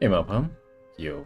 Hey, Malpam. Yo.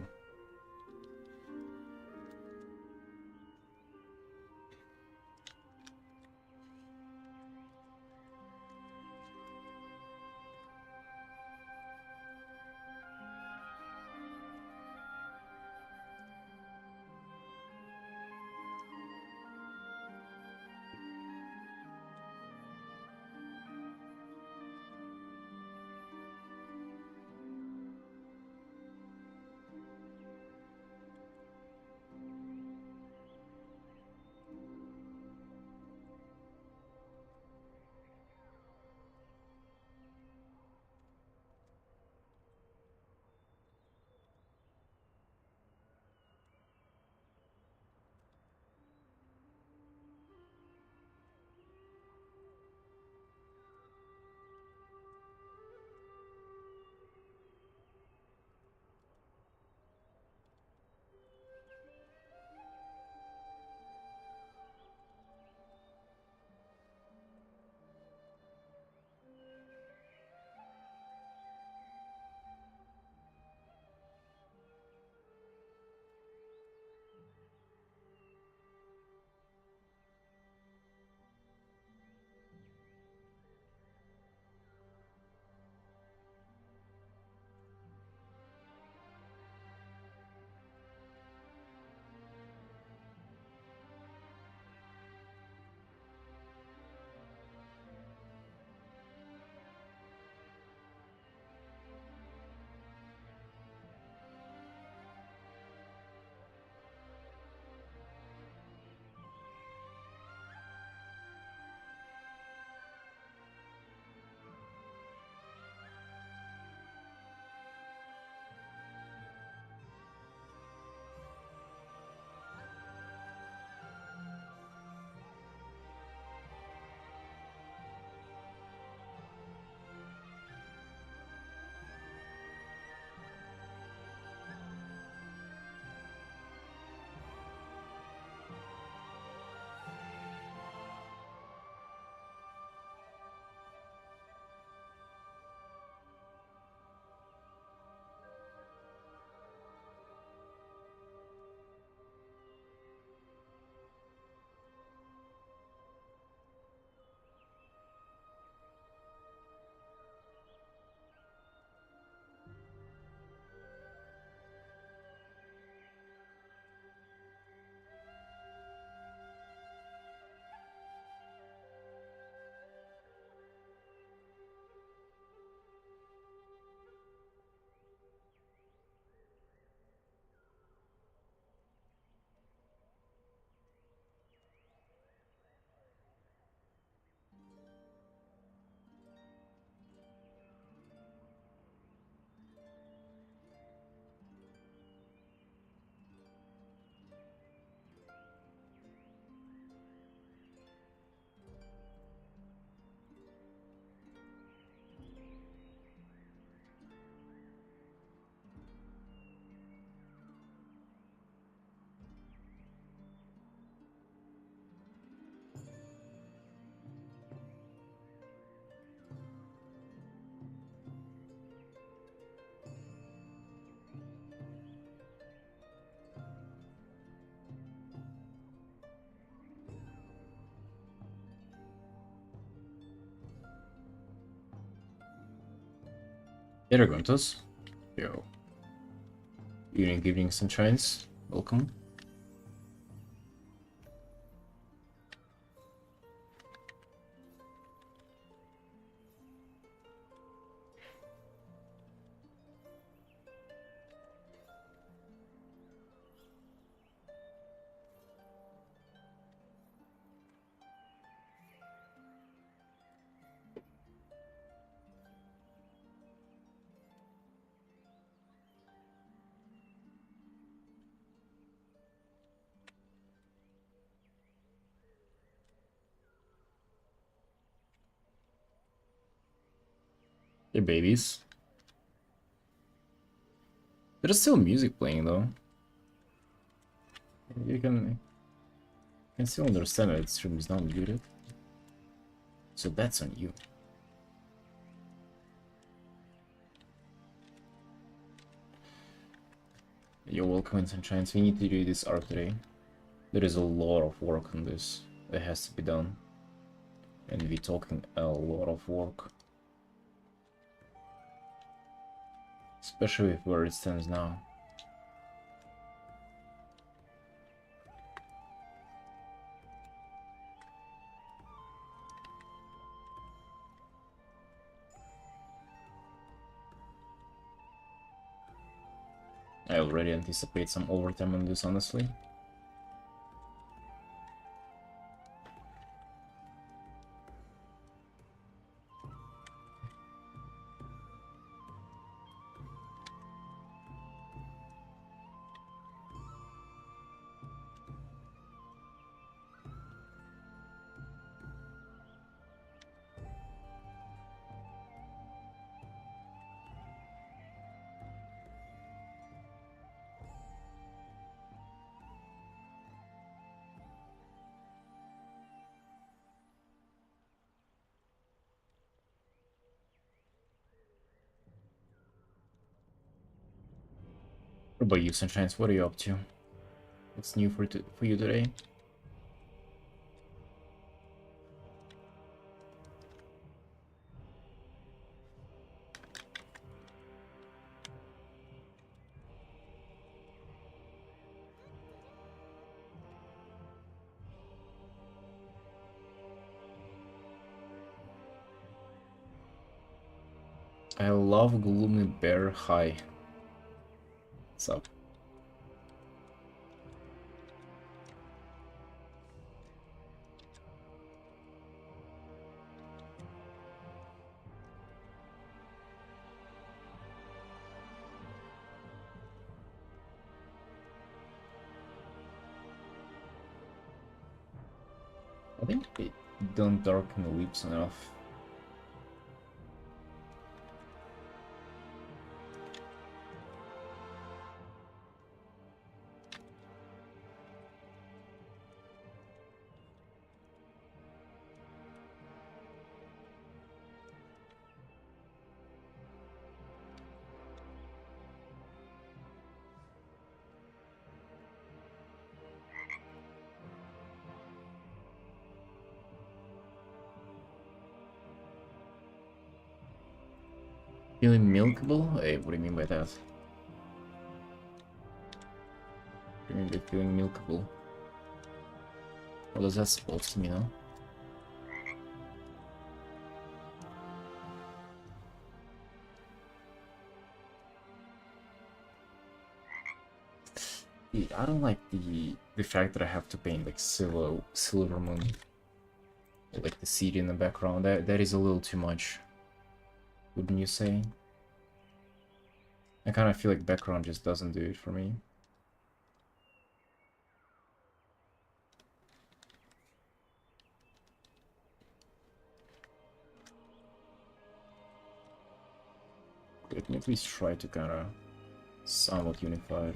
Hey, Dragontos. Yo. Evening, sunshines. Welcome. Hey, babies. There's still music playing, though. You can still understand that the stream is not muted. So that's on you. You're welcome in Sunshine. We need to do this arc today. There is a lot of work on this that has to be done. And we're talking a lot of work. Especially with where it stands now. I already anticipate some overtime on this, honestly. What about you, Sunshines? What are you up to? What's new for you today? I love Gloomy Bear High. What's up? I think they don't darken the lips enough. Feeling milkable? Hey, what do you mean by that? What do you mean by feeling milkable? What is that supposed to mean, huh? I don't like the fact that I have to paint like silver moon, like the city in the background. That is a little too much, wouldn't you say? I kind of feel like background just doesn't do it for me. Let me at least try to kind of somewhat unified.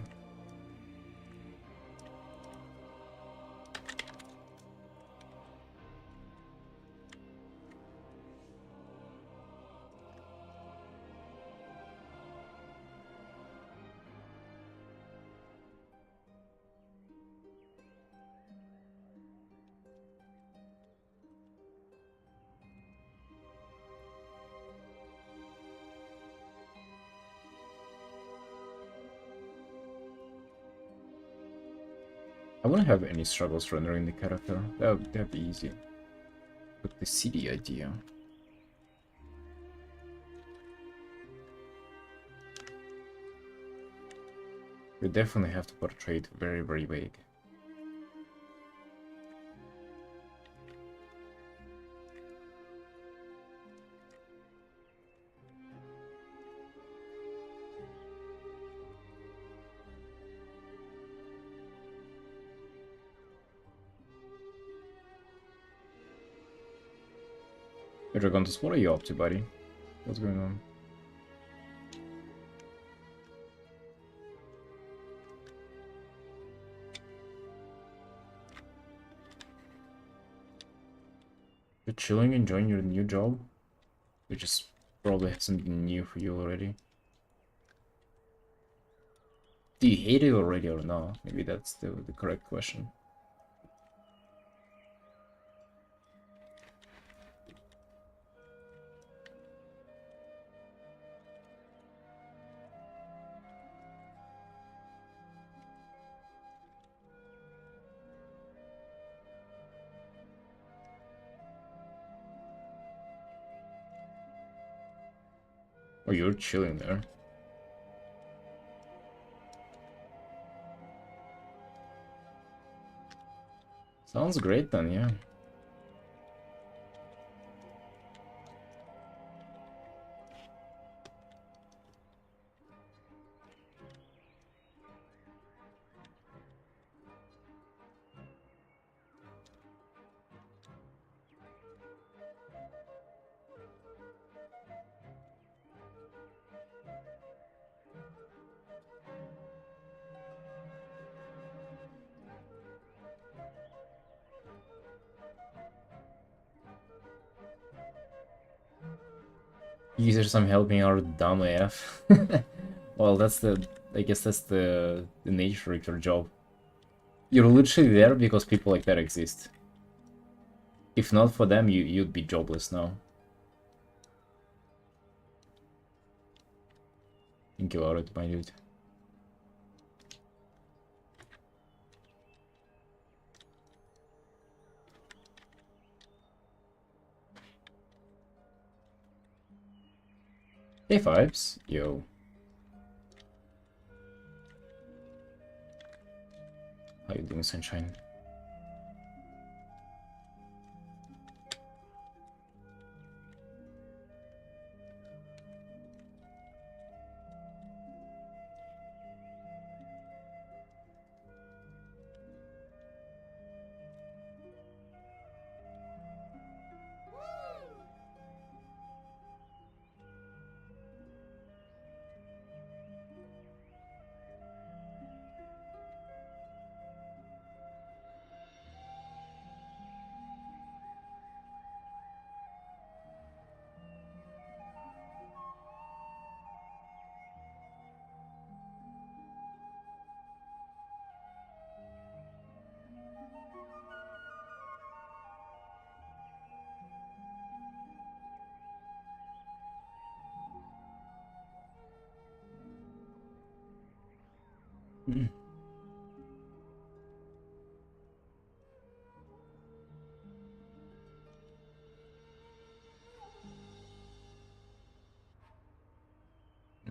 I wouldn't have any struggles rendering the character. That'd be easy. But the city idea. We definitely have to portray it very, very vague. Hey, Dragontus, what are you up to, buddy? What's going on? You're chilling, enjoying your new job? Which is probably something new for you already. Do you hate it already or no? Maybe that's the correct question. Oh, you're chilling there. Sounds great then, yeah. Users I'm helping are dumb AF. Well, I guess that's the nature of your job. You're literally there because people like that exist. If not for them, you'd be jobless now. Think about it, my dude. Hey, Vibes. Yo. How you doing, Sunshine?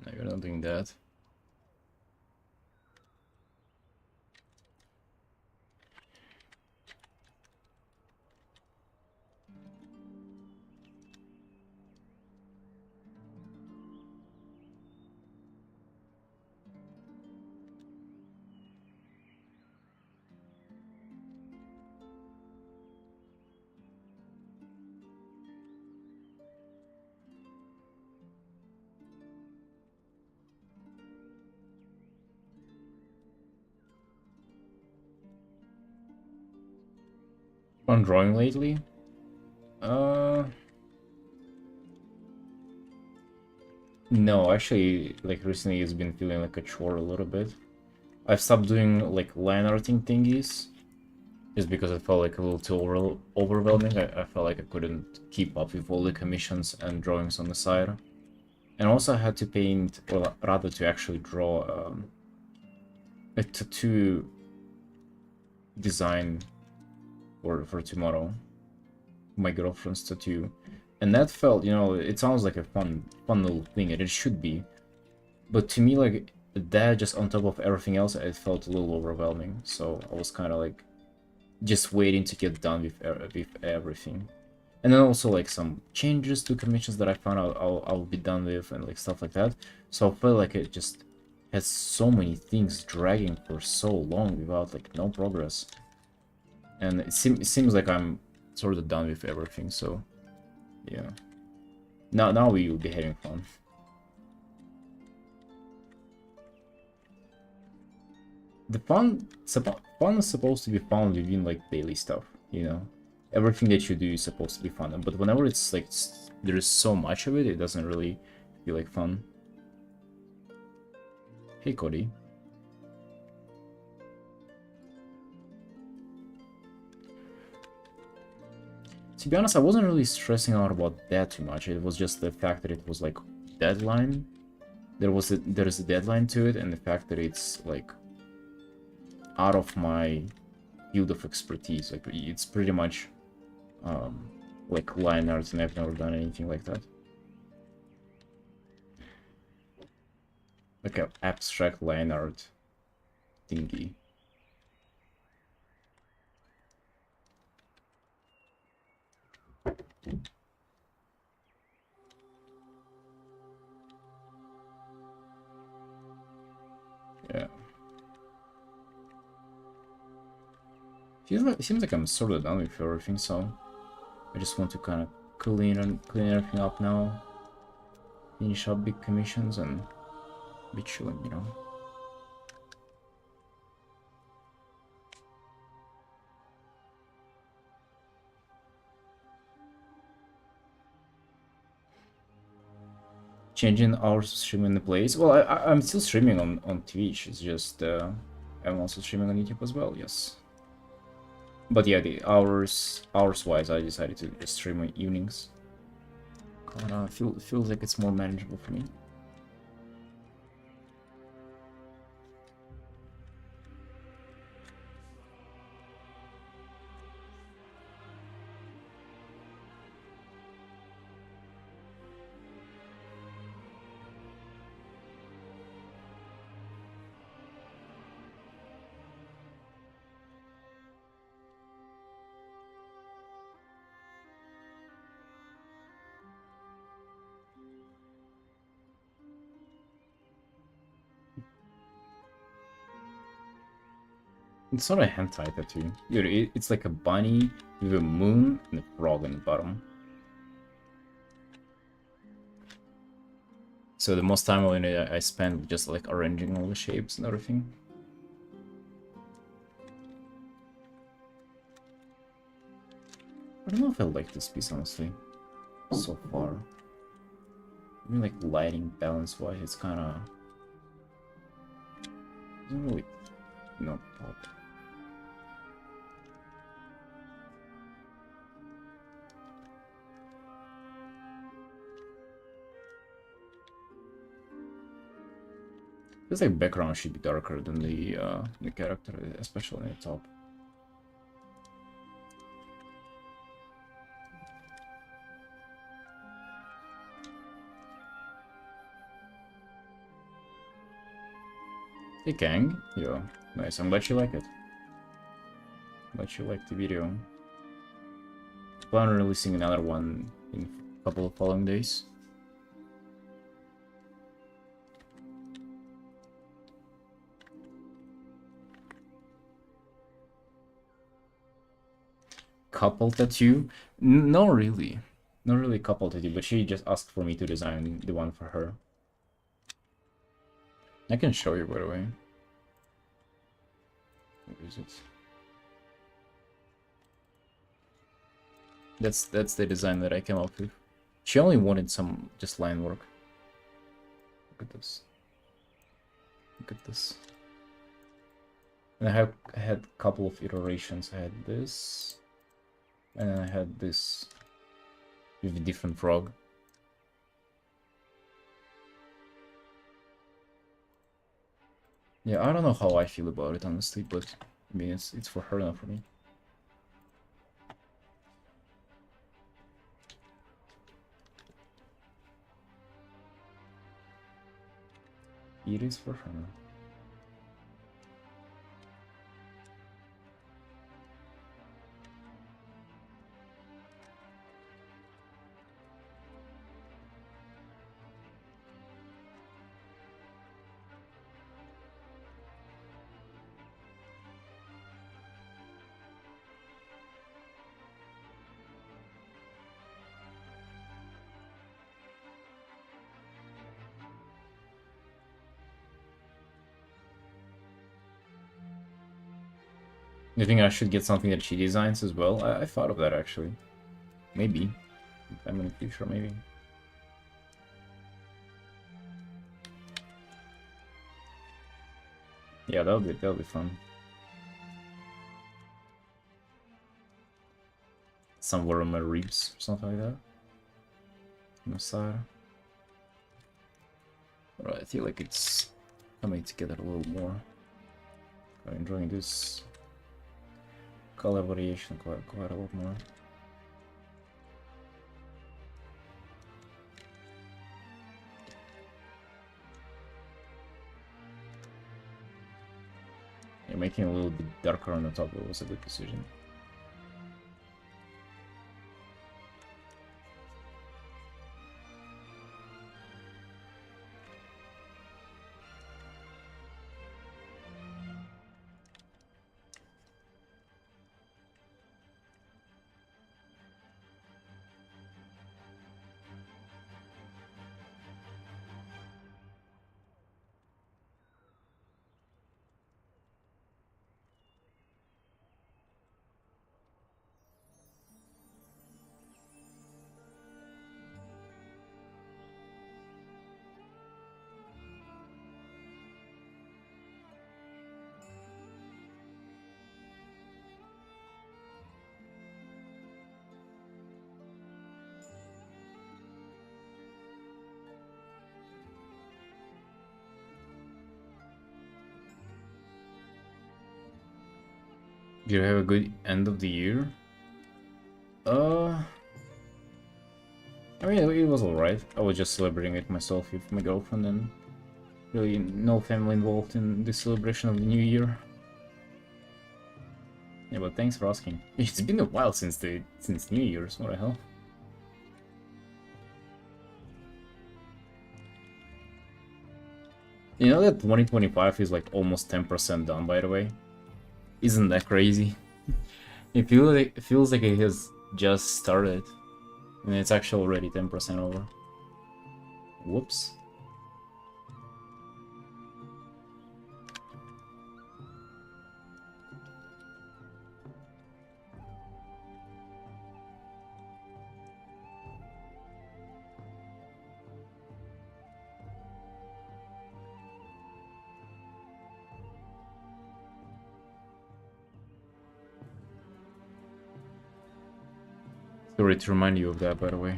No, you're not doing that. On drawing lately? No, actually, like recently it's been feeling like a chore a little bit. I've stopped doing like line arting thingies just because it felt like a little too overwhelming. I felt like I couldn't keep up with all the commissions and drawings on the side. And also I had to paint, or rather to actually draw a tattoo design for tomorrow. My girlfriend's tattoo. And that felt, you know, it sounds like a fun little thing, and it should be. But to me, like, that just on top of everything else, it felt a little overwhelming. So I was kind of like just waiting to get done with everything. And then also like some changes to commissions that I found out I'll be done with and like stuff like that. So I felt like it just has so many things dragging for so long without like no progress. And it seems like I'm sort of done with everything, so yeah. Now we will be having fun. The fun is supposed to be found within like daily stuff, you know. Everything that you do is supposed to be fun, but whenever it's like there's so much of it, it doesn't really feel like fun. Hey, Cody. To be honest, I wasn't really stressing out about that too much. It was just the fact that it was like deadline. There's a deadline to it, and the fact that it's like out of my field of expertise. Like it's pretty much like line art, and I've never done anything like that. Like an abstract line art thingy. Yeah. It seems like I'm sort of done with everything, so I just want to kind of clean everything up now, finish up big commissions, and be chilling, you know. Changing hours of streaming the place. Well, I'm still streaming on Twitch. It's just I'm also streaming on YouTube as well. Yes. But yeah, the hours wise, I decided to just stream on evenings. Kinda feels like it's more manageable for me. It's not a hentai tattoo. Dude, it's like a bunny with a moon and a frog in the bottom. So the most time on it I spend just like arranging all the shapes and everything. I don't know if I like this piece honestly. So far. I mean, like lighting balance wise, it's kind of doesn't really pop. This like background should be darker than the character, especially in the top. Hey Kang, yeah, nice. I'm glad you like it. Glad you liked the video. Plan on releasing another one in a couple of following days. Couple tattoo? No, really. Not really couple tattoo, but she just asked for me to design the one for her. I can show you, by the way. Where is it? That's the design that I came up with. She only wanted some just line work. Look at this. Look at this. And I had a couple of iterations. I had this, and I had this with a different frog. Yeah, I don't know how I feel about it honestly, but I mean it's for her, not for me. It is for her. You think I should get something that she designs as well? I thought of that actually. Maybe. I'm in the future, maybe. Yeah, that'll be fun. somewhere on my ribs, something like that. On the side. Alright, I feel like it's coming together a little more. I'm enjoying this color variation quite a lot more. Yeah, making it a little bit darker on the top was a good decision. Did you have a good end of the year? I mean, it was alright. I was just celebrating it myself with my girlfriend, and really no family involved in the celebration of the new year. Yeah, but thanks for asking. It's been a while since New Year's. What the hell? You know that 2025 is like almost 10% done, by the way? Isn't that crazy? It feels like it has just started, and it's actually already 10% over. Whoops. Sorry to remind you of that, by the way.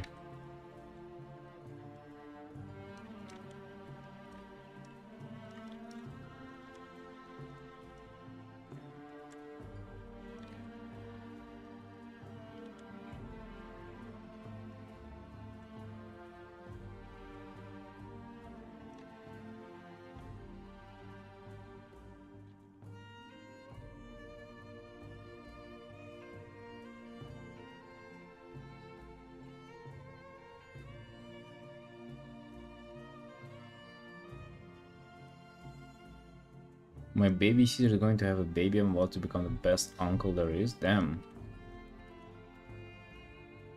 My babysitter is going to have a baby. I'm about to become the best uncle there is. Damn.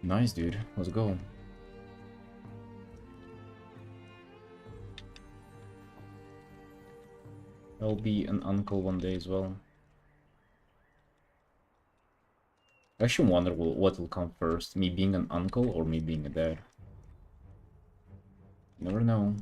Nice, dude. Let's go. I'll be an uncle one day as well. I actually wonder what will come first. Me being an uncle or me being a dad. Never know.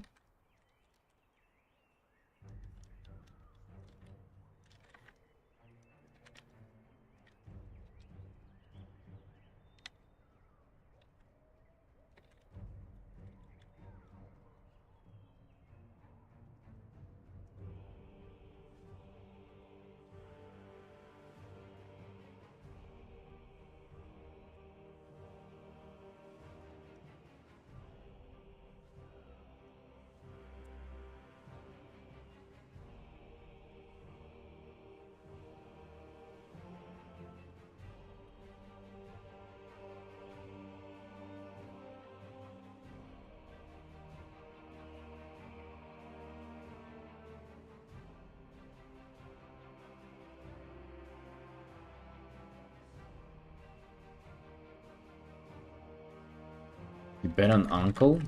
You bet on uncle?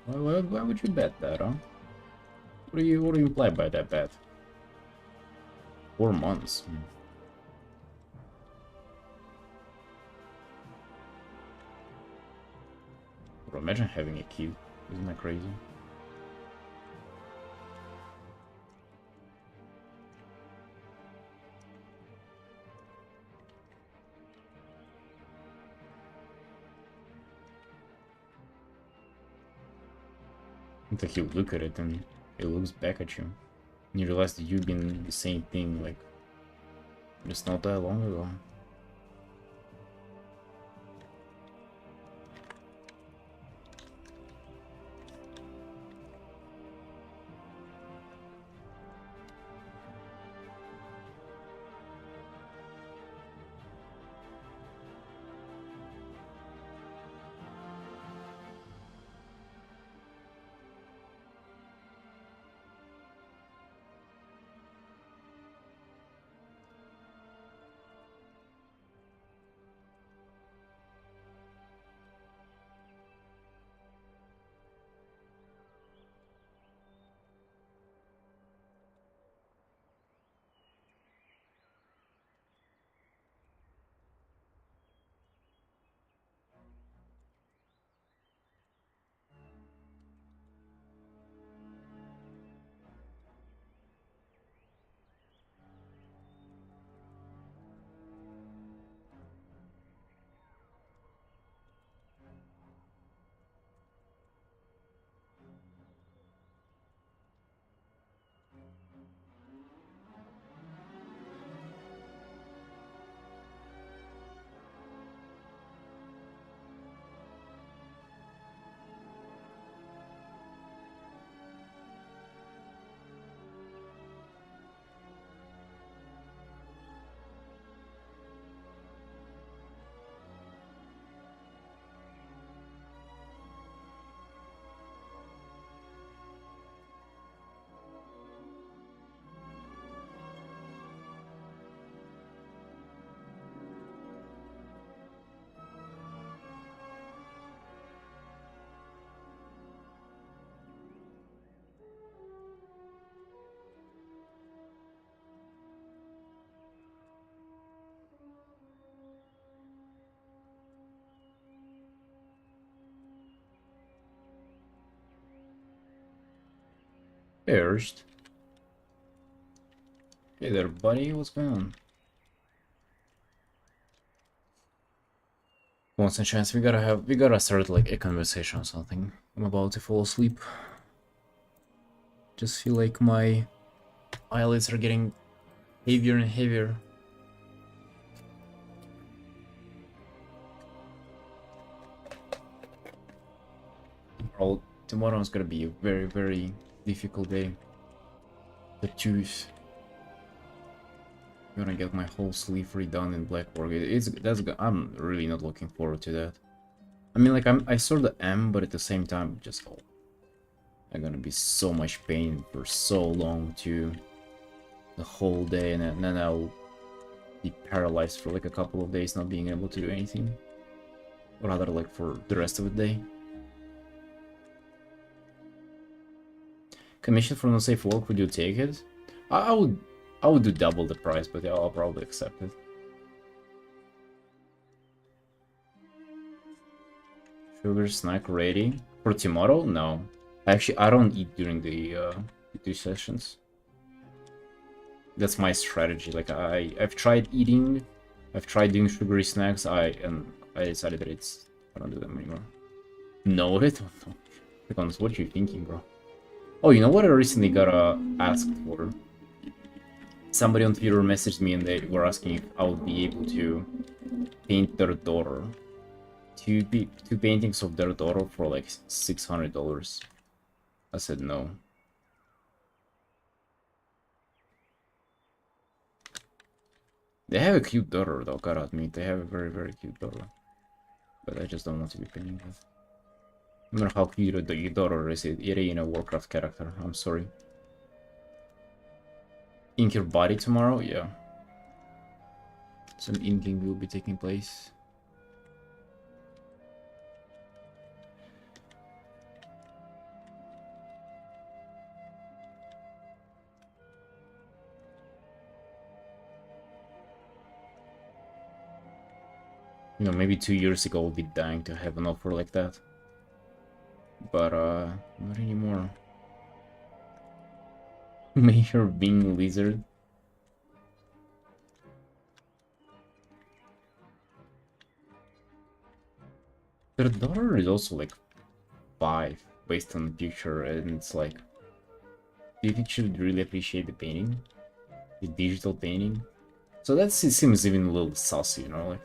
Why would you bet that, huh? What do you imply by that bet? 4 months. Bro, imagine having a kid. Isn't that crazy? It's like you look at it and it looks back at you. And you realize that you've been the same thing, like, just not that long ago. First. Hey there, buddy. What's going on? Once a chance, we gotta start like a conversation or something. I'm about to fall asleep. Just feel like my eyelids are getting heavier and heavier. Well, tomorrow is gonna be a very, very difficult day. The choose. I'm gonna get my whole sleeve redone in Blackboard. I'm really not looking forward to that. I mean, like I sort of am, but at the same time, just I'm gonna be so much pain for so long too, the whole day, and then I'll be paralyzed for like a couple of days, not being able to do anything, or rather, like for the rest of the day. Commission for unsafe work, would you take it? I would do double the price, but yeah, I'll probably accept it. Sugar snack ready for tomorrow? No, actually, I don't eat during the two sessions. That's my strategy. Like I've tried eating, I've tried doing sugary snacks. I decided that I don't do them anymore. No, it. Like, honest, what are you thinking, bro? Oh, you know what I recently got asked for? Somebody on Twitter messaged me and they were asking if I would be able to paint their daughter. Two paintings of their daughter for like $600. I said no. They have a cute daughter though, gotta admit. They have a very, very cute daughter. But I just don't want to be painting that. No matter how cute your daughter is, it ain't a Warcraft character. I'm sorry. Ink your body tomorrow? Yeah. Some inking will be taking place. You know, maybe 2 years ago I would be dying to have an offer like that. But, not anymore. Mayor being lizard. Their daughter is also like 5. based on the picture, and it's like, do you think she would really appreciate the painting? The digital painting? So it seems even a little saucy, you know, like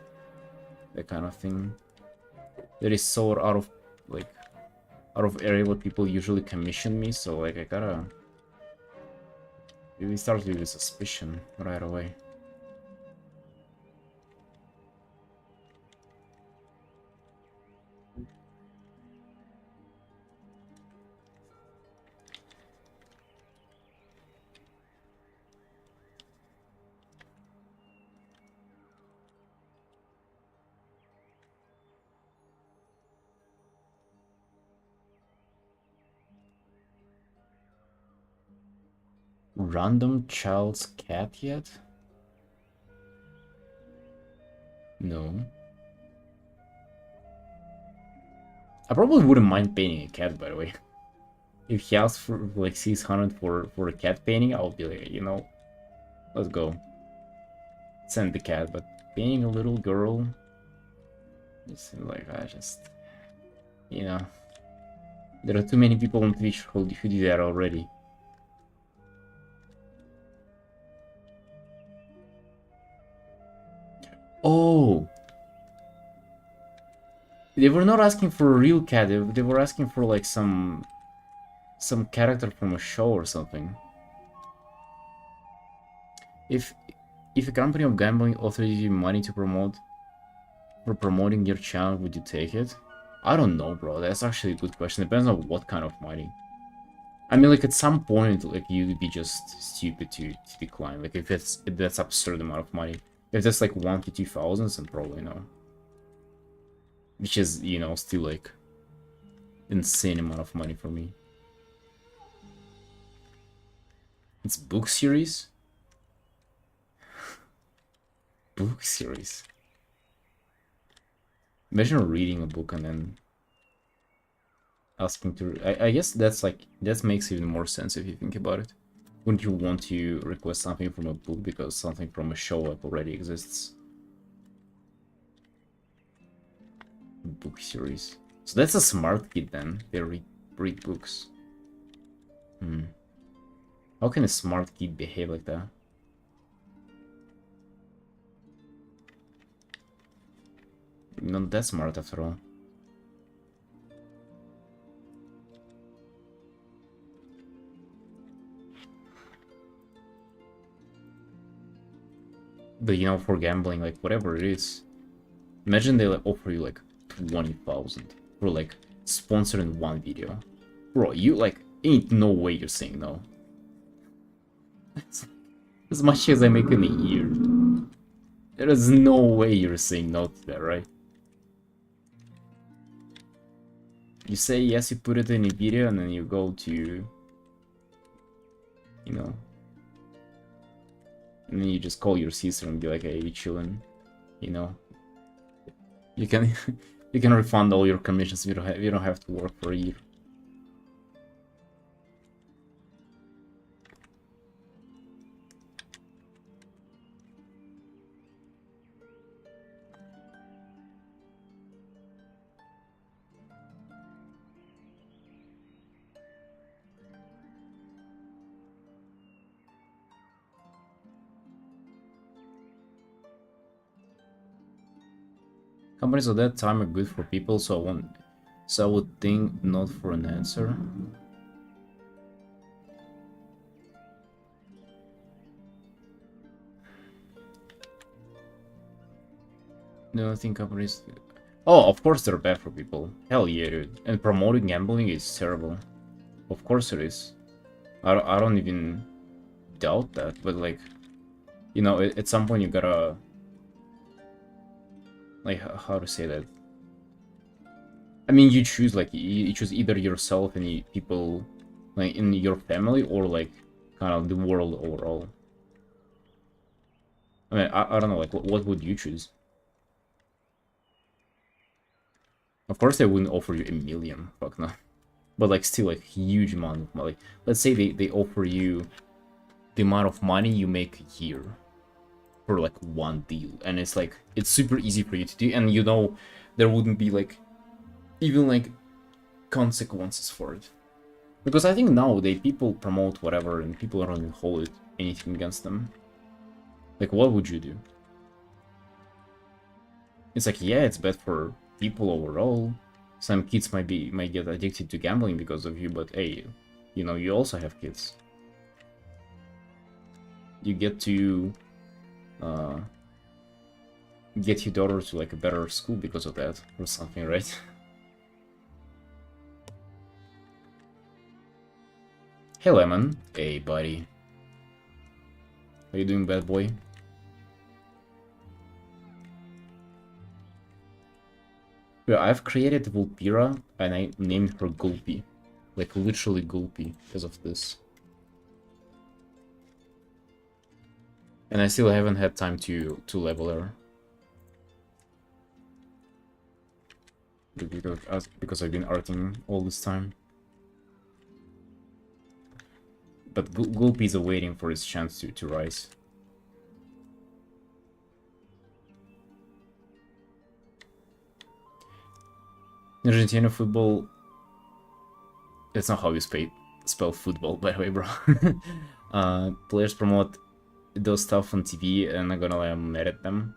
that kind of thing. That is so out of like out of area what people usually commission me, so like I gotta really start with suspicion right away. Random child's cat yet? No. I probably wouldn't mind painting a cat, by the way. If he asks for like 600 for a cat painting, I'll be like, you know, let's go. Send the cat, but painting a little girl, it seems like I just, you know, there are too many people on Twitch who do that already. Oh, they were not asking for a real cat. They were asking for like some character from a show or something. If a company of gambling offers you money to promoting your channel, would you take it? I don't know, bro. That's actually a good question. Depends on what kind of money. I mean, like at some point, like you'd be just stupid to decline. Like if that's absurd amount of money. If that's like 1 to 2,000, then probably no. Which is, you know, still like insane amount of money for me. It's book series? Book series. Imagine reading a book and then asking to... I guess that's like... That makes even more sense if you think about it. Wouldn't you want to request something from a book because something from a show like already exists? Book series. So that's a smart kid then. They read books. How can a smart kid behave like that? Not that smart after all. But you know, for gambling, like whatever it is, imagine they like offer you like 20,000 for like sponsoring one video. Bro, you like ain't no way you're saying no. As much as I make in a year, there is no way you're saying no to that, right? You say yes, you put it in a video, and then you go to, you know, and then you just call your sister and be like, hey, you chilling, you know? You can you can refund all your commissions. You don't have to work for a year. Companies of that time are good for people, so I would think not for an answer. No, I think companies... Oh, of course they're bad for people. Hell yeah, dude. And promoting gambling is terrible. Of course it is. I don't even doubt that, but like, you know, at some point you gotta... Like, how to say that? I mean, you choose, like, you choose either yourself and people, like, in your family, or, like, kind of the world overall. I mean, I don't know, like, what would you choose? Of course they wouldn't offer you 1,000,000, fuck no. But, like, still, like, huge amount of money. Like, let's say they offer you the amount of money you make a year for, like, one deal. And it's, like, it's super easy for you to do, and you know there wouldn't be, like, even, like, consequences for it. Because I think nowadays people promote whatever and people don't even hold anything against them. Like, what would you do? It's like, yeah, it's bad for people overall. Some kids might get addicted to gambling because of you, but hey, you know, you also have kids. You get to get your daughter to like a better school because of that or something, right? Hey Lemon. Hey buddy. How you doing, bad boy? Yeah, I've created Vulpira and I named her Gulpy. Like literally Gulpy because of this. And I still haven't had time to level her. Because I've been arting all this time. But Gulpy is waiting for its chance to rise. In Argentina, football... That's not how you spell football, by the way, bro. Players promote those stuff on TV, and I'm gonna lie, I'm mad at them.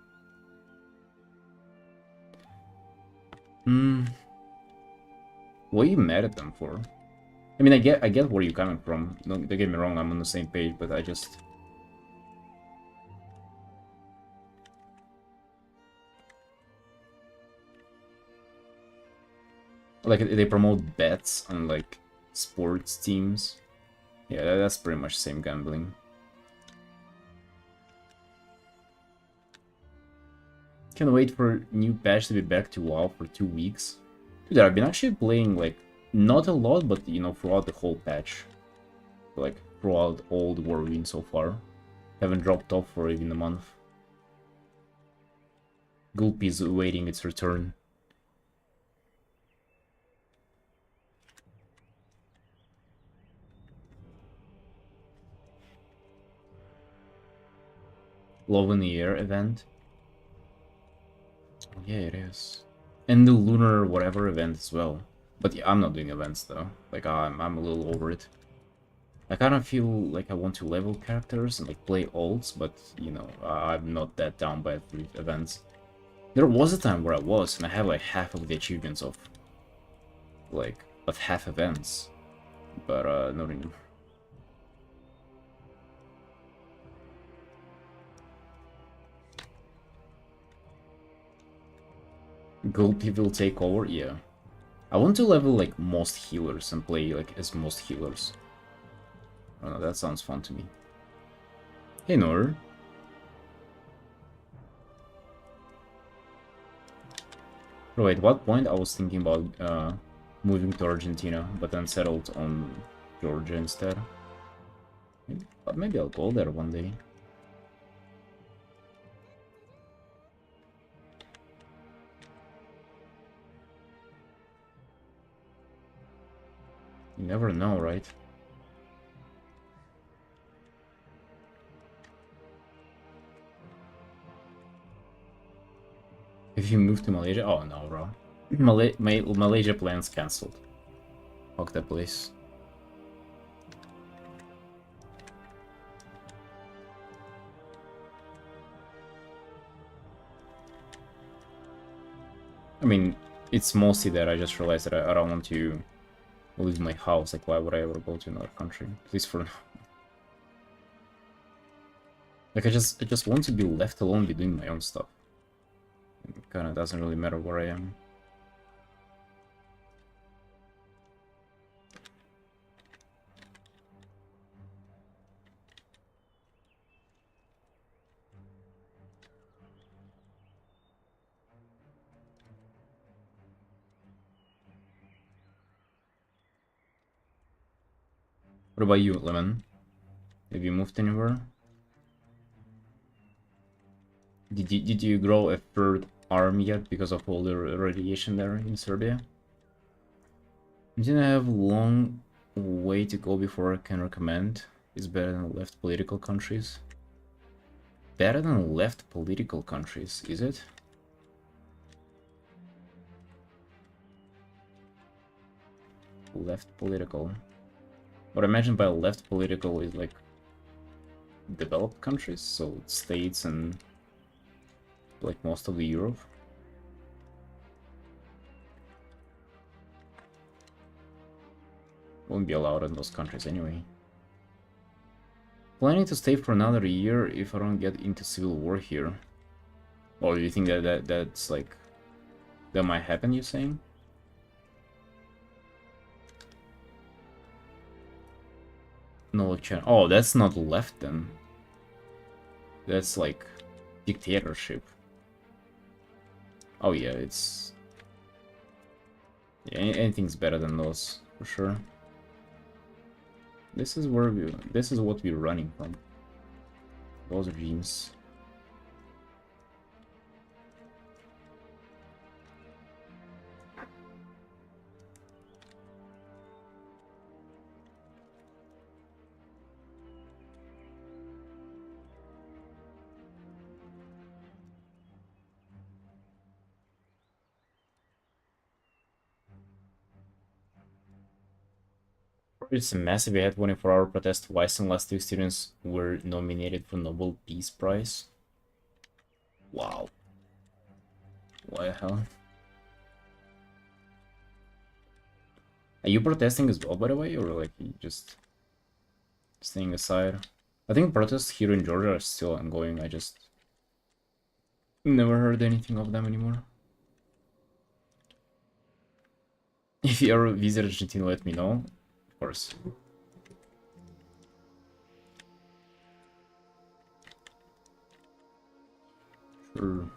What are you mad at them for? I mean, I get where you're coming from. Don't get me wrong, I'm on the same page, but I just... Like, they promote bets on, like, sports teams. Yeah, that's pretty much the same gambling. Can't wait for new patch to be back to WoW for 2 weeks. Dude, I've been actually playing, like, not a lot, but, you know, throughout the whole patch. Like, throughout all the Warwing so far. Haven't dropped off for even a month. Gulp is awaiting its return. Love in the Air event. Oh, yeah, it is. And the Lunar whatever event as well. But yeah, I'm not doing events though. Like, I'm a little over it. I kind of feel like I want to level characters and like play ults, but you know, I'm not that down by events. There was a time where I was, and I have like half of the achievements of half events, but not anymore. Gulpy will take over, yeah. I want to level like most healers and play like as most healers. I don't know, that sounds fun to me. Hey Nor. Bro, at what point I was thinking about moving to Argentina, but then settled on Georgia instead. Maybe I'll go there one day. You never know, right? If you move to Malaysia... Oh no, bro. Malaysia plans cancelled. Fuck that place. I mean, it's mostly that I just realized that I don't want to leave my house. Like, why would I ever go to another country? At least for now. Like, I just want to be left alone, be doing my own stuff. It kind of doesn't really matter where I am. What about you, Lemon? Have you moved anywhere? Did you grow a third arm yet because of all the radiation there in Serbia? Didn't have long way to go before I can recommend. It's better than left political countries. Better than left political countries, is it? Left political. What I imagine by left political is like developed countries, so states and like most of the Europe. Won't be allowed in those countries anyway. Planning to stay for another year if I don't get into civil war here. Or do you think that's like that might happen, you're saying? No channel. Oh, that's not left then. That's like dictatorship. Oh yeah, it's yeah, anything's better than those for sure. This is where this is what we're running from. Those regimes. It's a massive. We had 24-hour protest twice, and last two students were nominated for Nobel Peace Prize. Wow. What the hell? Are you protesting as well, by the way, or like you just staying aside? I think protests here in Georgia are still ongoing. I just never heard anything of them anymore. If you ever visit Argentina, let me know. Of course. Sure.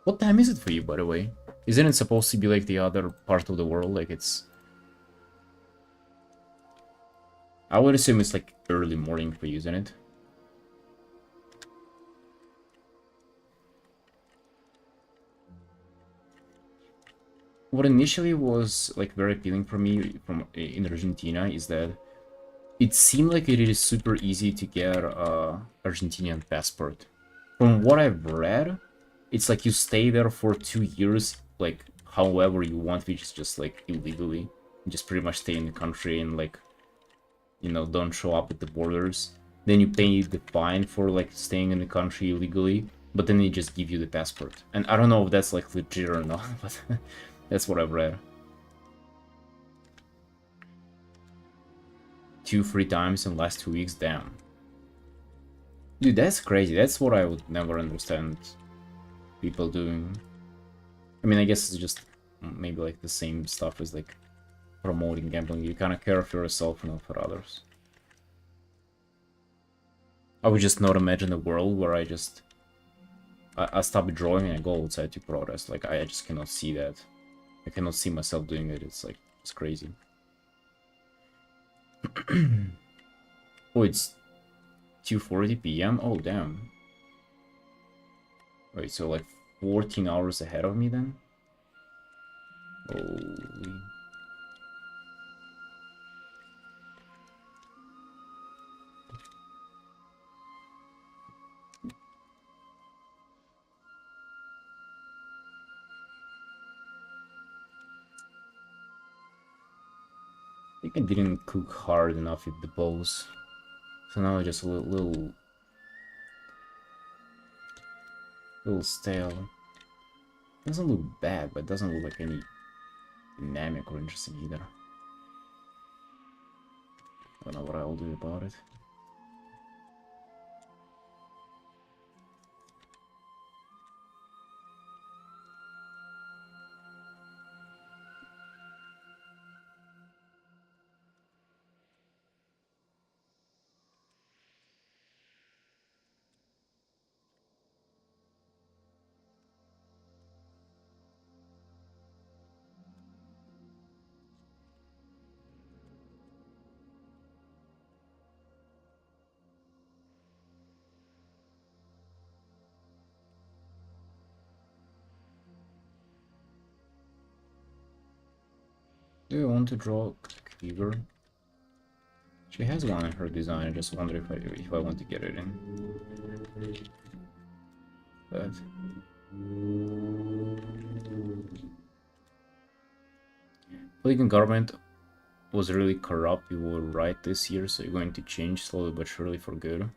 What time is it for you, by the way? Isn't it supposed to be like the other part of the world? Like it's... I would assume it's like early morning for you, isn't it? What initially was like very appealing for me from in Argentina is that it seemed like it is super easy to get a Argentinian passport. From what I've read, it's like you stay there for 2 years, like however you want, which is just like illegally. You just pretty much stay in the country and like, you know, don't show up at the borders. Then you pay the fine for like staying in the country illegally, but then they just give you the passport. And I don't know if that's like legit or not, but that's what I've read. 2 free times in the last 2 weeks, damn. Dude, that's crazy. That's what I would never understand people doing. I mean, I guess it's just maybe like the same stuff as like promoting gambling. You kind of care for yourself and not for others. I would just not imagine a world where I just... I stop drawing and I go outside to protest. Like, I just cannot see that. I cannot see myself doing it. It's like, it's crazy. Oh, it's 2:40 p.m. Oh, damn. Wait, so like 14 hours ahead of me then? Holy... I think I didn't cook hard enough with the bows. So now it's just a little stale. Doesn't look bad, but doesn't look like any dynamic or interesting either. I don't know what I'll do about it. Do I want to draw Cleaver? She has one in her design. I just wonder if I want to get it in. But Polygon government was really corrupt, you were right this year, so you're going to change slowly but surely for good.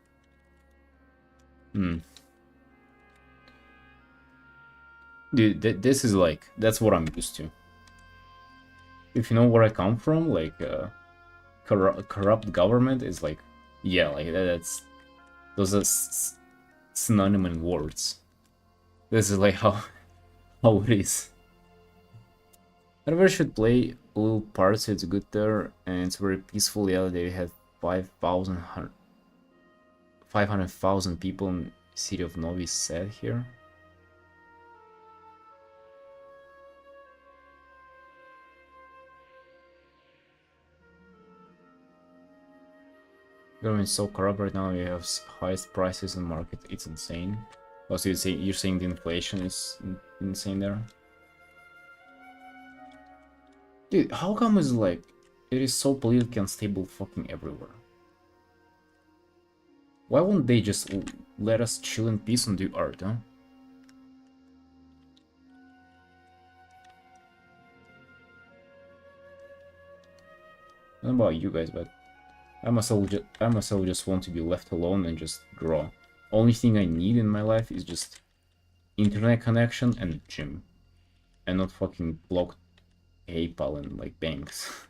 Dude, this is like, that's what I'm used to. If you know where I come from, like, corrupt government is like, yeah, like, that's, those are synonym words. This is like how it is. Everybody should play a little part, so it's good there, and it's very peaceful. Yeah, they had 500,000 people in the city of Novi Sad here. Government is so corrupt right now. You have highest prices in the market. It's insane. Also, you're saying the inflation is insane there. Dude, how come is like it is so politically unstable fucking everywhere? Why won't they just let us chill in peace and do art, huh? I don't know about you guys, but I myself just want to be left alone and just draw. Only thing I need in my life is just internet connection and gym, and not fucking blocked PayPal and like banks.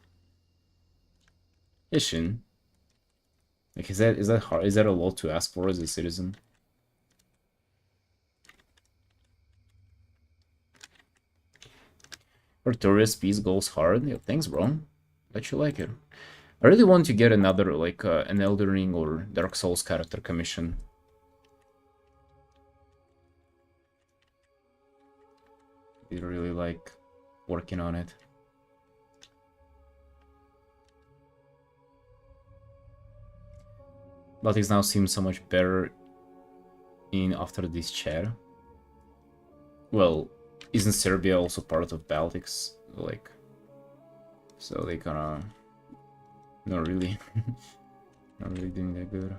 Ishin. Like, is that hard? Is that a lot to ask for as a citizen? Artorias peace goes hard. Yeah, thanks, bro. Bet you like it. I really want to get another like an Elden Ring or Dark Souls character commission. I really like working on it. Baltics now seems so much better in after this chat. Well, isn't Serbia also part of Baltics? Like, so they kinda not really, not really doing that good.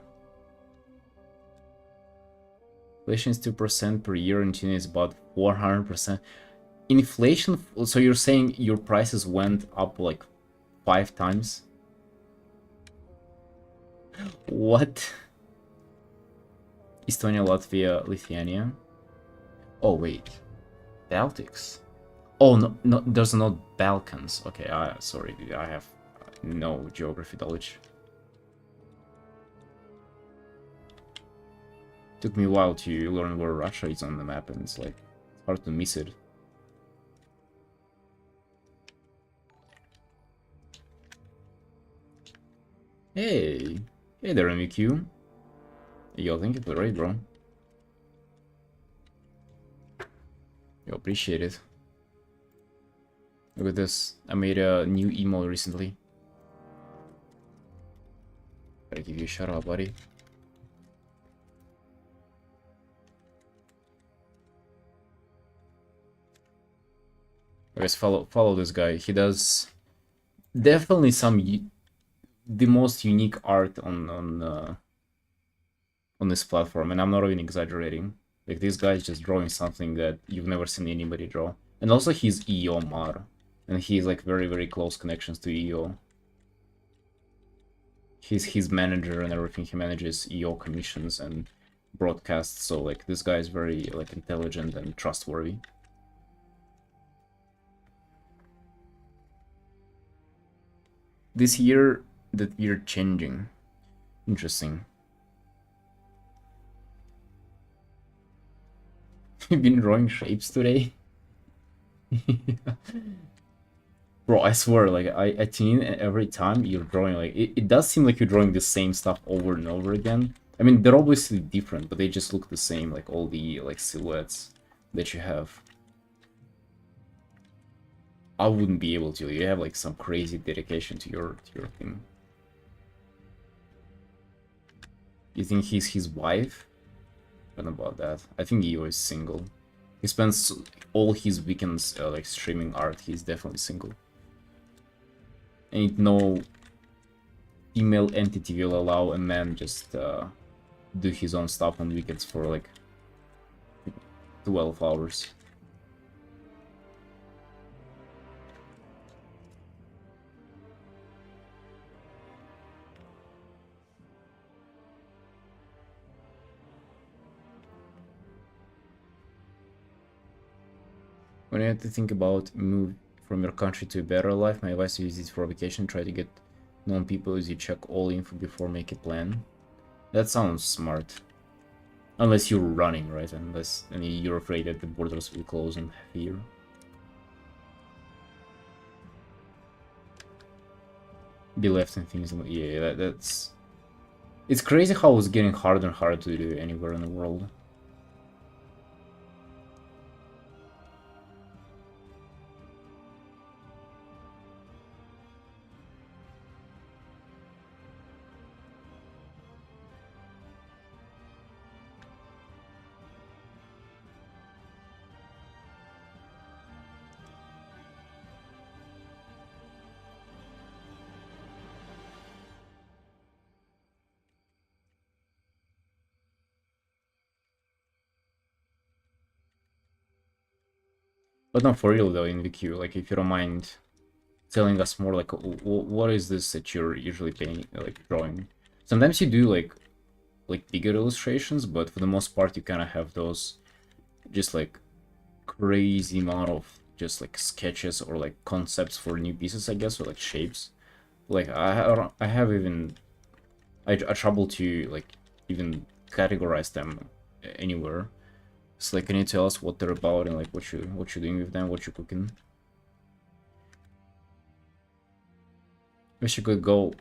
Inflation is 2% per year, and China is about 400%. Inflation. So you're saying your prices went up like 5 times? What? Estonia, Latvia, Lithuania. Oh wait, Baltics. Oh no, no, there's not Balkans. Okay, sorry, I have no geography knowledge. Took me a while to learn where Russia is on the map, and it's like hard to miss it. Hey, hey there, MQ. Yo, thank you for the raid, bro. Yo, appreciate it. Look at this. I made a new emo recently. Gotta give you a shout out, buddy. Guys, follow this guy. He does definitely the most unique art on this platform, and I'm not even exaggerating. Like, this guy is just drawing something that you've never seen anybody draw. And also he's EO mod, and he's like very close connections to EO. He's his manager and everything. He manages EO commissions and broadcasts, so like this guy is very like intelligent and trustworthy. This year, that you're changing. Interesting. You've been drawing shapes today? Bro, I swear, like, I tune in every time you're drawing, like, it does seem like you're drawing the same stuff over and over again. I mean, they're obviously different, but they just look the same, like, all the, like, silhouettes that you have. I wouldn't be able to. You have, like, some crazy dedication to your thing. You think he's his wife? I don't know about that. I think he was single. He spends all his weekends, like, streaming art. He's definitely single. And no female entity will allow a man just do his own stuff on weekends for like 12 hours. When you have to think about move from your country to a better life, my advice is use it for vacation. Try to get known people as you check all info before make a plan. That sounds smart. Unless you're running, right? Unless you're afraid that the borders will close in fear. Be left and things. Yeah, that's... It's crazy how it's getting harder and harder to do anywhere in the world. But not for real though, in the queue. Like, if you don't mind telling us more, like, what is this that you're usually painting, like, drawing? Sometimes you do like bigger illustrations, but for the most part, you kind of have those just like crazy amount of just like sketches or like concepts for new pieces, I guess, or like shapes. Like I have even I trouble to like even categorize them anywhere. So like, can you tell us what they're about and like what you're doing with them, what you're cooking? Wish you could go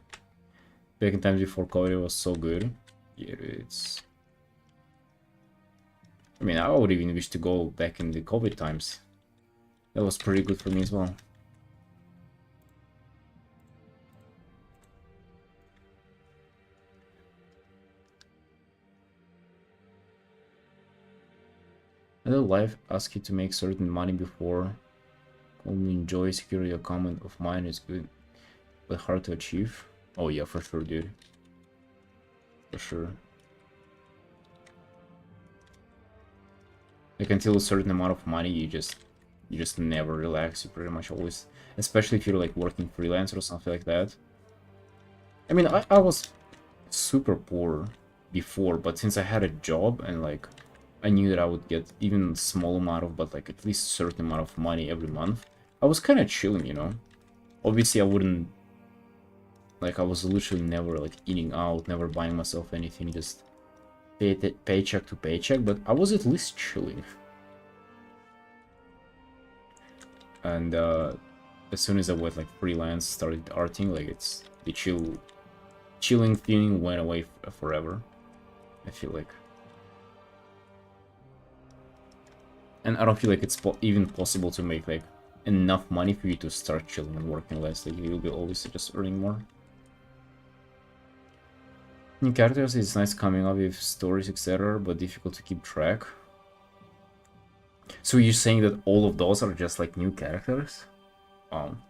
back in times before COVID was so good. Yeah, it's... I mean, I would even wish to go back in the COVID times. That was pretty good for me as well. Other life asks you to make certain money before only enjoy security. A comment of mine is good, but hard to achieve. Oh yeah, for sure, dude. For sure. Like, until a certain amount of money, you just never relax. You pretty much always, especially if you're like working freelance or something like that. I mean, I was super poor before, but since I had a job and like I knew that I would get even small amount of, but like at least certain amount of money every month, I was kind of chilling, you know. Obviously, I wouldn't, like, I was literally never like eating out, never buying myself anything, just paycheck to paycheck, but I was at least chilling. And as soon as I went like freelance, started arting, like it's the chilling feeling went away forever, I feel like. And I don't feel like it's even possible to make like enough money for you to start chilling and working less. Like, you'll be always just earning more. New characters is nice coming up with stories, etc., but difficult to keep track. So you're saying that all of those are just like new characters? Um,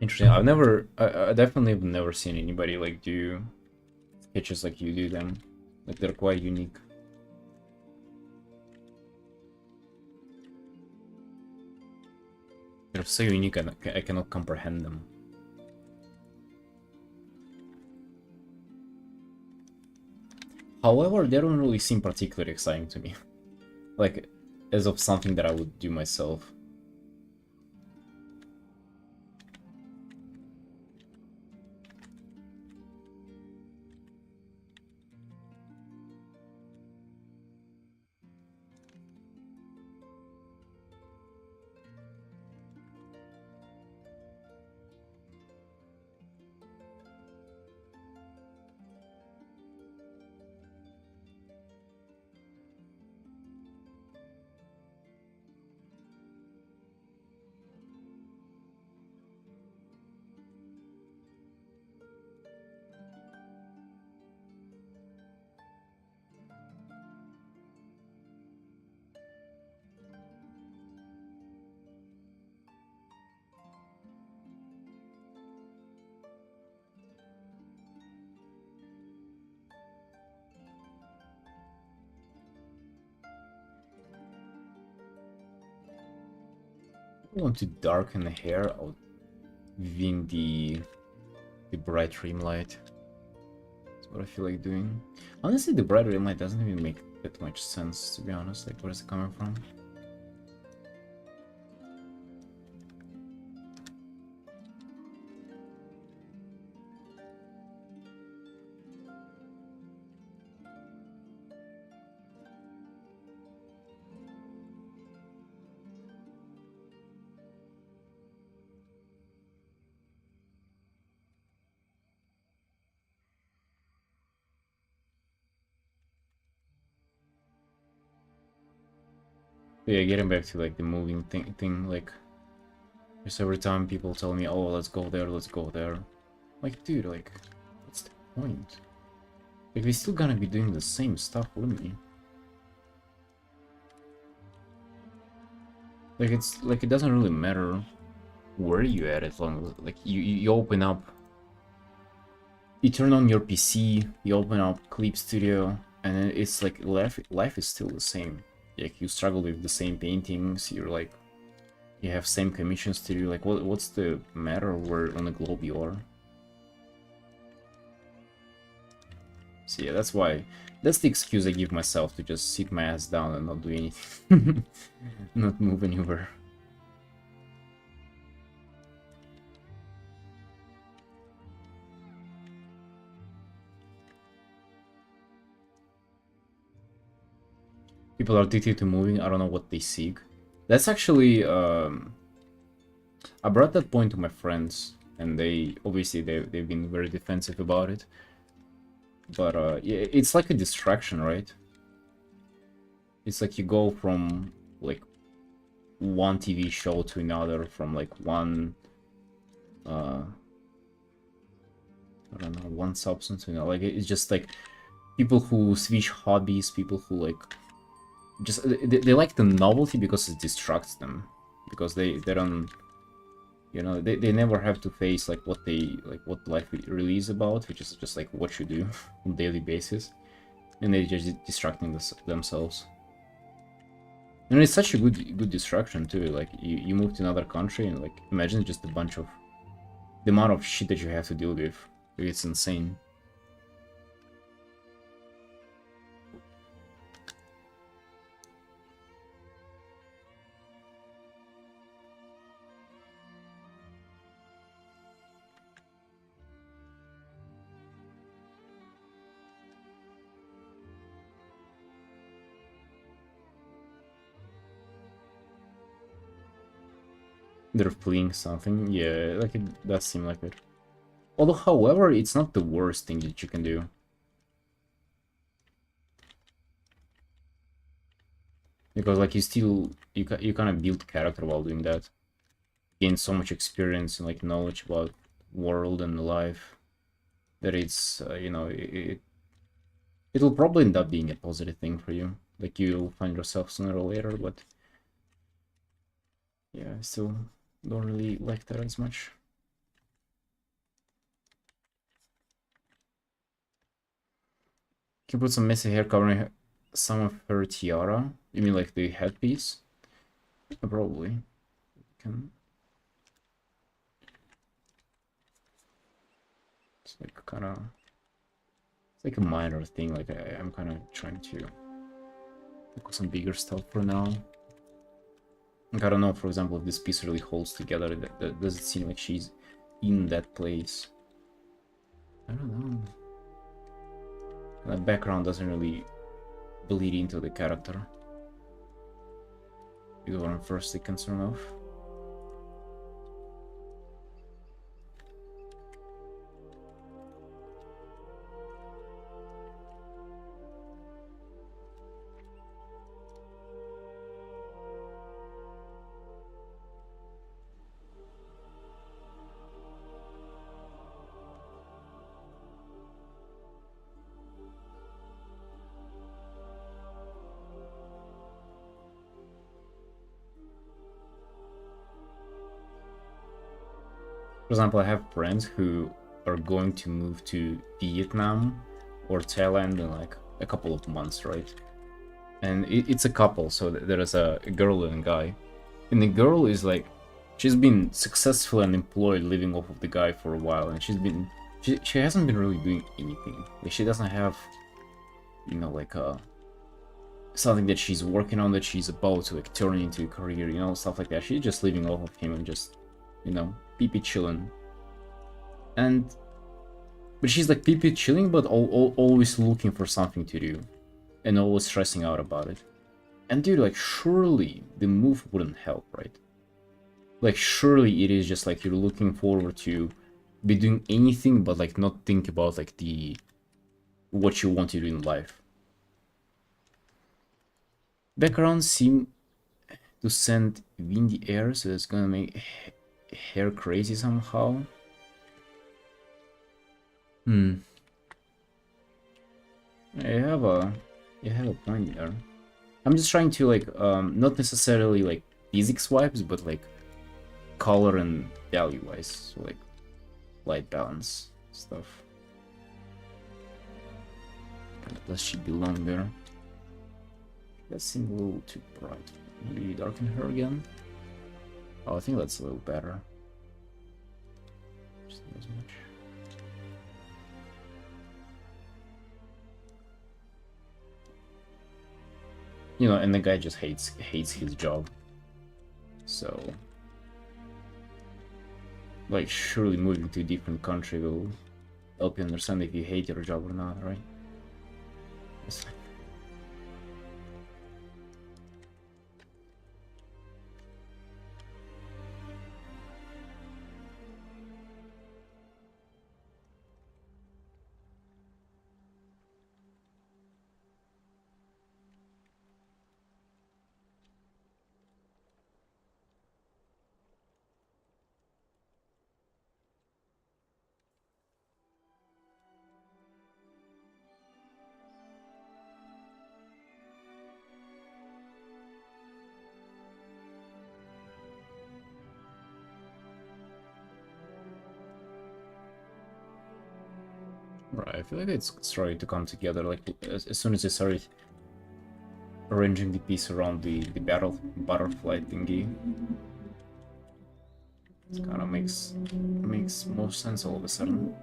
Interesting. I definitely have never seen anybody like do sketches like you do them. Like, they're quite unique. They're so unique, I cannot comprehend them. However, they don't really seem particularly exciting to me. Like, as of something that I would do myself. I want to darken the hair out within the bright rim light. That's what I feel like doing. Honestly, the bright rim light doesn't even make that much sense, to be honest. Like, where's it coming from? But yeah, getting back to like the moving thing, like, just every time people tell me, oh, let's go there, let's go there. Like, dude, like, what's the point? Like, we're still gonna be doing the same stuff, wouldn't we? Like, it's like, it doesn't really matter where you at as long as, like, you open up, you turn on your PC, you open up Clip Studio, and then it's like, life is still the same. Like, you struggle with the same paintings, you're like, you have same commissions to do, like, what's the matter where on the globe you are? So yeah, that's the excuse I give myself to just sit my ass down and not do anything. Not move anywhere. People are addicted to moving, I don't know what they seek. That's actually, I brought that point to my friends, and they've been very defensive about it. But yeah, it's like a distraction, right? It's like you go from like one TV show to another, from like one I don't know, one substance to another. Like, it's just like people who switch hobbies, people who like just they like the novelty because it distracts them, because they don't, you know, they never have to face like what life really is about, which is just like what you do on a daily basis, and they're just distracting themselves. And it's such a good distraction too. Like, you move to another country and like imagine just a bunch of the amount of shit that you have to deal with. It's insane. They're fleeing something. Yeah, like, it does seem like it. Although, however, it's not the worst thing that you can do. Because like you kind of build character while doing that. Gain so much experience and like knowledge about world and life that it's you know, it'll probably end up being a positive thing for you. Like, you'll find yourself sooner or later, but yeah, I still don't really like that as much. Can you put some messy hair covering some of her tiara? You mean like the headpiece? Probably. Can. It's like kind of. It's like a minor thing. Like, I'm kind of trying to focus on bigger stuff for now. Like, I don't know, for example, if this piece really holds together. Does it seem like she's in that place? I don't know. That background doesn't really bleed into the character. Is what I'm firstly concerned of. For example, I have friends who are going to move to Vietnam or Thailand in like a couple of months, right? And it's a couple, so there is a girl and a guy. And the girl is like she's been successful and employed living off of the guy for a while, and she hasn't been really doing anything. Like, she doesn't have, you know, like something that she's working on that she's about to like turn into a career, you know, stuff like that. She's just living off of him and just, you know, pee chilling. But she's like pee chilling, but always looking for something to do, and always stressing out about it. And dude, like, surely the move wouldn't help, right? Like, surely it is just like you're looking forward to be doing anything but like not think about like what you want to do in life. Backgrounds seem to send windy air, so it's gonna make hair crazy somehow. You have a point there. I'm just trying to like not necessarily like physics wise, but like color and value wise, so like light balance stuff. Does she belong there? That seems a little too bright. Maybe darken her again. Oh, I think that's a little better. Just not as much. You know, and the guy just hates his job. So, like, surely moving to a different country will help you understand if you hate your job or not, right? Yes. Right, I feel like it's starting to come together. Like as soon as I started arranging the piece around the butterfly thingy, it kind of makes more sense all of a sudden.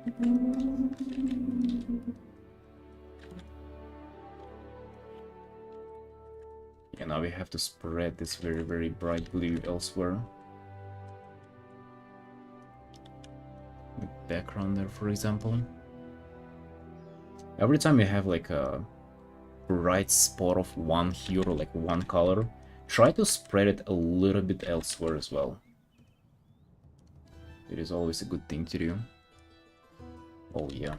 Yeah, now we have to spread this very bright blue elsewhere. The background there, for example. Every time you have like a bright spot of one hue or like one color, try to spread it a little bit elsewhere as well. It is always a good thing to do. Oh yeah.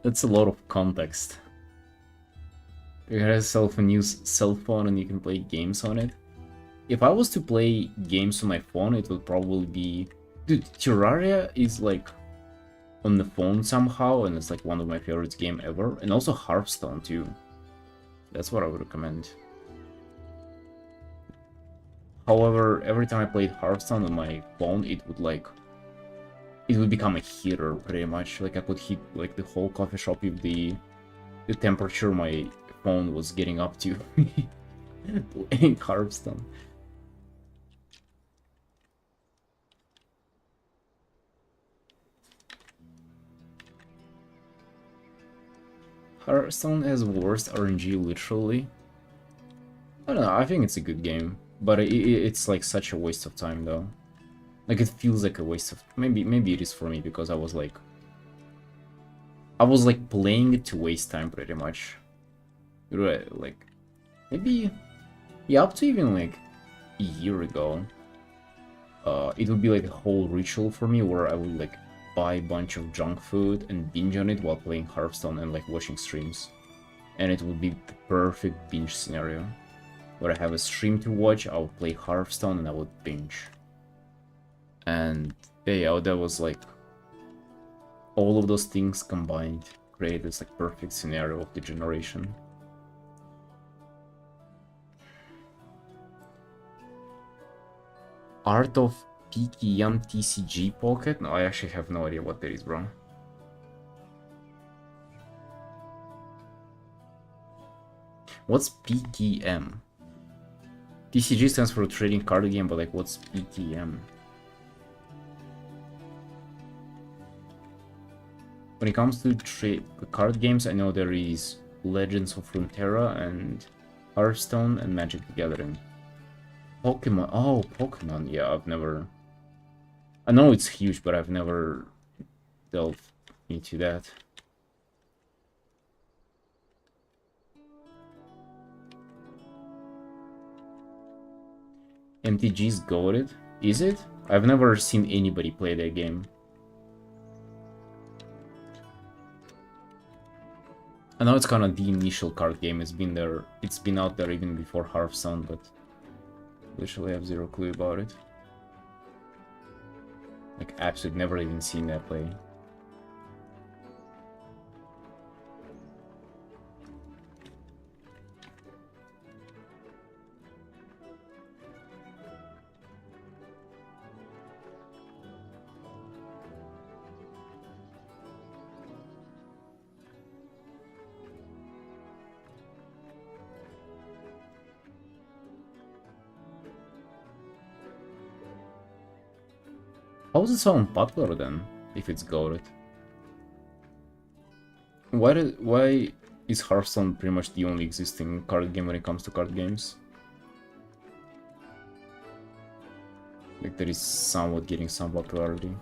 That's a lot of context. You have yourself a new cell phone and you can play games on it. If I was to play games on my phone, it would probably be... Dude, Terraria is like on the phone somehow, and it's like one of my favorite games ever. And also Hearthstone too. That's what I would recommend. However, every time I played Hearthstone on my phone, it would become a heater pretty much. Like I could heat like the whole coffee shop if the temperature my phone was getting up to playing Hearthstone. Hearthstone has worst RNG literally. I don't know, I think it's a good game, but it's like such a waste of time though. Like it feels like a waste of... Maybe it is for me because I was like playing it to waste time pretty much. Right, like maybe, yeah, up to even like a year ago, it would be like a whole ritual for me where I would like buy a bunch of junk food and binge on it while playing Hearthstone and like watching streams. And it would be the perfect binge scenario. Where I have a stream to watch, I would play Hearthstone and I would binge. And yeah, that was like all of those things combined create this like perfect scenario of the generation. Art of PKM TCG Pocket? No, I actually have no idea what that is, bro. What's PKM? TCG stands for trading card game, but like, what's PKM? When it comes to card games, I know there is Legends of Runeterra and Hearthstone and Magic the Gathering. Pokemon. Oh, Pokemon. Yeah, I've never... I know it's huge, but I've never delved into that. MTG's goated? Is it? I've never seen anybody play that game. I know it's kind of the initial card game. It's been there. It's been out there even before Hearthstone, but literally have zero clue about it. Like, absolutely never even seen that play. How is it so unpopular then, if it's goated? Why is Hearthstone pretty much the only existing card game when it comes to card games? Like, that is somewhat getting some popularity.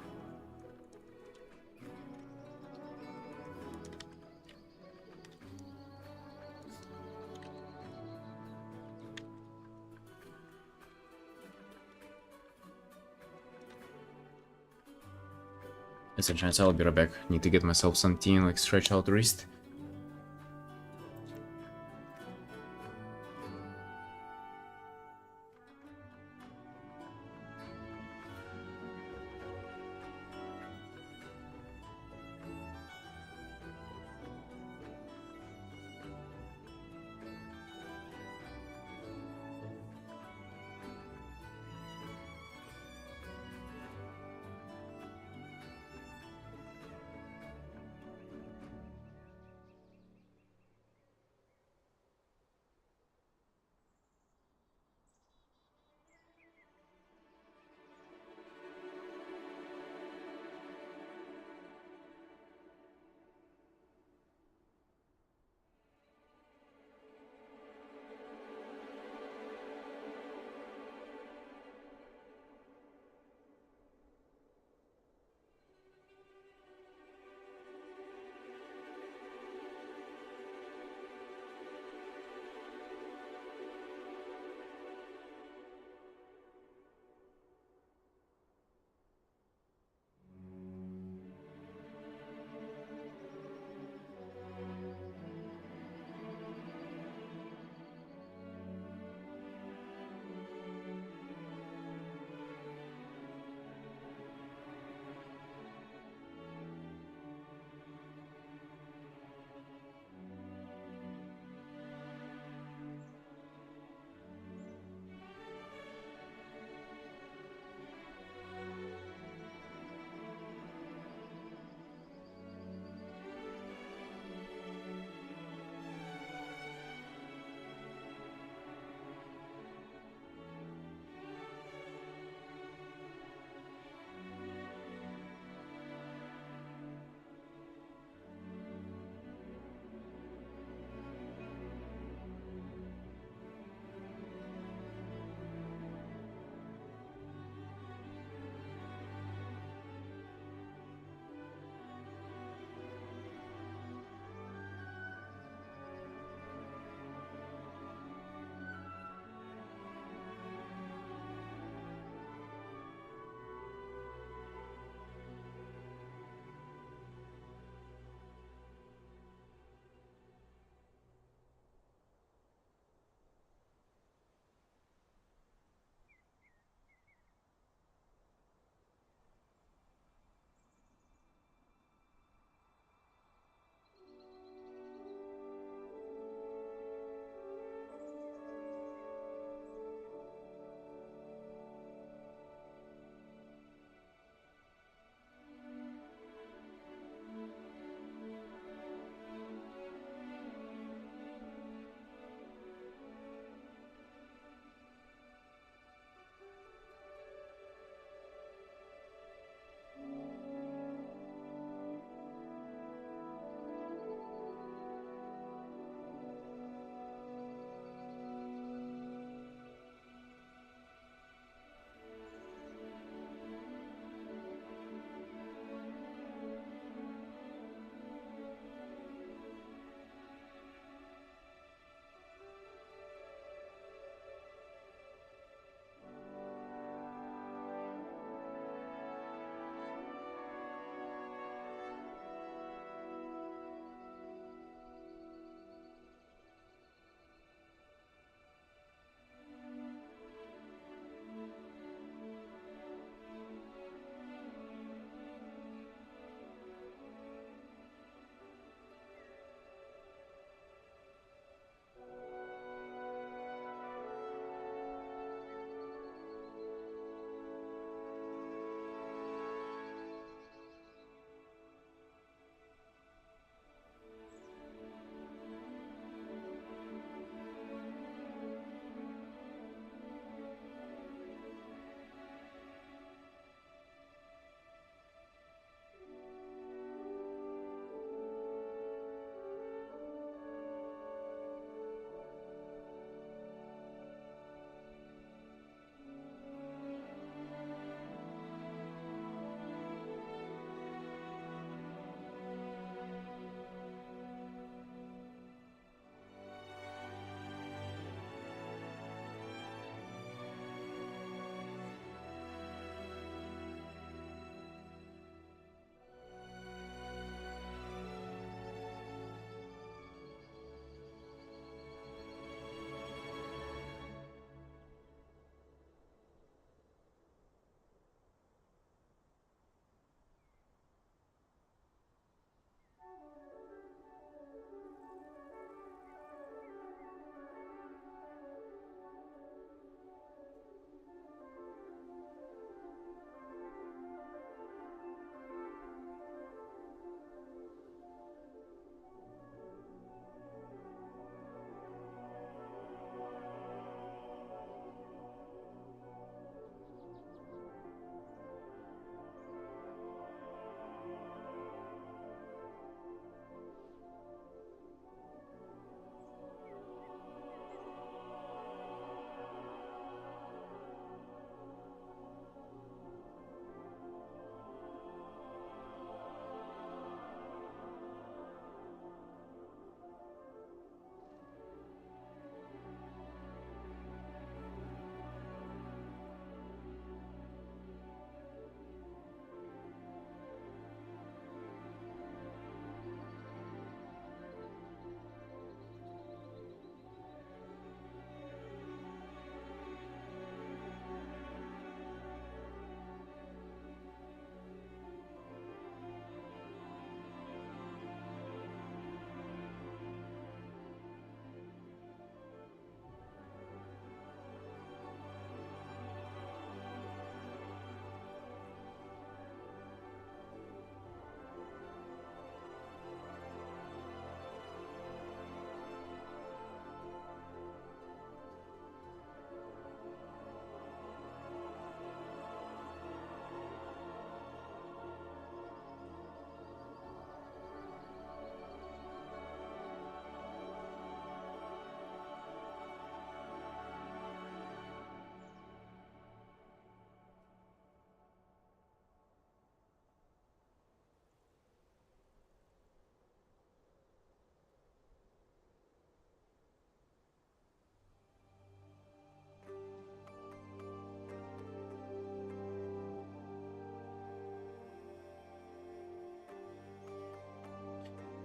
It's a chance. I'll be right back. Need to get myself some tea and like stretch out the wrist.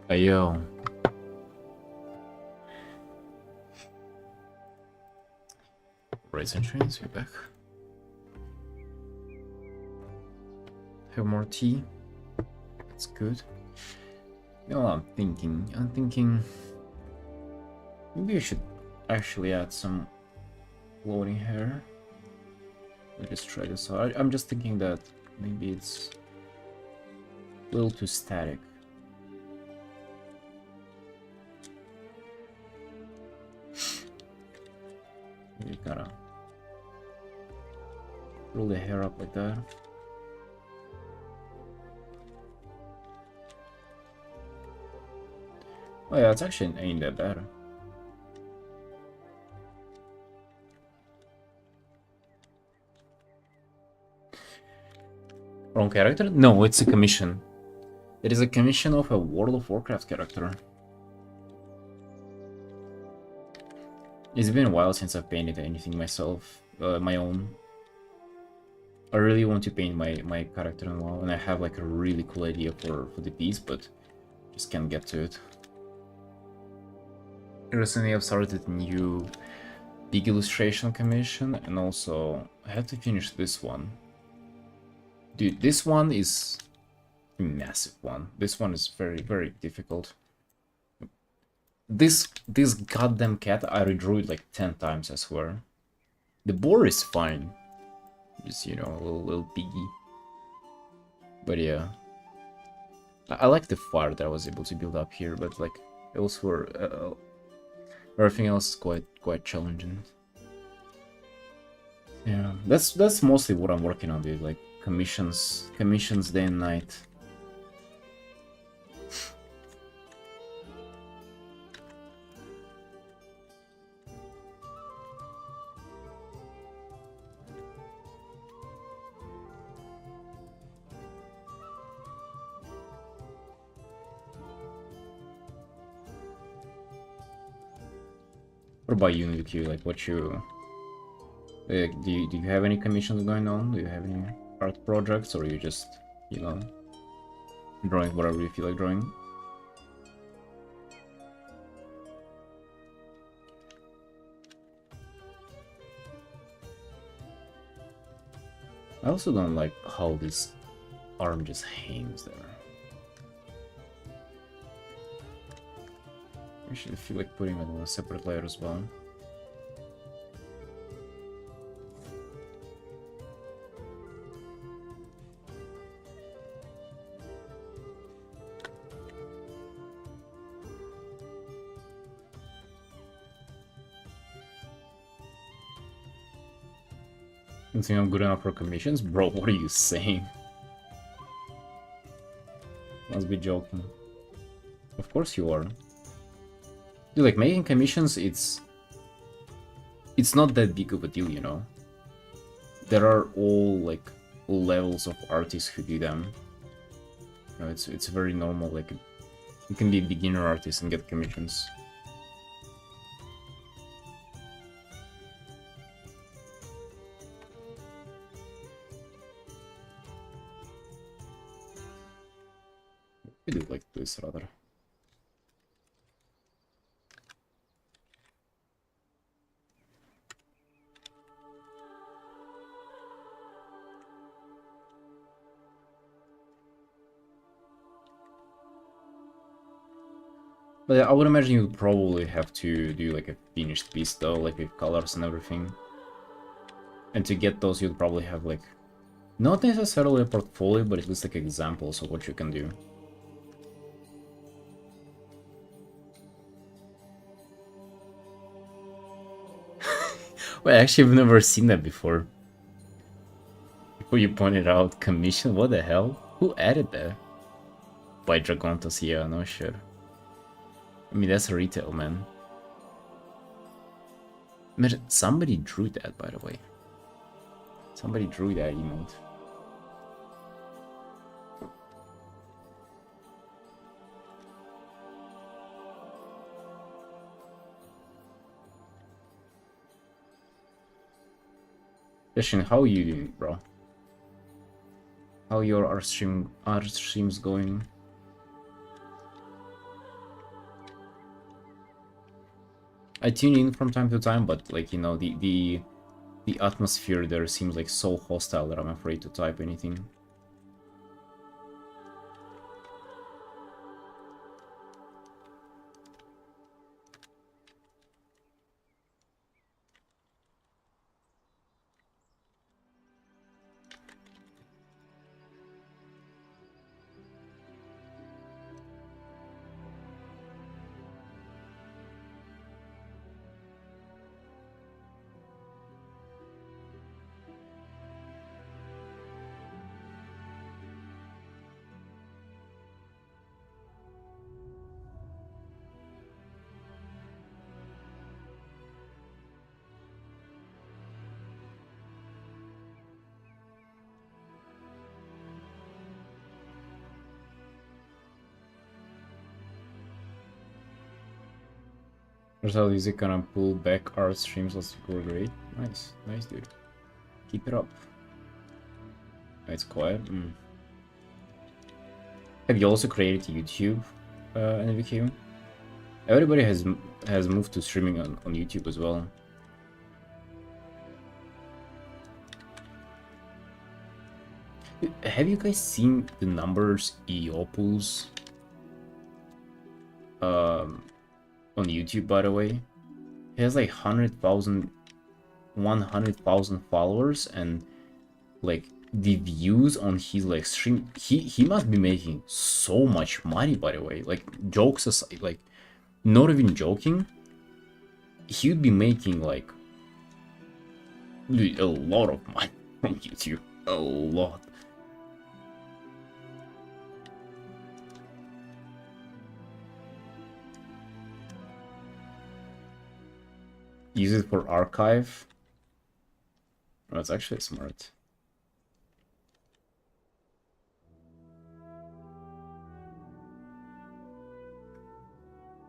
Hey yo. Raise and trains, we're back. Have more tea. That's good. You know what I'm thinking? I'm thinking maybe I should actually add some floating hair. Let's just try this out. I'm just thinking that maybe it's a little too static. You gotta roll the hair up like that. Oh yeah, it's actually ain't that bad. Wrong character? No, it's a commission. It is a commission of a World of Warcraft character. It's been a while since I've painted anything myself, my own. I really want to paint my character in WoW, and I have like a really cool idea for the piece, but just can't get to it. Recently I've started a new big illustration commission, and also I have to finish this one. Dude, this one is a massive one. This one is very, very difficult. This goddamn cat, I redrew it like 10 times, I swear. The boar is fine. Just, you know, a little piggy. But yeah. I like the fire that I was able to build up here, but like, elsewhere, everything else is quite challenging. Yeah, that's mostly what I'm working on, dude. Like, commissions day and night. What about you, Nuki? Like, what you... do you have any commissions going on? Do you have any art projects, or you just, you know, drawing whatever you feel like drawing? I also don't like how this arm just hangs there. I actually feel like putting it on a separate layer as well. You think I'm good enough for commissions? Bro, what are you saying? Must be joking. Of course you are. Dude, like, making commissions, it's not that big of a deal, you know? There are all, like, levels of artists who do them. You know, it's very normal, like, you can be a beginner artist and get commissions. We do like this, rather. But yeah, I would imagine you'd probably have to do like a finished piece though, like with colors and everything. And to get those, you'd probably have like, not necessarily a portfolio, but at least like examples of what you can do. Well, actually, I've never seen that before. Before you pointed out commission, what the hell? Who added that? By Dragontas, yeah, no shit. I mean, that's a retail, man. Imagine, somebody drew that, by the way. Somebody drew that emote. Yashin, how are you doing, bro? How your art streams going? I tune in from time to time, but like, you know, the atmosphere there seems like so hostile that I'm afraid to type anything. Versatile music gonna pull back art streams last week were great. Nice, nice dude. Keep it up. It's quiet. Have you also created YouTube, NVQ? Everybody has moved to streaming on YouTube as well. Have you guys seen the numbers EO pulls on YouTube, by the way? He has like 100,000 followers, and like the views on his like stream, he must be making so much money, by the way. Like, jokes aside, like, not even joking, he would be making like a lot of money from YouTube. A lot. Use it for archive. That's actually smart.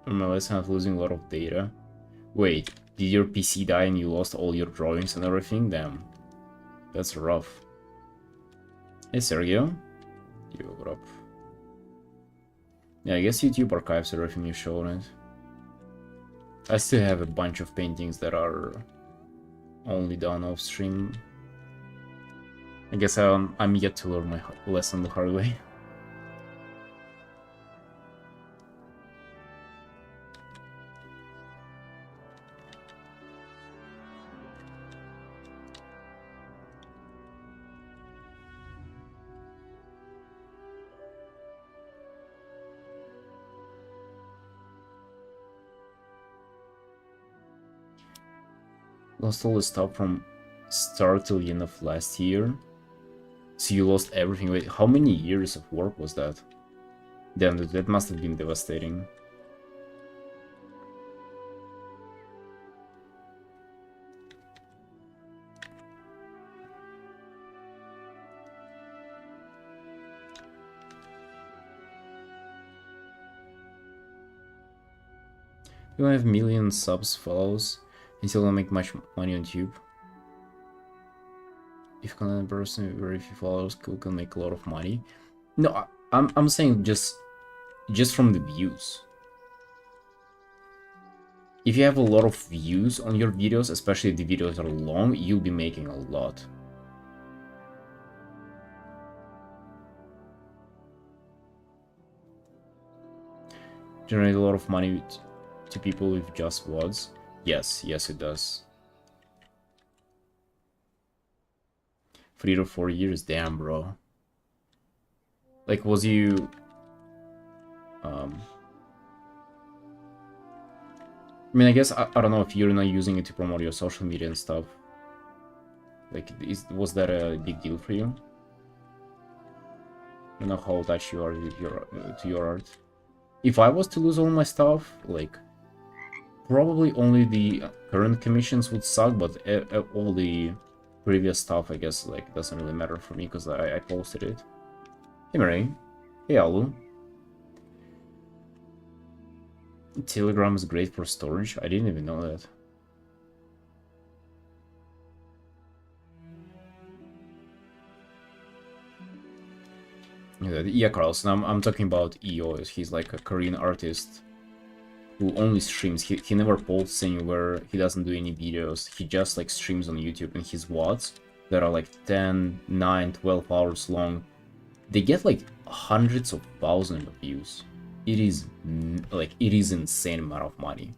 My lesson of losing a lot of data. Wait, did your PC die and you lost all your drawings and everything? Damn. That's rough. Hey, Sergio. Yo, what up? Yeah, I guess YouTube archives everything you show on it. I still have a bunch of paintings that are only done off stream. I guess I'm yet to learn my lesson the hard way. Lost all the stuff from start till the end of last year. So you lost everything. Wait, how many years of work was that? Damn, that must have been devastating. You don't have million subs, follows, and still don't make much money on YouTube. If content person with very few followers can make a lot of money. No, I'm saying just from the views. If you have a lot of views on your videos, especially if the videos are long, you'll be making a lot. Generate a lot of money to people with just words. Yes, it does. 3 to 4 years, damn, bro. Like, was you I mean, I guess I don't know if you're not using it to promote your social media and stuff. Like, was that a big deal for you? I don't know how attached you are with to your art. If I was to lose all my stuff, like, probably only the current commissions would suck, but all the previous stuff, I guess, like, doesn't really matter for me because I posted it. Hey, Marie. Hey, Alu. Telegram is great for storage. I didn't even know that. Yeah, Carlson. I'm talking about EO. He's like a Korean artist who only streams. He never posts anywhere. He doesn't do any videos. He just like streams on YouTube, and his VODs that are like 10, 9, 12 hours long, they get like hundreds of thousands of views. It is like, it is insane amount of money.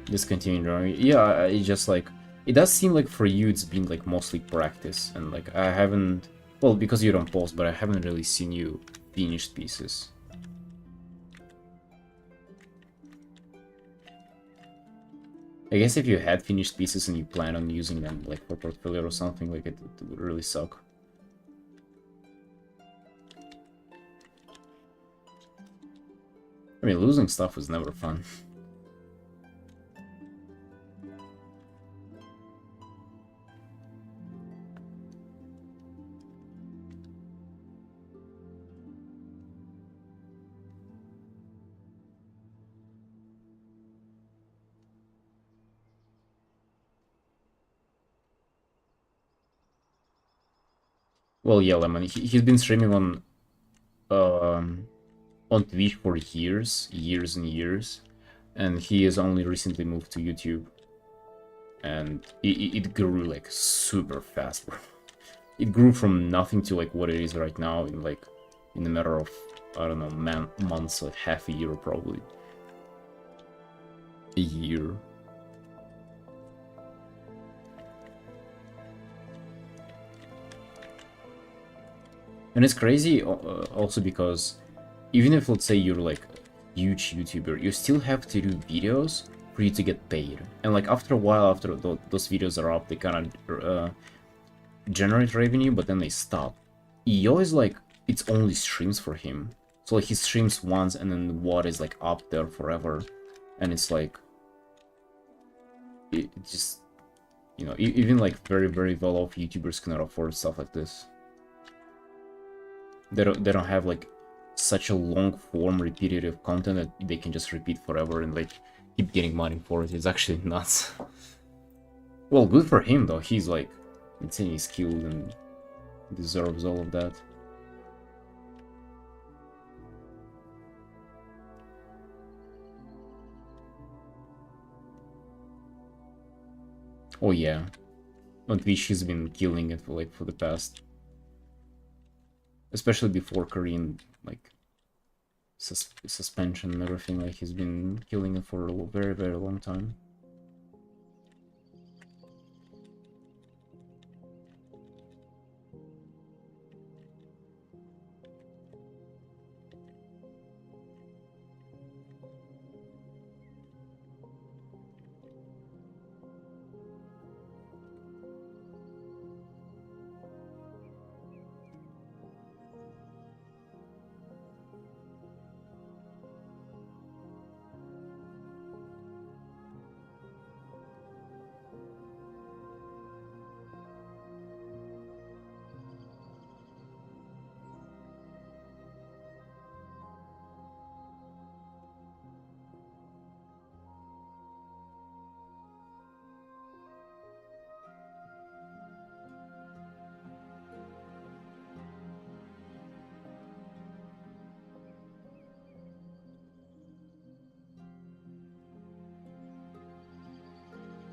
Just continue drawing. Yeah, it just like, it does seem like for you it's been like mostly practice, and like I haven't, well, because you don't post, but I haven't really seen you finished pieces. I guess if you had finished pieces and you plan on using them like for portfolio or something, like it would really suck. I mean, losing stuff is never fun. Well, yeah, Lemon, he's been streaming on Twitch for years and years, and he has only recently moved to YouTube, and it grew like super fast, bro. It grew from nothing to like what it is right now in like, in a matter of, I don't know, months, like half a year probably. A year. And it's crazy also because even if, let's say, you're like a huge YouTuber, you still have to do videos for you to get paid. And like after a while, after those videos are up, they kind of generate revenue, but then they stop. He always like, it's only streams for him. So like he streams once and then what is like up there forever. And it's like, it just, you know, even like very well-off YouTubers cannot afford stuff like this. They don't have like such a long form repetitive content that they can just repeat forever and like keep getting money for it. It's actually nuts. Well, good for him though. He's like insanely skilled and deserves all of that. Oh yeah, on Twitch he's been killing it for the past, especially before Korean like suspension and everything. Like he's been killing it for a very long time.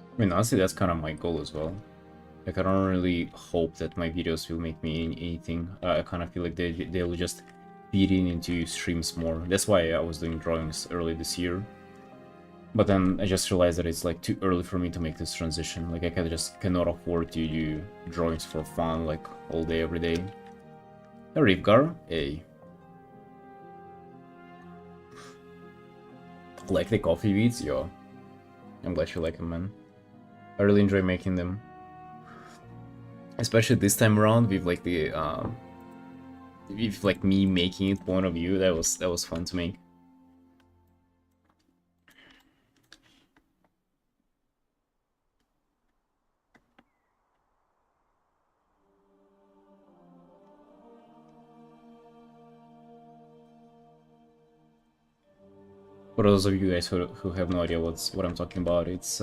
I mean, honestly, that's kind of my goal as well. Like, I don't really hope that my videos will make me anything. I kind of feel like they'll just feed into streams more. That's why I was doing drawings early this year. But then I just realized that it's like too early for me to make this transition. Like, I just cannot afford to do drawings for fun, like, all day, every day. Hey, Rivgar. Hey. Like the coffee beats? Yo. I'm glad you like them, man. I really enjoy making them, especially this time around with like the with like me making it point of view. That was fun to make. For those of you guys who have no idea what I'm talking about, it's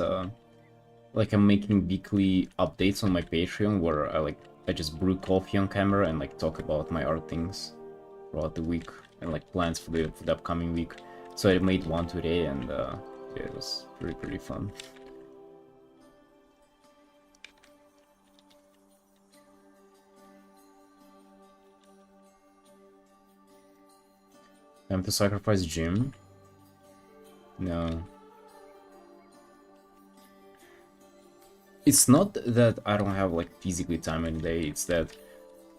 like I'm making weekly updates on my Patreon where I just brew coffee on camera and like talk about my art things throughout the week. and like plans for the upcoming week. So I made one today, and yeah, it was pretty fun. Time to sacrifice gym? No. It's not that I don't have like physically time in a day, it's that,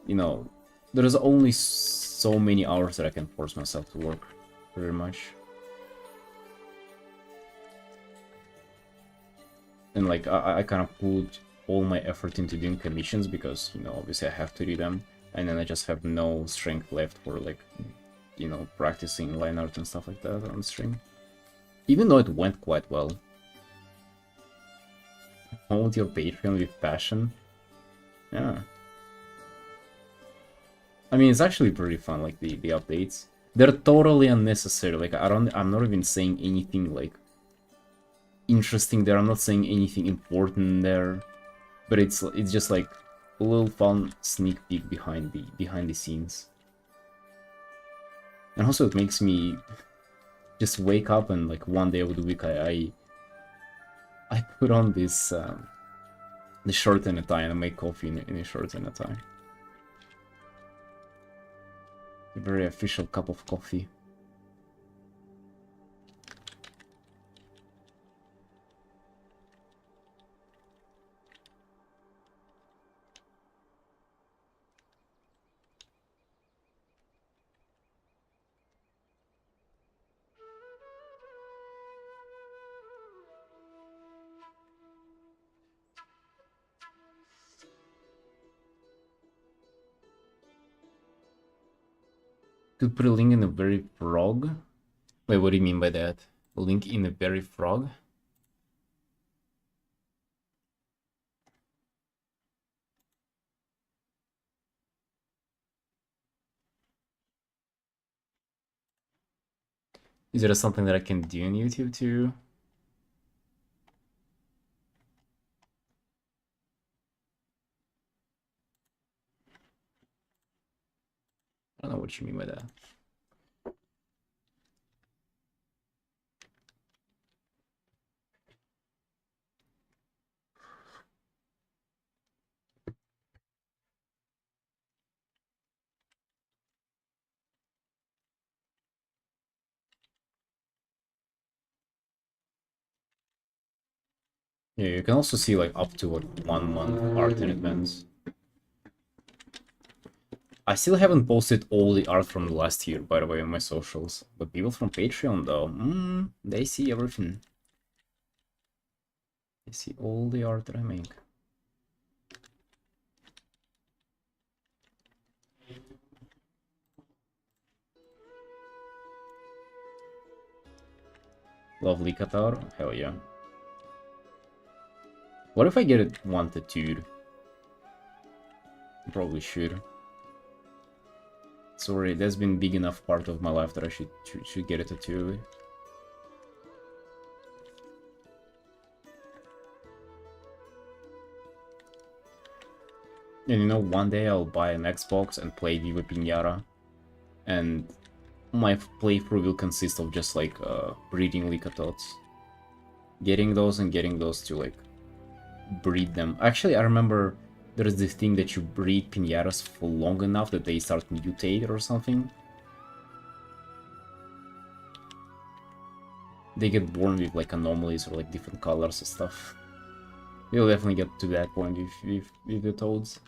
you know, there's only so many hours that I can force myself to work, pretty much. And like, I kind of put all my effort into doing commissions because, you know, obviously I have to do them, and then I just have no strength left for like, you know, practicing line art and stuff like that on stream. Even though it went quite well. Hold your Patreon with passion. Yeah. I mean, it's actually pretty fun, like the updates. They're totally unnecessary. Like I'm not even saying anything like interesting there. I'm not saying anything important there. But it's just like a little fun sneak peek behind the scenes. And also it makes me just wake up and like one day of the week I put on this the shirt and a tie, and I make coffee in a shirt and a tie. A very official cup of coffee. Could put a link in the very frog. Wait, what do you mean by that? A link in the very frog? Is there something that I can do on YouTube too? I don't know what you mean by that. Yeah, you can also see like up to like 1 month art in advance. I still haven't posted all the art from the last year, by the way, on my socials. But people from Patreon, though, they see everything. They see all the art that I make. Lovely Qatar? Hell yeah. What if I get it one tattooed? Probably should. Sorry, that's been big enough part of my life that I should get a tattoo. And you know, one day I'll buy an Xbox and play Viva Pinata, and my playthrough will consist of just like breeding Licatots. Getting those and getting those to like breed them. Actually, I remember there's this thing that you breed pinatas for long enough that they start to mutate or something. They get born with like anomalies or like different colors and stuff. You'll definitely get to that point with the toads.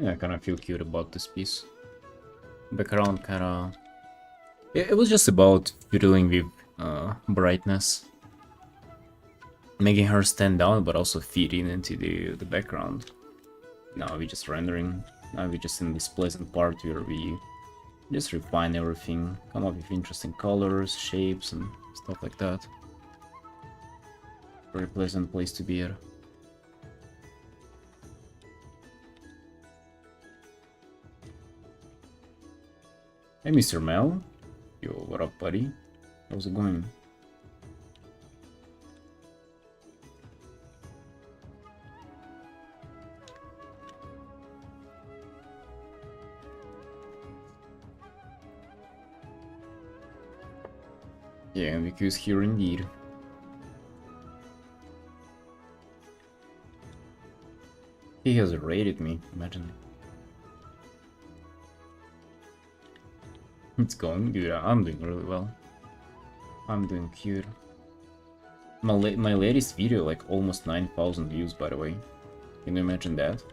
Yeah, I kind of feel cute about this piece. Background kind of... It was just about fiddling with brightness. Making her stand out, but also feeding into the background. Now we're just rendering. Now we're just in this pleasant part where we just refine everything, come up with interesting colors, shapes, and stuff like that. Very pleasant place to be at. Hey, Mr. Mel. Yo, what up, buddy? How's it going? Yeah, Miku's here indeed. He has raided me, imagine. It's going good. I'm doing really well. I'm doing cute. My latest video, like almost 9,000 views, by the way. Can you imagine that?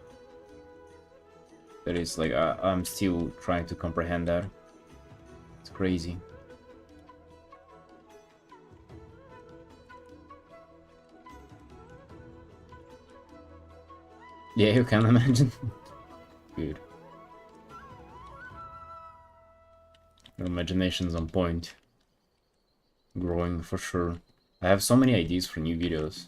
That is like, I'm still trying to comprehend that. It's crazy. Yeah, you can imagine. Good. Your imagination's on point. Growing for sure. I have so many ideas for new videos.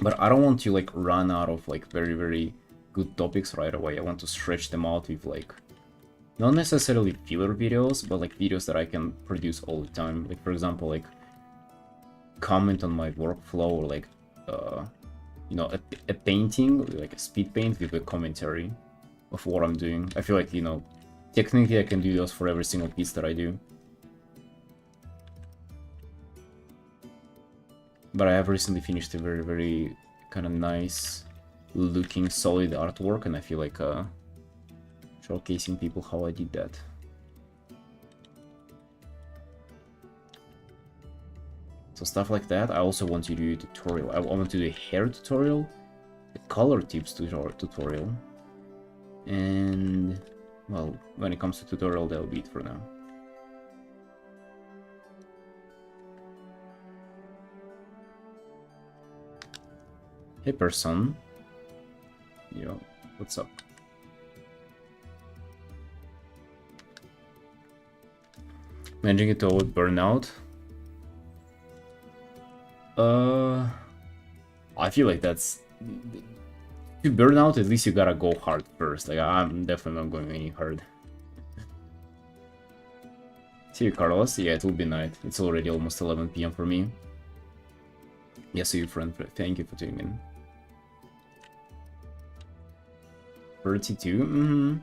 But I don't want to like run out of like very good topics right away. I want to stretch them out with like not necessarily filler videos, but like videos that I can produce all the time. Like for example, like comment on my workflow or like you know, a painting, like a speed paint with a commentary of what I'm doing. I feel like, you know, technically I can do those for every single piece that I do. But I have recently finished a very kind of nice looking solid artwork, and I feel like showcasing people how I did that. So stuff like that. I also want to do a tutorial. I want to do a hair tutorial, a color tips tutorial, and well, when it comes to tutorial, that'll be it for now. Hey person. Yo, what's up? Managing it to avoid burnout. I feel like that's... To burn out, at least you gotta go hard first. Like, I'm definitely not going any hard. See you, Carlos. Yeah, it will be night. It's already almost 11 PM for me. Yeah, see you, friend. Thank you for tuning in. 32? Mm-hmm.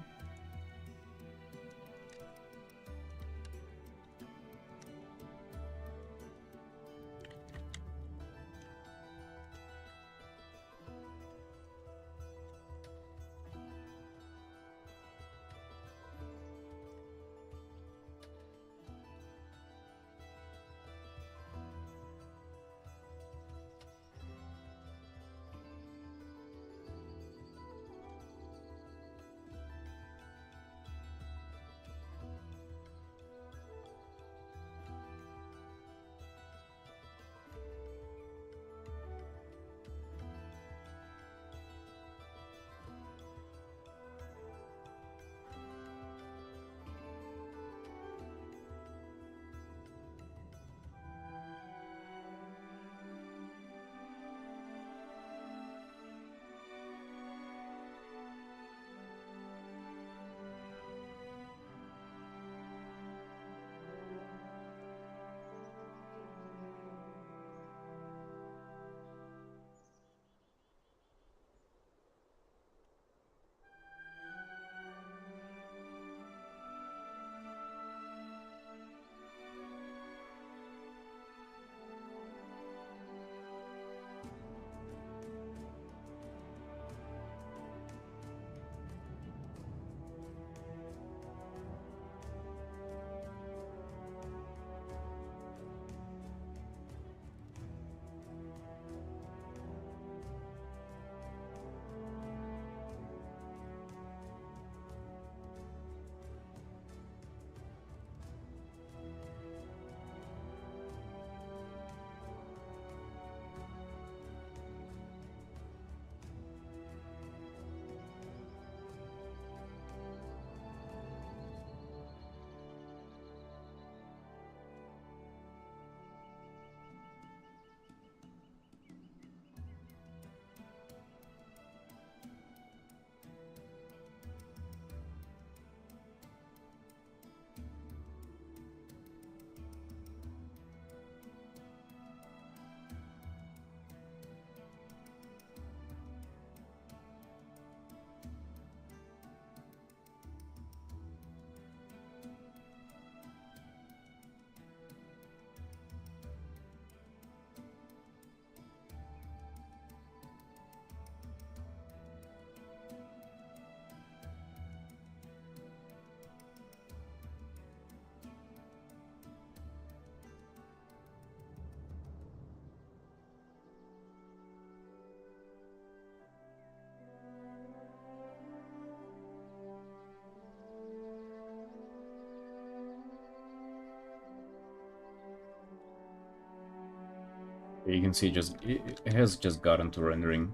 You can see it has just gotten to rendering.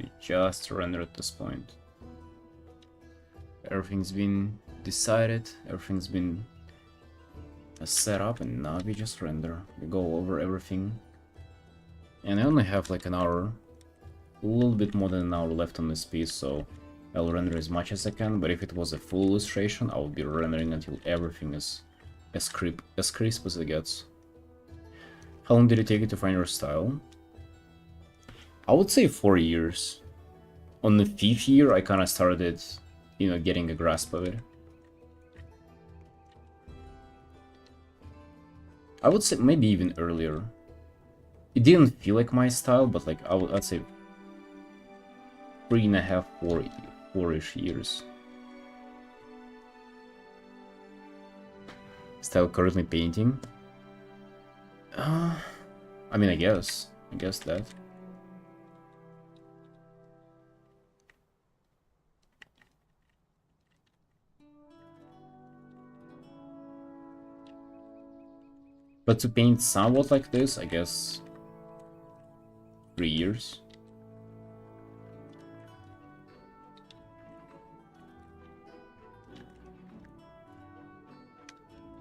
It just rendered at this point. Everything's been decided, everything's been set up, and now we just render. We go over everything. And I only have like an hour, a little bit more than an hour left on this piece, so I'll render as much as I can, but if it was a full illustration, I would be rendering until everything is as crisp as it gets. How long did it take you to find your style? I would say 4 years. On the 5th year, I kind of started, you know, getting a grasp of it. I would say maybe even earlier. It didn't feel like my style, but like I'd say 3.5, 4-ish years. Style currently painting? I mean, I guess that. But to paint somewhat like this, I guess 3 years.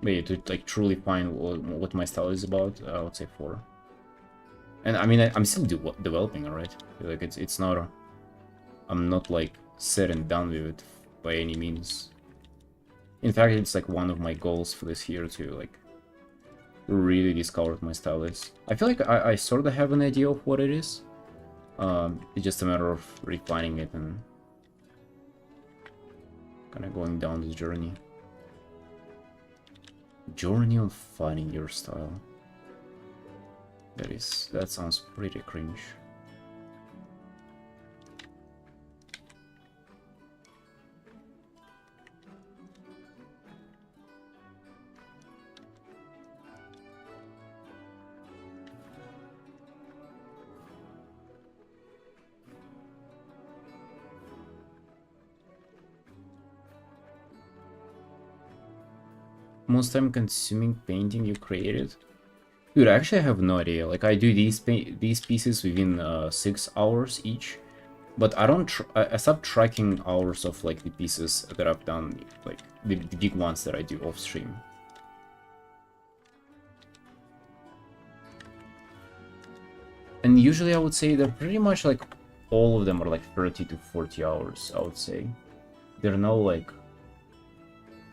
Wait, to like truly find what my style is about, I would say 4. And I mean, I'm still developing, alright? Like it's not, I'm not like set and done with it by any means. In fact, it's like one of my goals for this year to like really discover what my style is. I feel like I sort of have an idea of what it is. It's just a matter of refining it and kind of going down this journey. Journey on finding your style. That sounds pretty cringe. Most time consuming painting you created? Dude, actually I have no idea. Like I do these pieces within 6 hours each, but I don't. I stopped tracking hours of like the pieces that I've done, like the big ones that I do off stream. And usually I would say they're pretty much like all of them are like 30 to 40 hours. I would say there are no like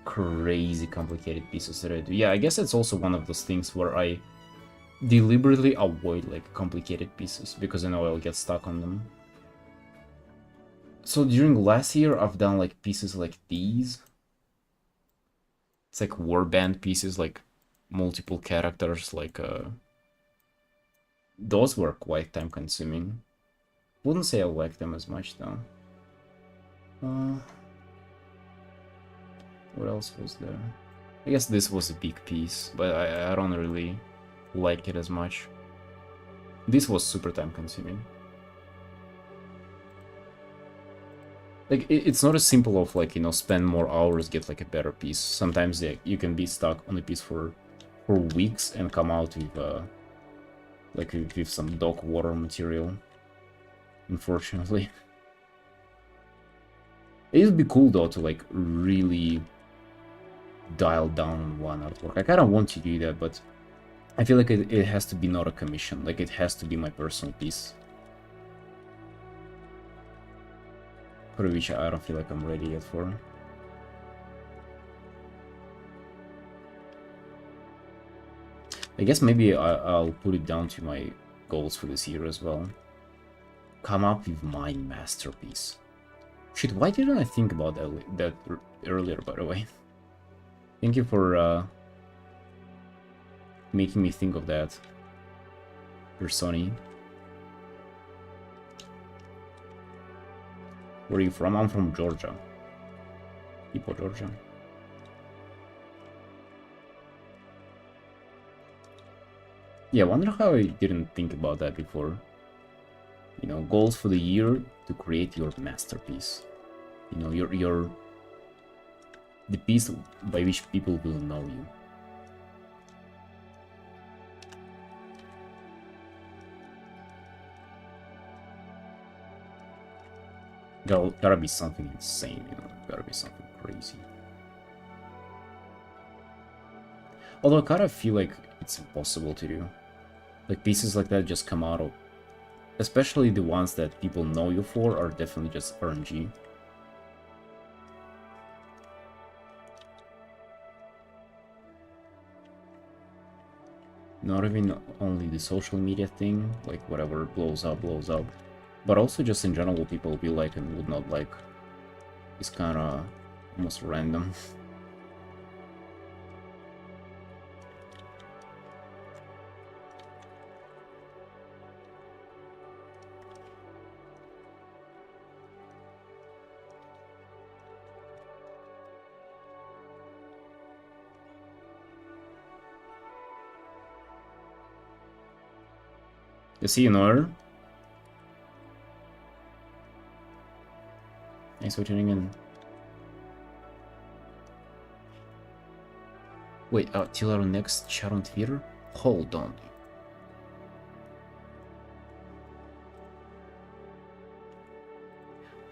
crazy complicated pieces that I do. Yeah, I guess it's also one of those things where I deliberately avoid like complicated pieces because I know I'll get stuck on them. So during last year I've done like pieces like these. It's like warband pieces, like multiple characters, like those were quite time consuming. Wouldn't say I like them as much though. What else was there? I guess this was a big piece, but I don't really like it as much. This was super time consuming. Like, it's not as simple of like, you know, spend more hours, get like a better piece. Sometimes you can be stuck on a piece for weeks and come out with like with some dog water material, unfortunately. It would be cool though to like really dial down one artwork. I kind of want to do that, but I feel like it has to be not a commission. Like it has to be my personal piece, for which I don't feel like I'm ready yet for. I guess maybe I'll put it down to my goals for this year as well. Come up with my masterpiece. Shit, why didn't I think about that earlier, by the way? Thank you for making me think of that, Personi. Where are you from? I'm from Georgia. Hippo, Georgia. Yeah, I wonder how I didn't think about that before. You know, goals for the year to create your masterpiece. You know, the piece by which people will know you. Gotta be something insane, you know, gotta be something crazy. Although I kind of feel like it's impossible to do. Like, pieces like that just come out of... Especially the ones that people know you for are definitely just RNG. Not even only the social media thing, like whatever blows up, but also just in general what people will like and would not like. It's kind of almost random. You see, you know her? Thanks for tuning in. Wait, till our next chat on Twitter? Hold on.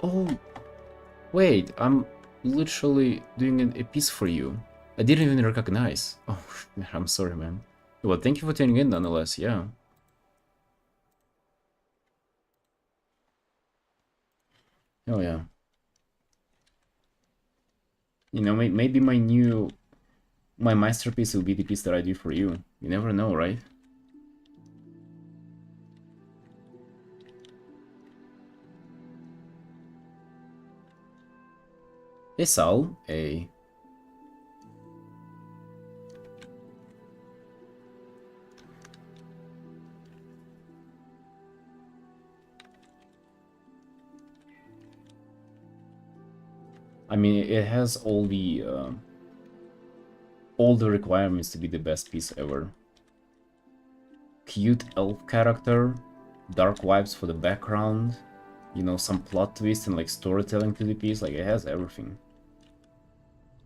Oh, wait, I'm literally doing a piece for you. I didn't even recognize. Oh, I'm sorry, man. Well, thank you for tuning in nonetheless, yeah. Oh, yeah. You know, maybe my masterpiece will be the piece that I do for you. You never know, right? Hey, Sal. Hey. I mean, it has all the requirements to be the best piece ever. Cute elf character, dark vibes for the background, you know, some plot twist and like storytelling to the piece. Like, it has everything.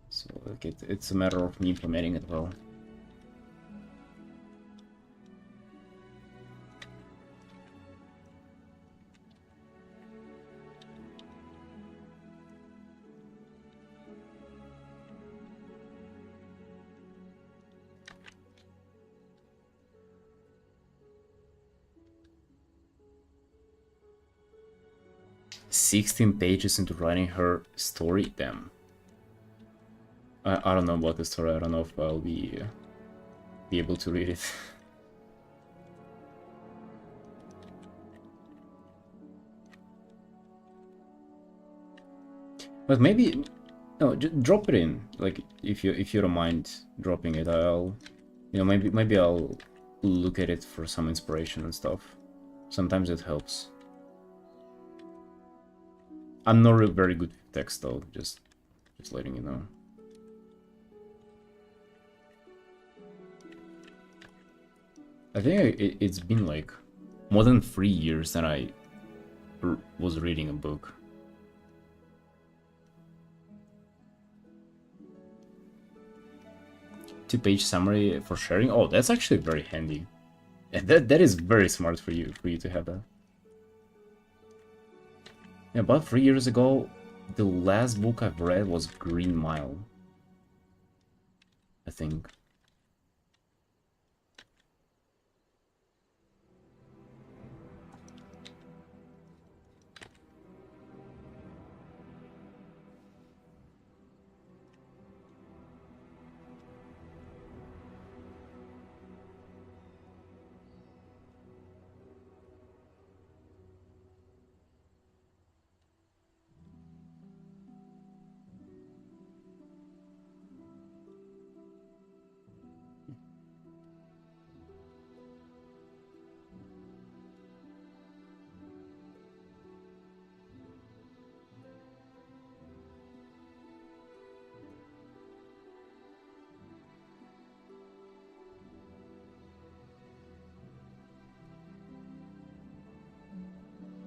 So like it's a matter of me implementing it well. "16 pages into writing her story? Damn. I don't know about the story. I don't know if I'll be able to read it." But maybe, no, just drop it in. Like, if you don't mind dropping it, I'll, you know, maybe I'll look at it for some inspiration and stuff. Sometimes it helps. I'm not very good with text though. Just letting you know. I think it's been like more than 3 years that I was reading a book. Two-page summary for sharing. Oh, that's actually very handy. And that is very smart for you to have that. Yeah, about 3 years ago, the last book I've read was Green Mile, I think.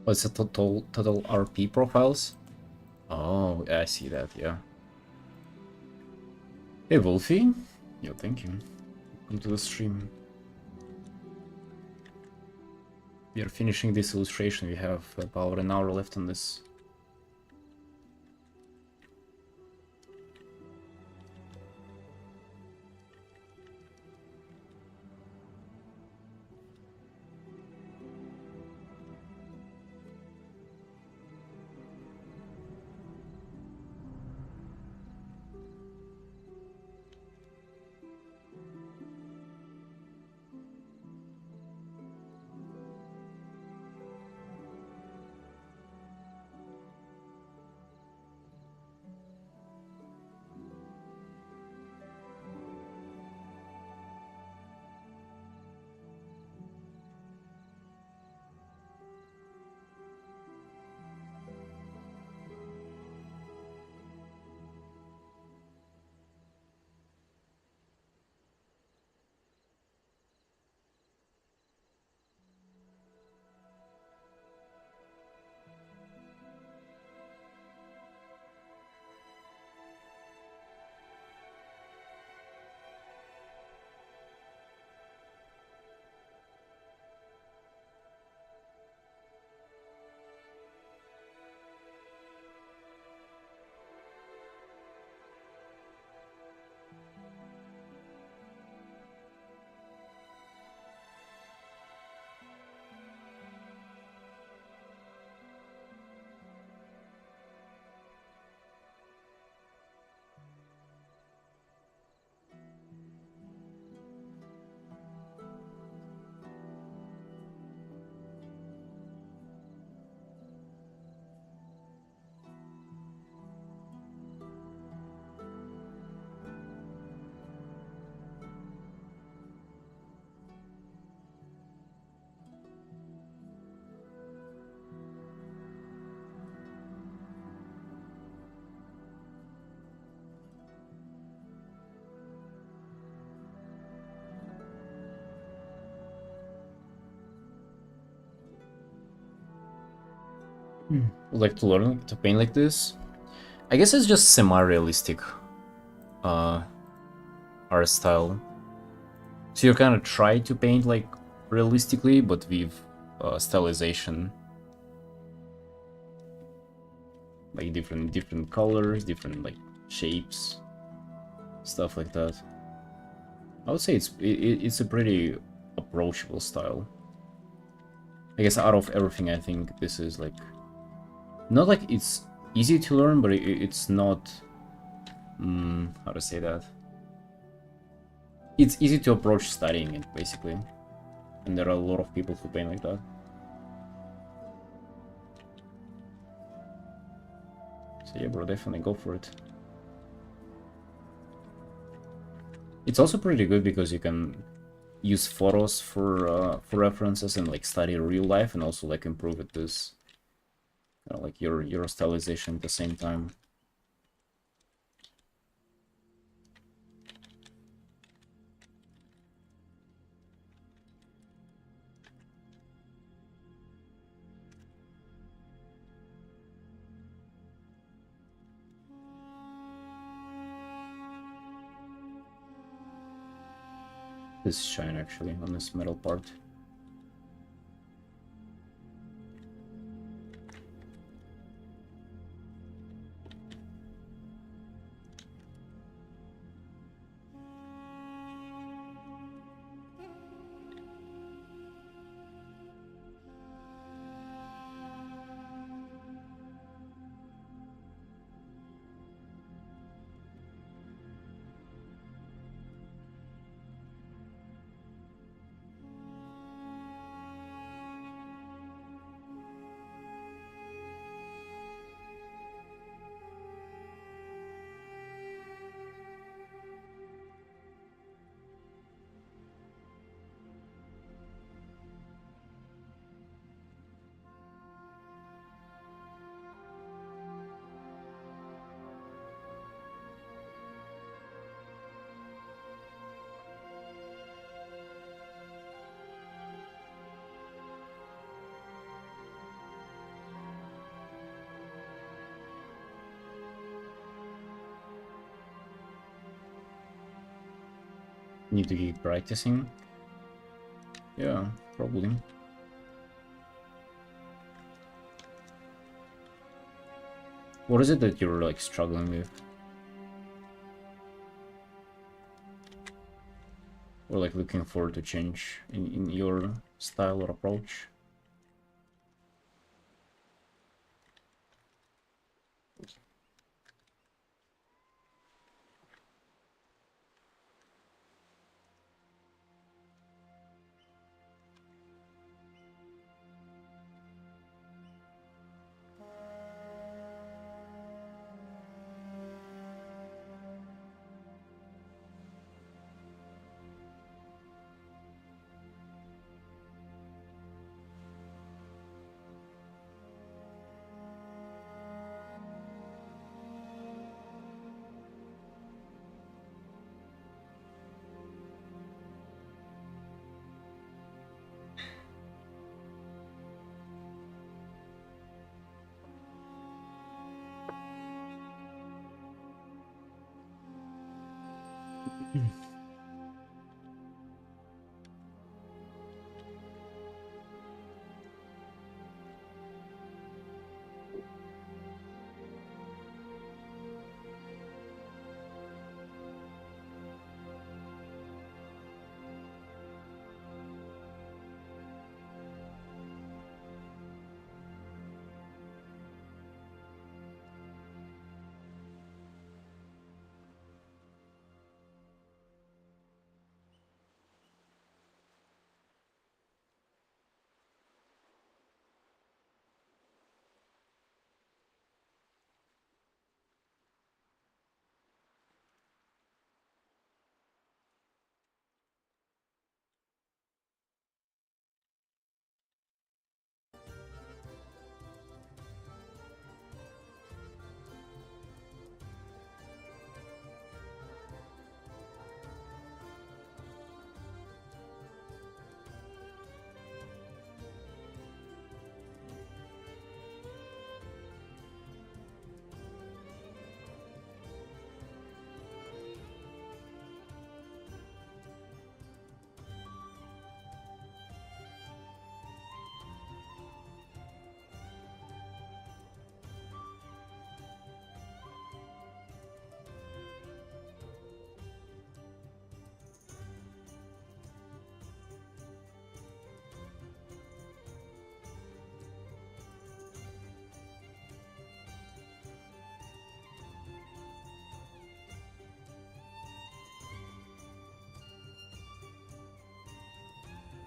What's the total RP profiles? Oh, I see that, yeah. Hey, Wolfie. Yo, thank you. Welcome to the stream. We are finishing this illustration. We have about an hour left on this. Like to learn to paint like this. I guess it's just semi-realistic uh, art style. So you kind of try to paint like realistically, but with stylization, like different colors, different like shapes, stuff like that. I would say it's a pretty approachable style. I guess out of everything, I think this is like not like it's easy to learn, but it's not how to say that. It's easy to approach studying it basically, and there are a lot of people who paint like that. So yeah, bro, definitely go for it. It's also pretty good because you can use photos for references and like study real life and also like improve at this like your stylization at the same time. This shine actually on this metal part. Need to keep practicing. Yeah, probably. What is it that you're like struggling with? Or like looking forward to change in your style or approach?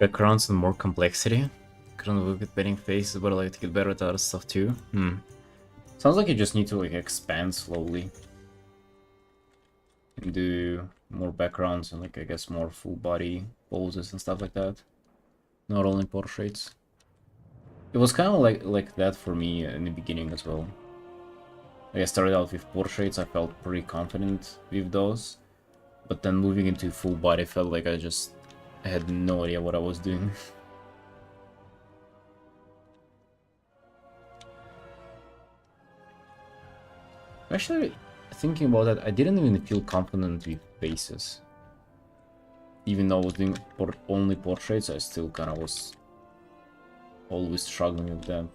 Backgrounds and more complexity. Couldn't look at painting faces, but I like to get better at other stuff too. Sounds like you just need to like expand slowly. And do more backgrounds and like I guess more full body poses and stuff like that. Not only portraits. It was kind of like that for me in the beginning as well. Like I started out with portraits, I felt pretty confident with those. But then moving into full body felt like I had no idea what I was doing. Actually, thinking about that, I didn't even feel confident with faces. Even though I was doing only portraits, I still kind of was always struggling with them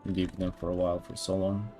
leave them for a while for so long.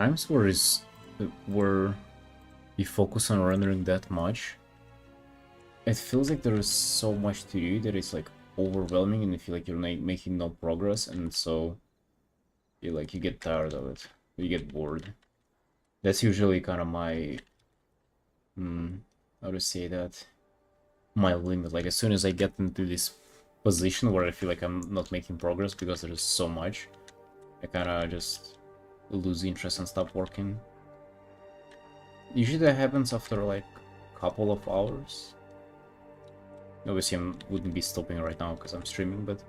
times where you focus on rendering that much, it feels like there is so much to do that it's like overwhelming, and you feel like you're making no progress, and so you get tired of it, you get bored. That's usually kind of my how to say that, my limit. Like as soon as I get into this position where I feel like I'm not making progress because there's so much, I kind of just lose interest and stop working. Usually that happens after like a couple of hours. Obviously I wouldn't be stopping right now because I'm streaming, but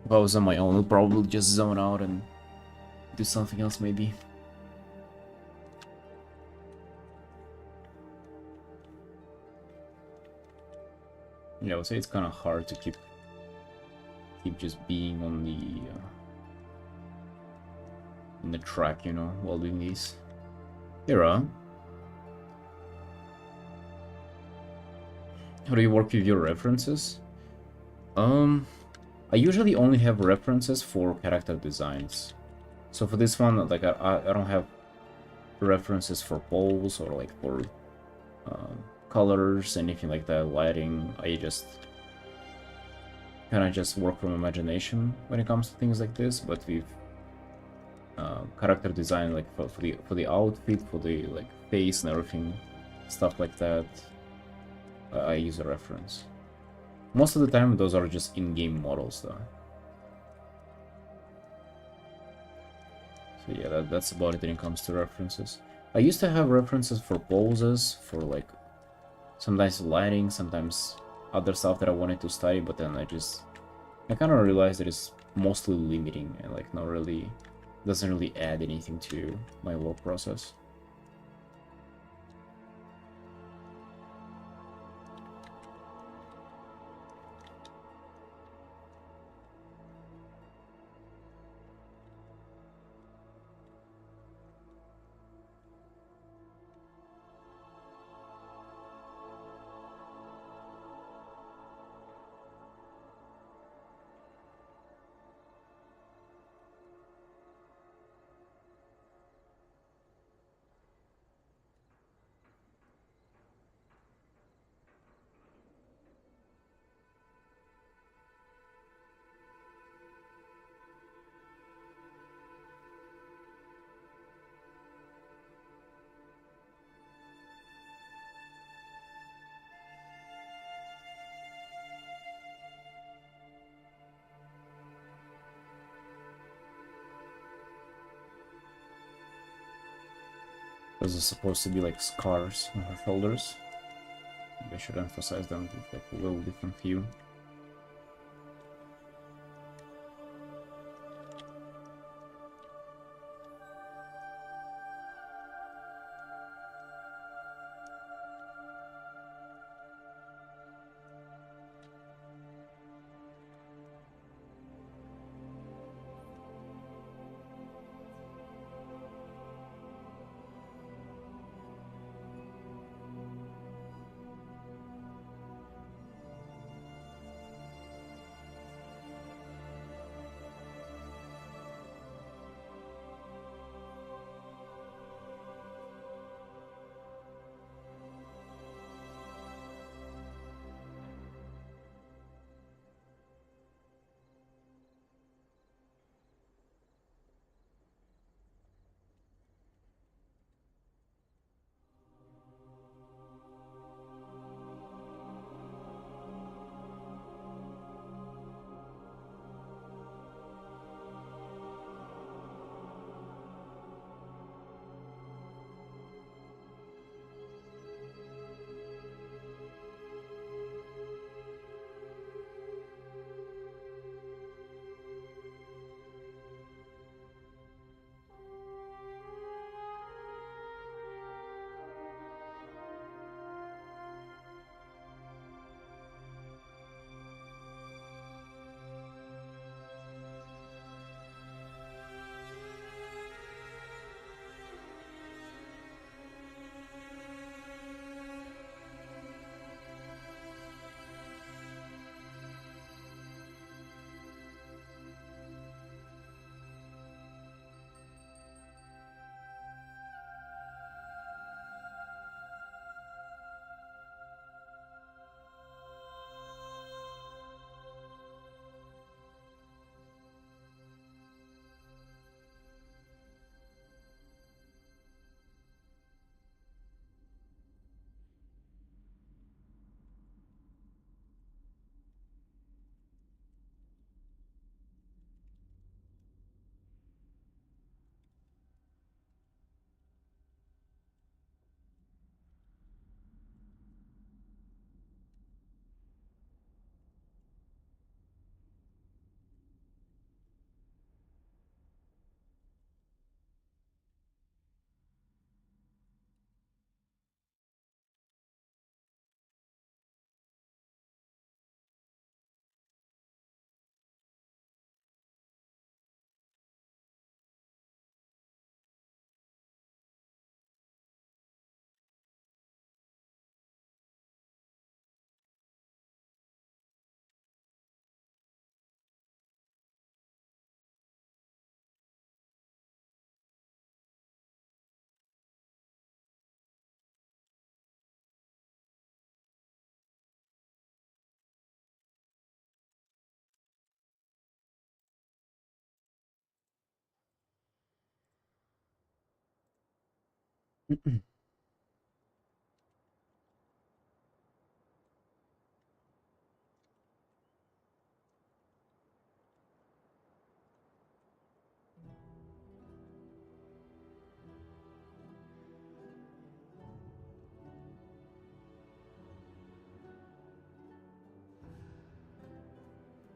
if I was on my own I'll probably just zone out and do something else maybe. Yeah, I would say it's kind of hard to keep just being on the track, you know, while doing these. Hira, how do you work with your references? I usually only have references for character designs. So for this one, like I don't have references for pose or like for colors, anything like that, lighting. I just kind of just work from imagination when it comes to things like this. But with character design, like for the outfit, for the like face and everything, stuff like that, I use a reference. Most of the time, those are just in-game models, though. So yeah, that's about it when it comes to references. I used to have references for poses, for like sometimes lighting, sometimes other stuff that I wanted to study, but then I kind of realized that it's mostly limiting and like not really, doesn't really add anything to my work process. Those are supposed to be like scars on her shoulders. Maybe I should emphasize them with like a little different view.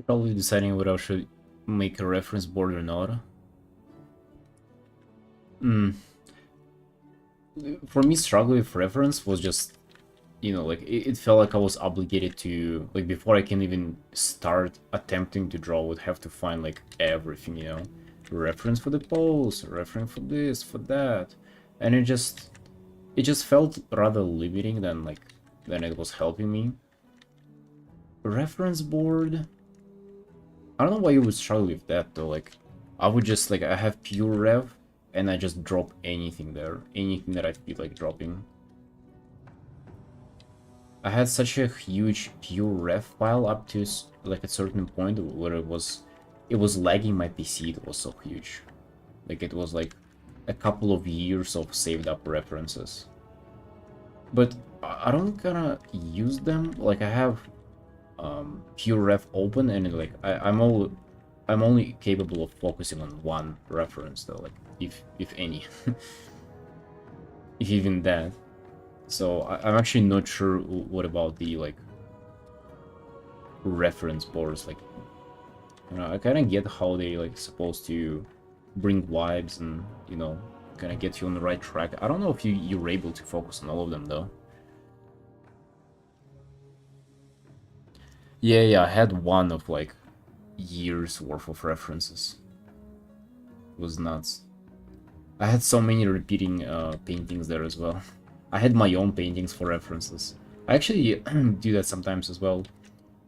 Probably deciding whether I should make a reference board or not. Mm. For me, struggling with reference was just, like it felt like I was obligated to, like, before I can even start attempting to draw, would have to find like everything, reference for the pose, reference for this, for that, and it just felt rather limiting than it was helping me. Reference board, I don't know why you would struggle with that though. Like, I would just I have pure rev, and I just drop anything there, anything that I feel like dropping. I had such a huge pure ref file up to like a certain point where it was lagging my PC. It was so huge, like it was like a couple of years of saved up references. But I don't gonna use them. Like I have pure ref open, and I'm only capable of focusing on one reference though, like if any, if even that. So I'm actually not sure what about the reference boards. Like, I kind of get how they supposed to bring vibes and kind of get you on the right track. I don't know if you're able to focus on all of them though. Yeah, I had one of years worth of references. It was nuts. I had so many repeating paintings there as well. I had my own paintings for references. I actually do that sometimes as well.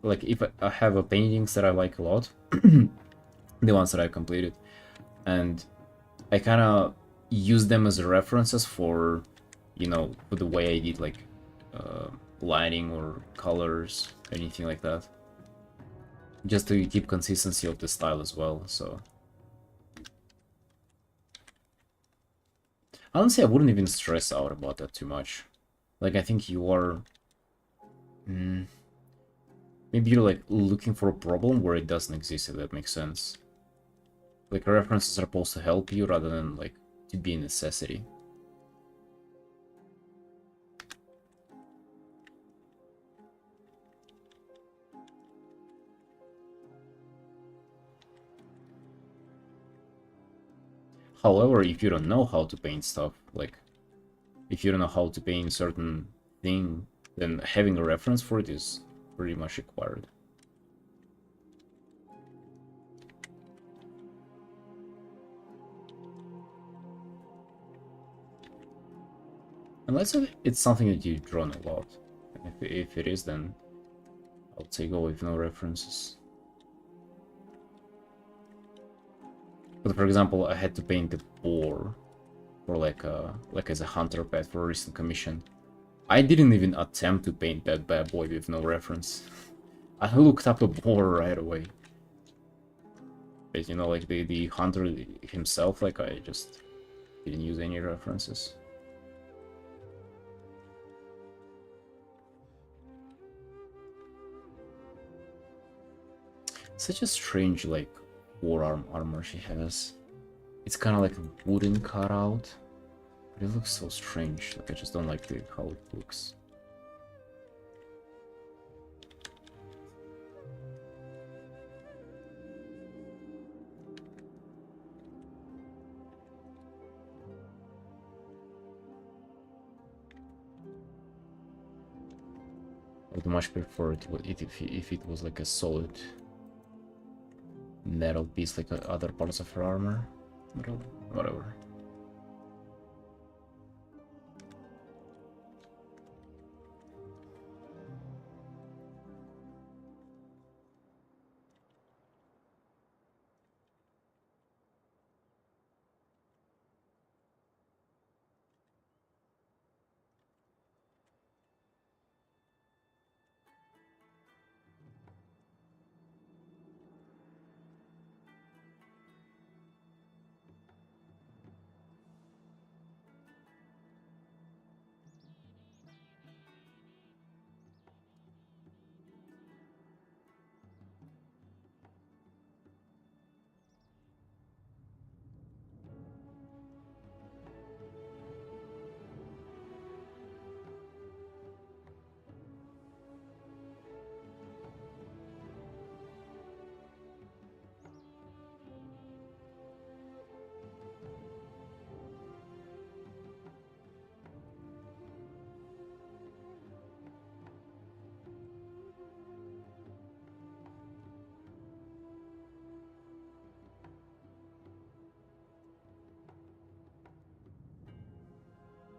Like if I have a paintings that I like a lot, the ones that I completed, and I kind of use them as references for, for the way I did uh, lighting or colors, anything like that, just to keep consistency of the style as well. So honestly, I wouldn't even stress out about that too much. Like I think you are, mm, maybe you're looking for a problem where it doesn't exist, if that makes sense. Like references are supposed to help you rather than to be a necessity. However, if you don't know how to paint stuff, if you don't know how to paint certain thing, then having a reference for it is pretty much required. Unless it's something that you've drawn a lot. If it is, then I'll say go with no references. But for example, I had to paint a boar for as a hunter pet for a recent commission. I didn't even attempt to paint that bad boy with no reference. I looked up a boar right away. But the hunter himself, I just didn't use any references. Such a strange forearm armor she has. It's kind of like a wooden cutout, but it looks so strange. I just don't like how it looks. I would much prefer if it was a solid metal piece like other parts of her armor. Whatever.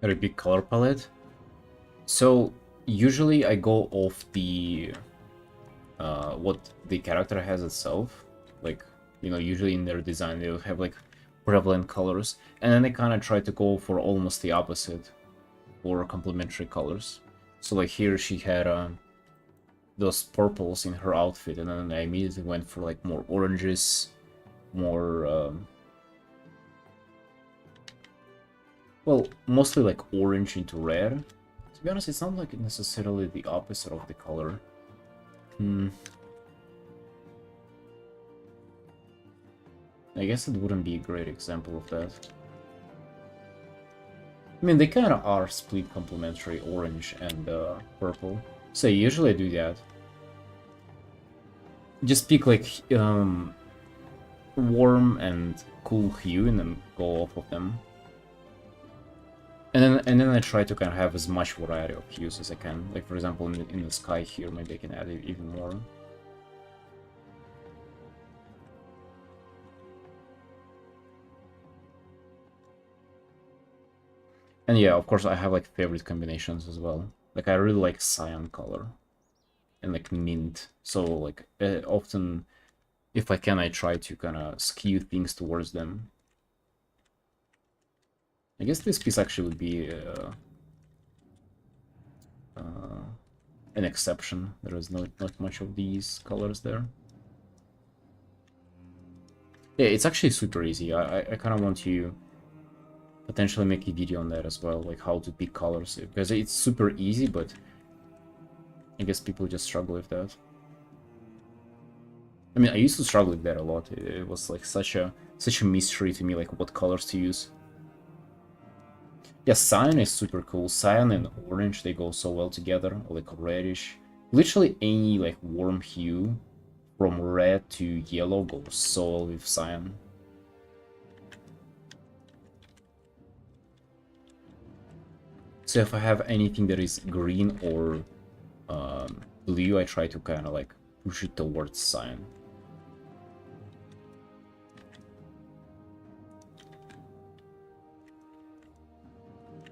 very big color palette. So usually I go off the what the character has itself. Like, you know, usually in their design they'll have like prevalent colors, and then they kind of try to go for almost the opposite, or complementary colors. So like here she had those purples in her outfit, and then I immediately went for like more oranges, more well, mostly like orange into red. To be honest, it's not like necessarily the opposite of the color. I guess it wouldn't be a great example of that. I mean, they kind of are split complementary, orange and purple. So usually I do that. Just pick like warm and cool hue and then go off of them. And then I try to kind of have as much variety of hues as I can. Like for example, in the sky here, maybe I can add even more. And yeah, of course I have like favorite combinations as well. Like I really like cyan color and like mint. So like often, if I can, I try to kind of skew things towards them. I guess this piece actually would be an exception. There is not much of these colors there. Yeah, it's actually super easy. I kind of want to potentially make a video on that as well, like how to pick colors, because it's super easy, but I guess people just struggle with that. I mean, I used to struggle with that a lot. It was like such a mystery to me, like what colors to use. Yeah, cyan is super cool. Cyan and orange, they go so well together, or like reddish. Literally any like warm hue from red to yellow goes so well with cyan. So if I have anything that is green or blue, I try to kind of like push it towards cyan.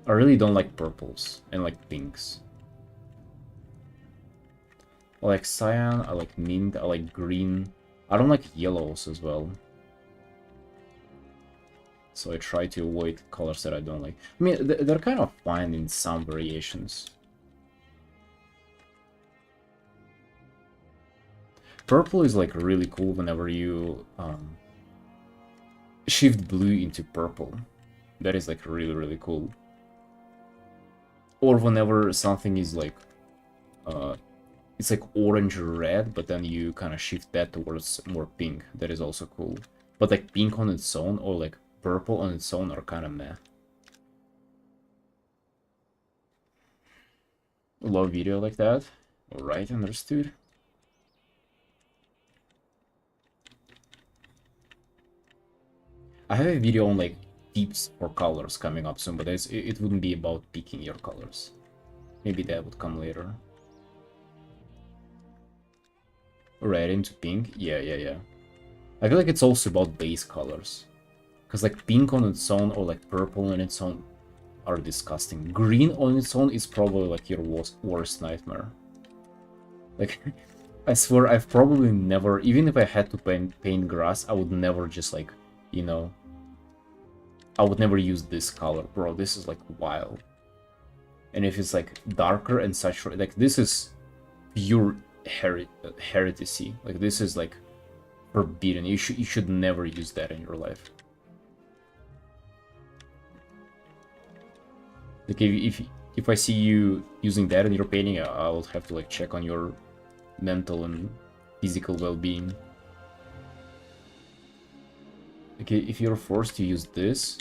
I really don't like purples and like pinks. I like cyan, I like mint, I like green. I don't like yellows as well. So I try to avoid colors that I don't like. I mean, they're kind of fine in some variations. Purple is like really cool whenever you shift blue into purple. That is like really cool. Or whenever something is like it's like orange or red, but then you kind of shift that towards more pink. That is also cool. But like pink on its own or like purple on its own are kind of meh. Love video like that. Alright, understood. I have a video on like tips for colors coming up soon, but it wouldn't be about picking your colors. Maybe that would come later. Red into pink? Yeah. I feel like it's also about base colors. Because like pink on its own or like purple on its own are disgusting. Green on its own is probably like your worst nightmare. Like, I swear I've probably never, even if I had to paint grass, I would never just like, you know, I would never use this color. Bro, this is like wild. And if it's like darker and saturated, like this is pure heresy. Like this is like forbidden. You should never use that in your life. Like if I see you using that in your painting, I'll have to like check on your mental and physical well-being. Like if you're forced to use this,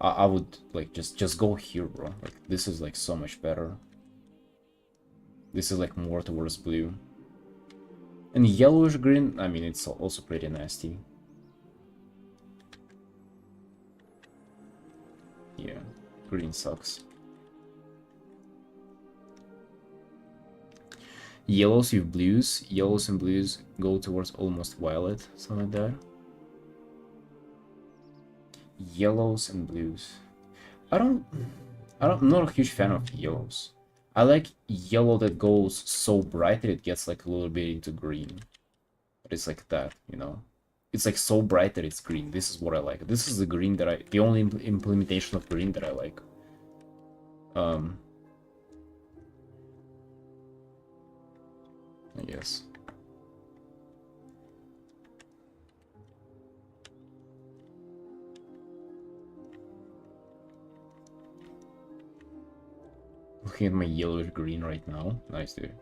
I would like just go here, bro. Like this is like so much better. This is like more towards blue. And yellowish green, I mean, it's also pretty nasty. Yeah, green sucks. Yellows with blues. Yellows and blues go towards almost violet, something like that. Yellows and blues. I don't I'm not a huge fan of yellows. I like yellow that goes so bright that it gets like a little bit into green. But it's like that, you know? It's like so bright that it's green. This is what I like. This is the green that the only implementation of green that I like. Um, I guess. Looking at my yellowish green right now. Nice, dude.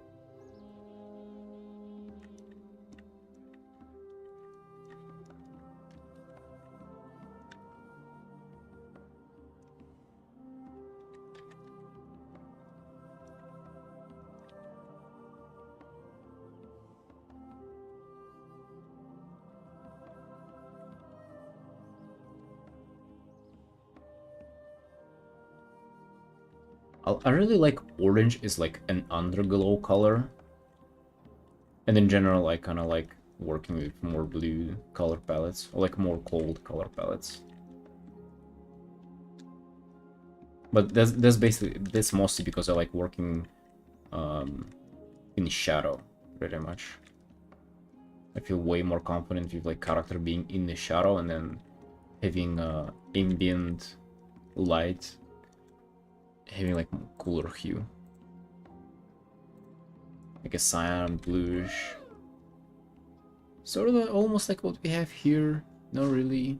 I really like orange is like an underglow color. And in general, I kind of like working with more blue color palettes, or like more cold color palettes. But that's mostly because I like working in shadow, pretty much. I feel way more confident with like character being in the shadow and then having ambient light, having like cooler hue. Like a cyan bluish. Sort of almost like what we have here. Not really,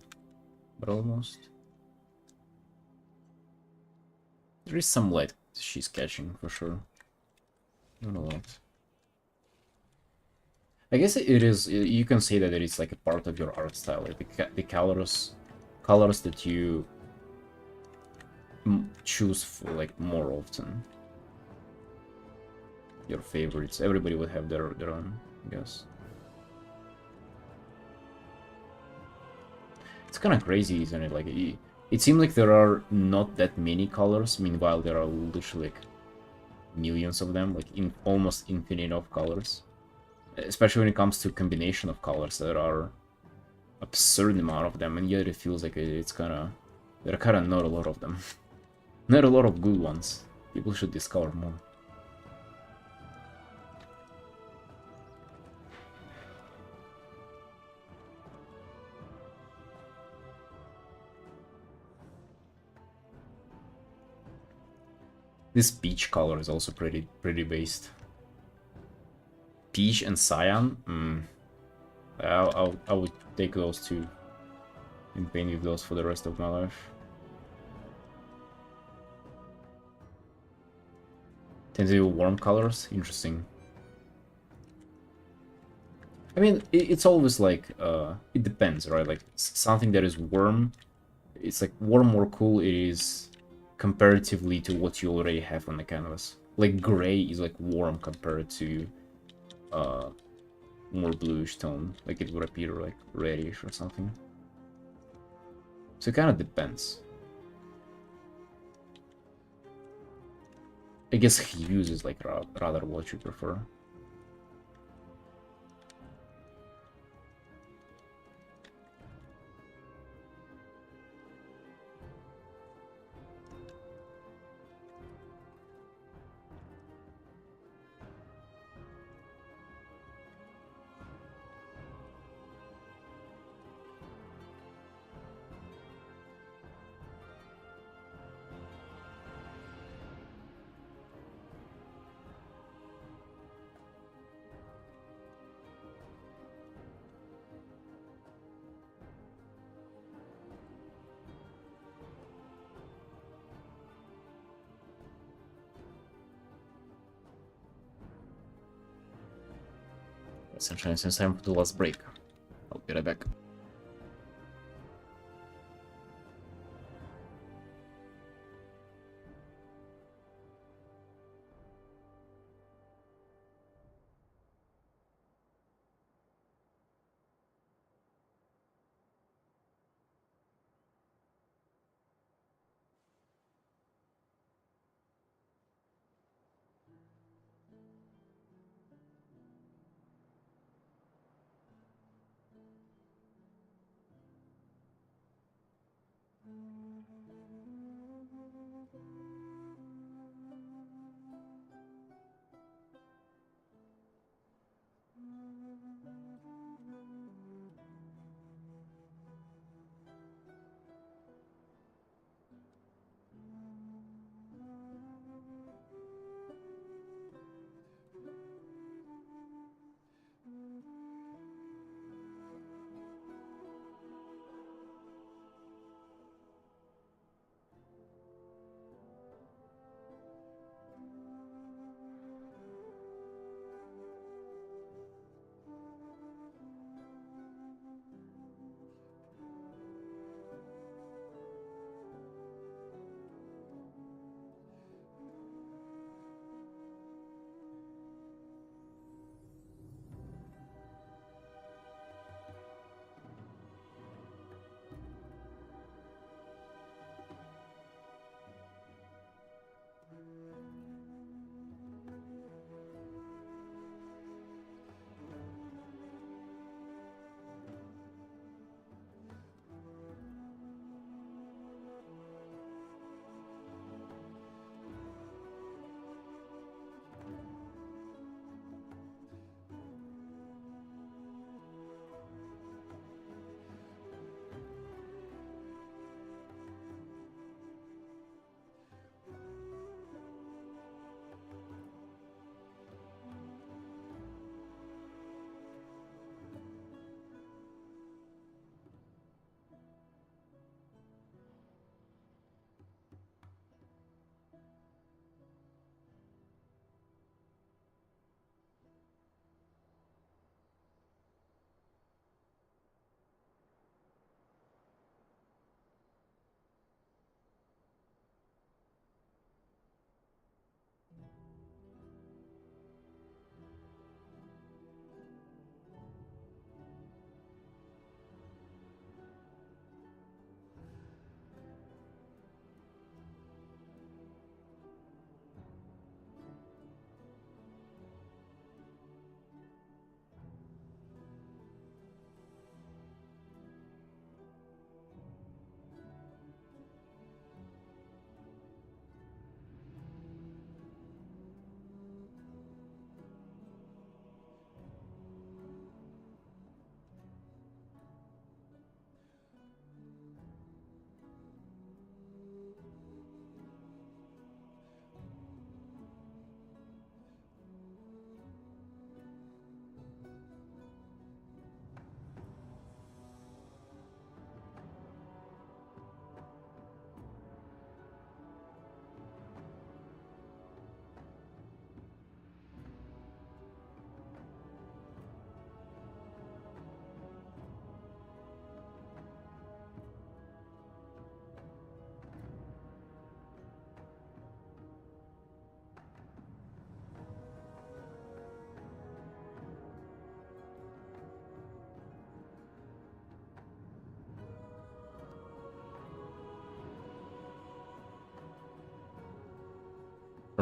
but almost. There is some light she's catching for sure. Not a lot. I guess it is. You can say that it is like a part of your art style. Like the colors that you choose for like more often. Your favorites. Everybody would have their own, I guess. It's kind of crazy, isn't it? Like it seems like there are not that many colors. Meanwhile, there are literally like millions of them, like in almost infinite of colors. Especially when it comes to combination of colors, there are absurd amount of them, and yet it feels like it's kind of there are kind of not a lot of them. Not a lot of good ones. People should discover more. This peach color is also pretty based. Peach and cyan. I would take those two and paint with those for the rest of my life. Tend to do warm colors. Interesting. I mean, it's always like it depends, right? Like something that is warm, it's like warm or cool. It is comparatively to what you already have on the canvas. Like gray is like warm compared to more bluish tone. Like it would appear like reddish or something. So it kind of depends. I guess hues is like rather what you prefer. Essentially, since time for the last break, I'll be right back.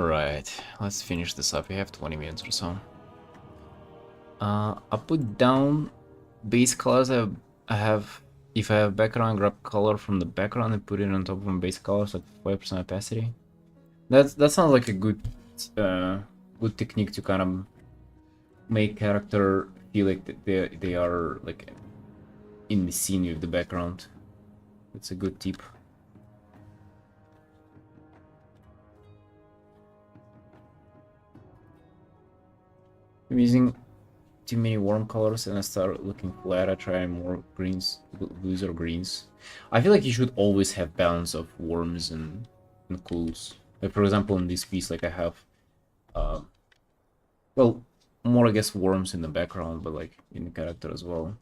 Right, let's finish this up. We have 20 minutes or so. I put down base colors. I have, if I have background, grab color from the background and put it on top of my base colors at 5% opacity. That sounds like a good technique to kind of make character feel like they are like in the scene with the background. It's a good tip. I'm using too many warm colors and I start looking flat. I try more greens, blues or greens. I feel like you should always have balance of warms and cools. Like for example, in this piece, like I have, uh, well, more I guess warms in the background, but like in the character as well.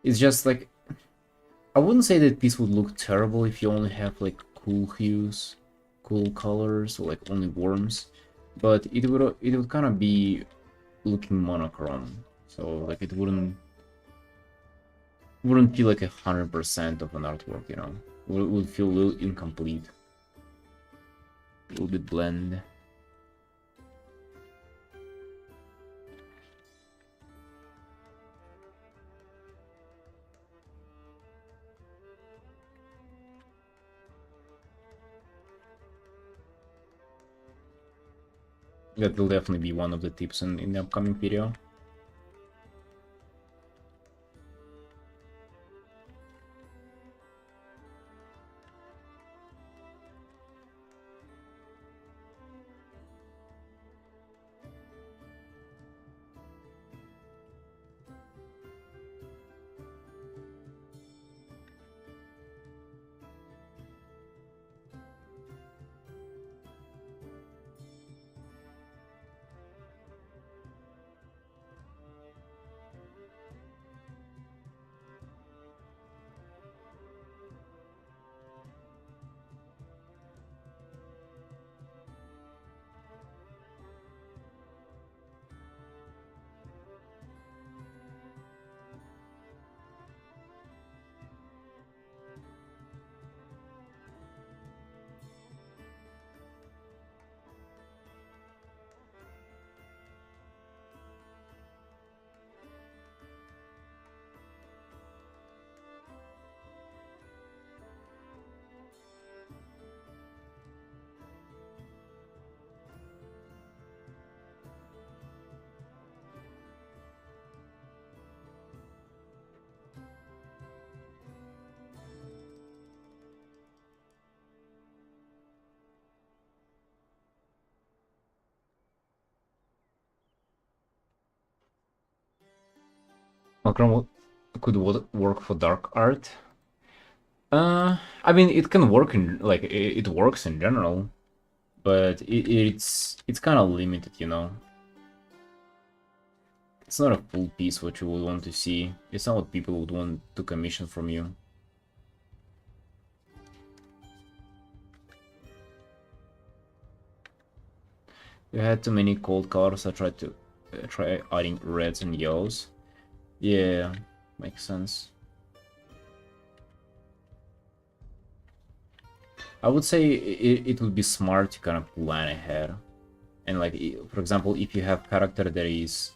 It's just like, I wouldn't say that piece would look terrible if you only have like cool hues, cool colors, or like only warms, but it would kind of be looking monochrome, so like it wouldn't feel like 100% of an artwork, you know. Would feel a little incomplete, a little bit bland. That will definitely be one of the tips in the upcoming video. Monochrome could work for dark art. I mean, it can work in like it works in general, but it's kind of limited, you know. It's not a full piece what you would want to see. It's not what people would want to commission from you. You had too many cold colors. I tried to try adding reds and yellows. Yeah, makes sense. I would say it would be smart to kind of plan ahead. And like, for example, if you have character that is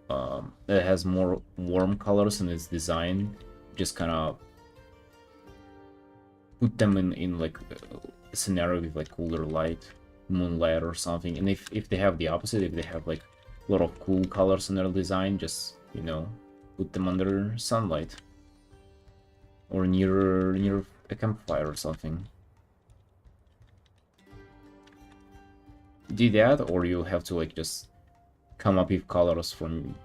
that has more warm colors in its design, just kind of put them in like a scenario with like cooler light, moonlight or something. And if they have the opposite, if they have like a lot of cool colors in their design, just, you know, put them under sunlight or near a campfire or something. Do that, or you have to like just come up with colors from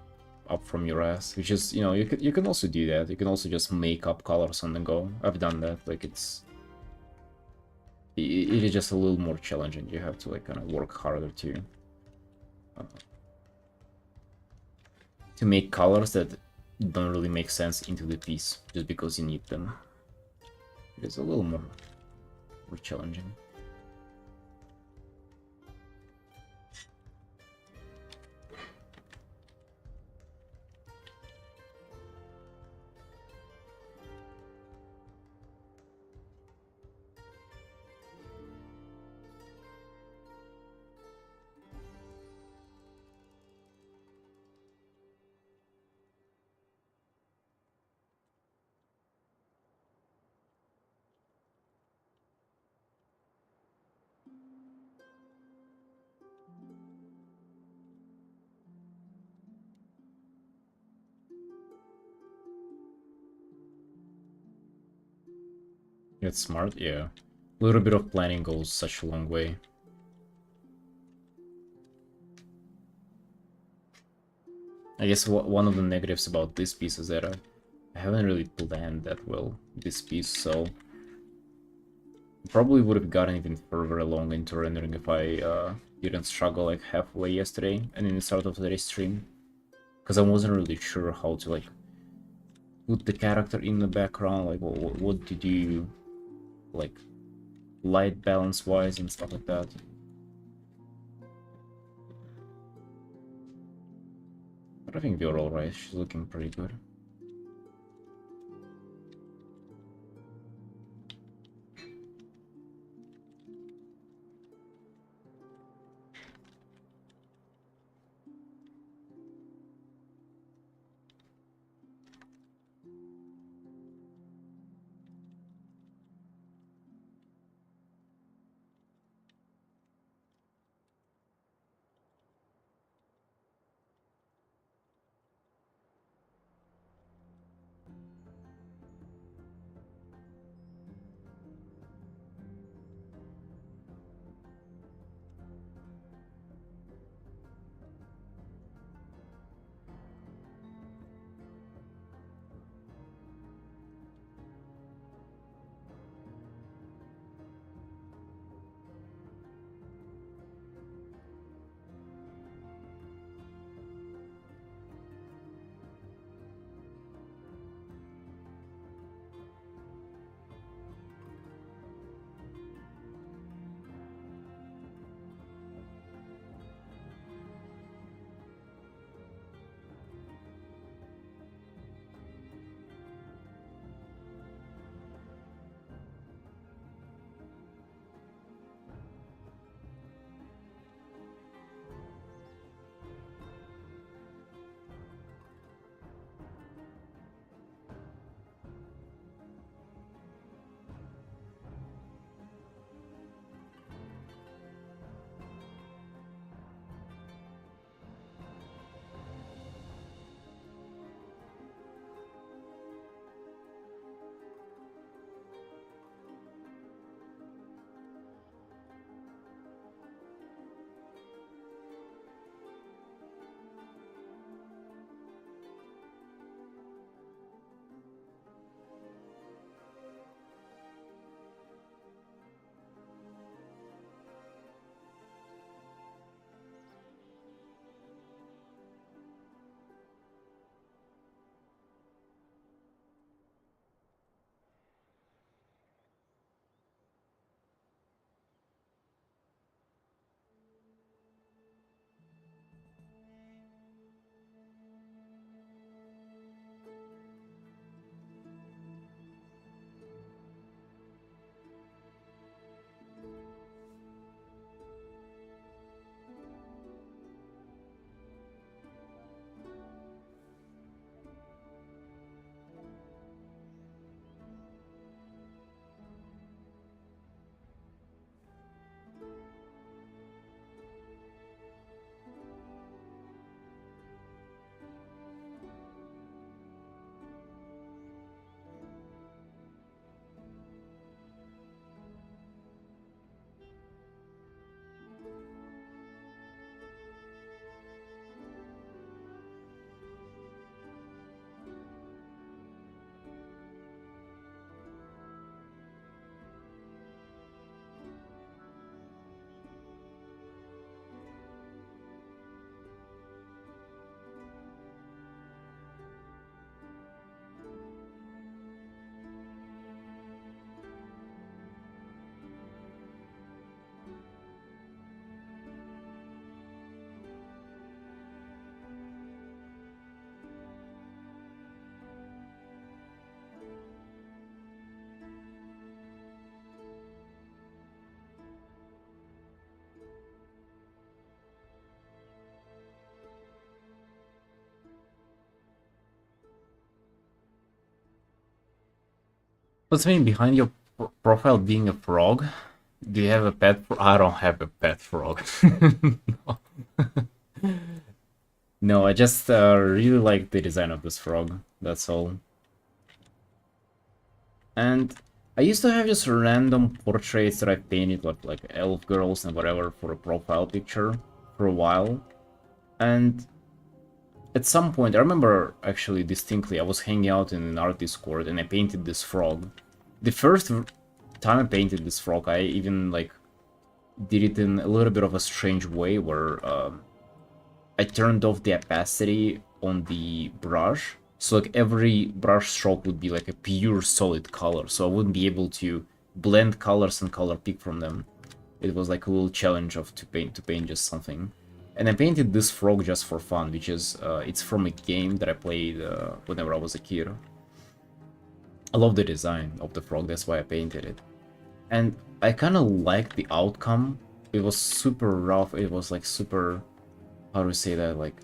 your ass, which is, you know, you can also do that. You can also just make up colors on the go. I've done that. Like it is just a little more challenging. You have to like kind of work harder to make colors that don't really make sense into the piece just because you need them. It's a little more challenging. It's smart, yeah. A little bit of planning goes such a long way. I guess one of the negatives about this piece is that I haven't really planned that well, this piece, so probably would have gotten even further along into rendering if I didn't struggle like halfway yesterday and in the start of today's stream. Because I wasn't really sure how to like put the character in the background, like what to do, like light balance wise and stuff like that. But I think they're alright, she's looking pretty good. What's the mean behind your profile being a frog? Do you have a pet? I don't have a pet frog. No. No, I just really like the design of this frog. That's all. And I used to have just random portraits that I painted with like elf girls and whatever for a profile picture for a while. And at some point, I remember actually distinctly, I was hanging out in an art Discord and I painted this frog. The first time I painted this frog, I even like did it in a little bit of a strange way where I turned off the opacity on the brush. So like every brush stroke would be like a pure solid color. So I wouldn't be able to blend colors and color pick from them. It was like a little challenge of to paint just something. And I painted this frog just for fun, which is, it's from a game that I played whenever I was a kid. I love the design of the frog, that's why I painted it. And I kind of liked the outcome. It was super rough, it was like super, how do I say that, like,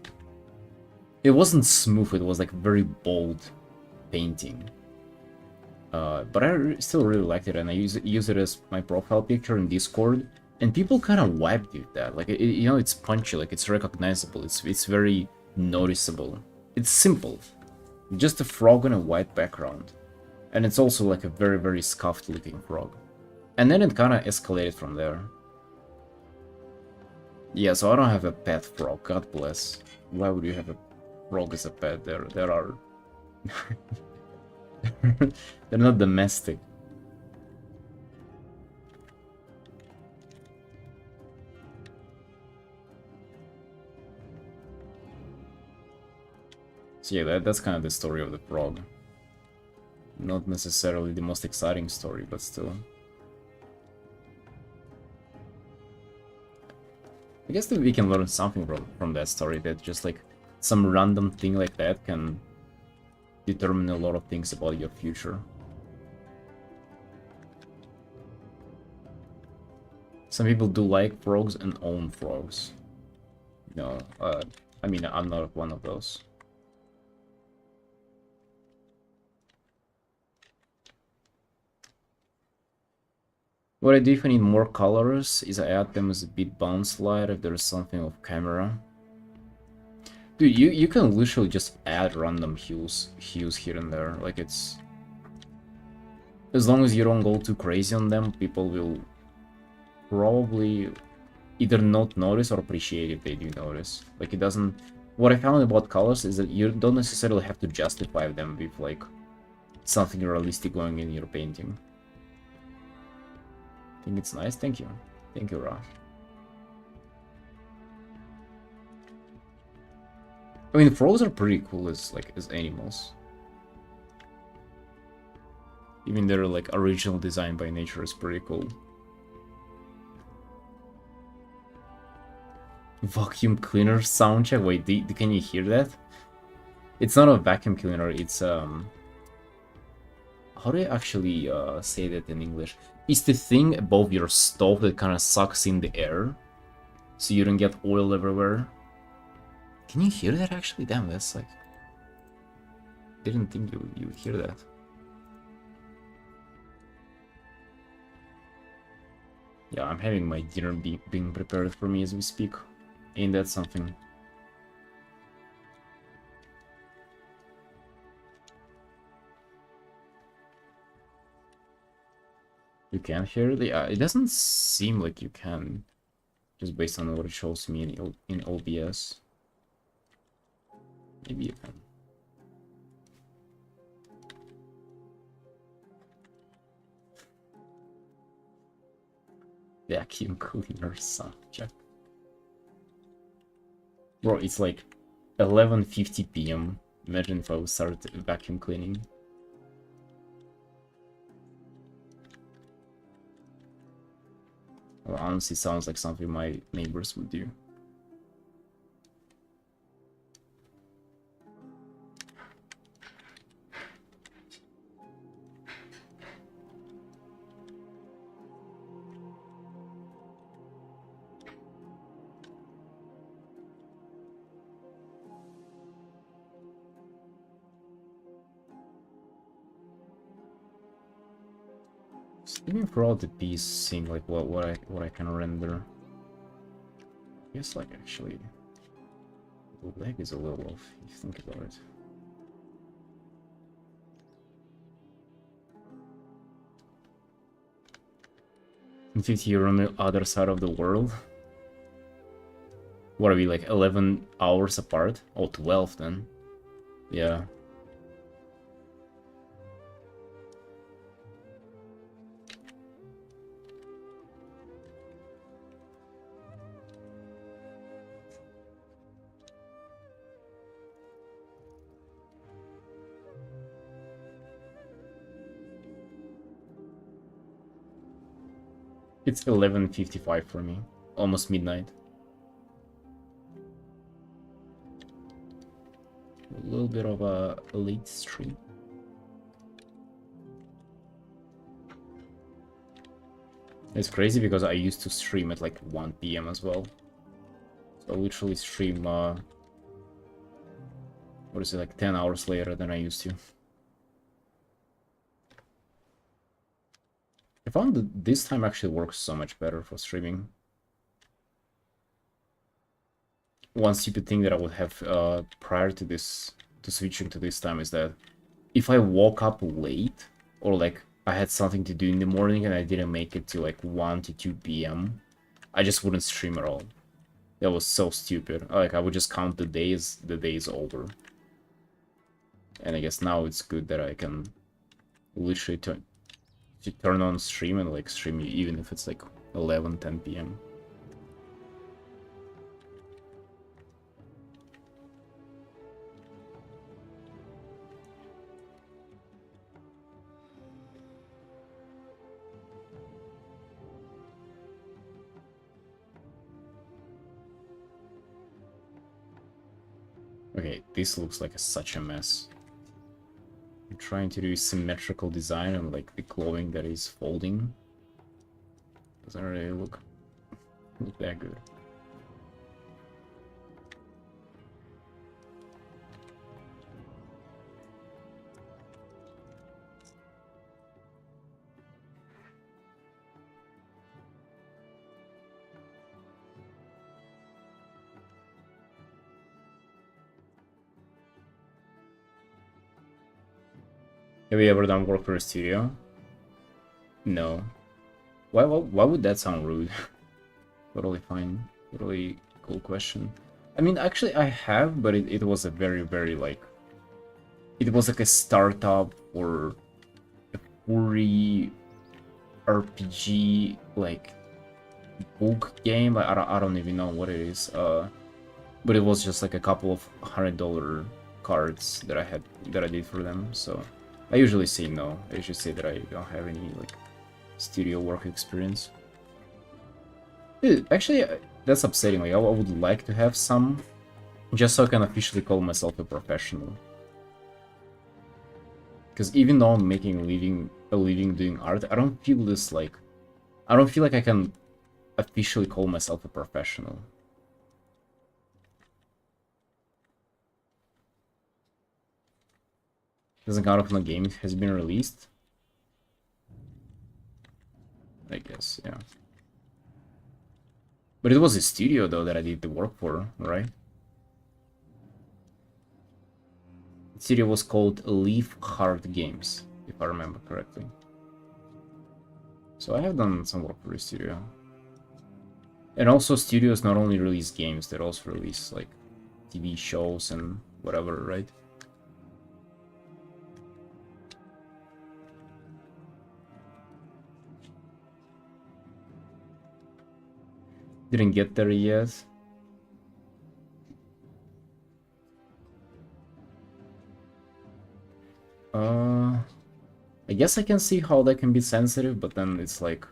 it wasn't smooth, it was like very bold painting. But I still really liked it, and I use it as my profile picture in Discord. And people kind of vibed with that. Like, you know, it's punchy, like, it's recognizable, it's very noticeable. It's simple. Just a frog on a white background. And it's also like a very, very scuffed looking frog. And then it kind of escalated from there. Yeah, so I don't have a pet frog, God bless. Why would you have a frog as a pet? There are... They're not domestic. So yeah, that's kind of the story of the frog. Not necessarily the most exciting story, but still. I guess that we can learn something from that story, that just like some random thing like that can determine a lot of things about your future. Some people do like frogs and own frogs. No, I mean, I'm not one of those. What I do if I need more colors is I add them as a bit bounce light if there's something off camera. Dude, you can literally just add random hues here and there. Like, it's... As long as you don't go too crazy on them, people will probably either not notice or appreciate if they do notice. Like, it doesn't... What I found about colors is that you don't necessarily have to justify them with, like, something realistic going in your painting. I think it's nice. Thank you. Thank you, Ra. I mean, frogs are pretty cool as, like, as animals. Even their, like, original design by nature is pretty cool. Vacuum cleaner sound check? Wait, can you hear that? It's not a vacuum cleaner, it's, how do I actually, say that in English? It's the thing above your stove that kind of sucks in the air, so you don't get oil everywhere. Can you hear that actually? Damn, that's like... Didn't think you would hear that. Yeah, I'm having my dinner being prepared for me as we speak. Ain't that something? You can hear it? Yeah, it doesn't seem like you can, just based on what it shows me in OBS. Maybe you can. Vacuum cleaner sound check. Bro, it's like 11:50 p.m. Imagine if I would start vacuum cleaning. Well, honestly, sounds like something my neighbors would do. Even for all the piece, seeing like what I can render. I guess like actually the leg is a little off if you think about it. 50 you're on the other side of the world. What are we, like 11 hours apart? Oh, 12 then. Yeah. It's 11:55 for me. Almost midnight. A little bit of a late stream. It's crazy because I used to stream at like 1 PM as well. So I literally stream, what is it, like 10 hours later than I used to. I found that this time actually works so much better for streaming. One stupid thing that I would have prior to this, to switching to this time, is that if I woke up late, or like I had something to do in the morning and I didn't make it to like 1 to 2 PM, I just wouldn't stream at all. That was so stupid. Like, I would just count the days over. And I guess now it's good that I can literally turn on stream and like stream even if it's like 11, 10 PM. Okay, this looks like such a mess. I'm trying to do symmetrical design and like the clothing that is folding doesn't really look that good. Have you ever done work for a studio? No. Why would that sound rude? Totally fine. Totally cool question. I mean, actually I have, but it was a very, very like... It was like a startup or a furry RPG, like, book game. I don't even know what it is. But it was just like a couple of $100 cards that I did for them, so... I usually say no. I usually say that I don't have any, like, studio work experience. Dude, actually, that's upsetting. Like, I would like to have some, just so I can officially call myself a professional. Because even though I'm making a living doing art, I don't feel this, like... I don't feel like I can officially call myself a professional. Doesn't count if no game has been released. I guess, yeah. But it was a studio, though, that I did the work for, right? The studio was called Leaf Heart Games, if I remember correctly. So I have done some work for the studio. And also, studios not only release games, they also release, like, TV shows and whatever, right? Didn't get there yet. I guess I can see how that can be sensitive, but then it's like...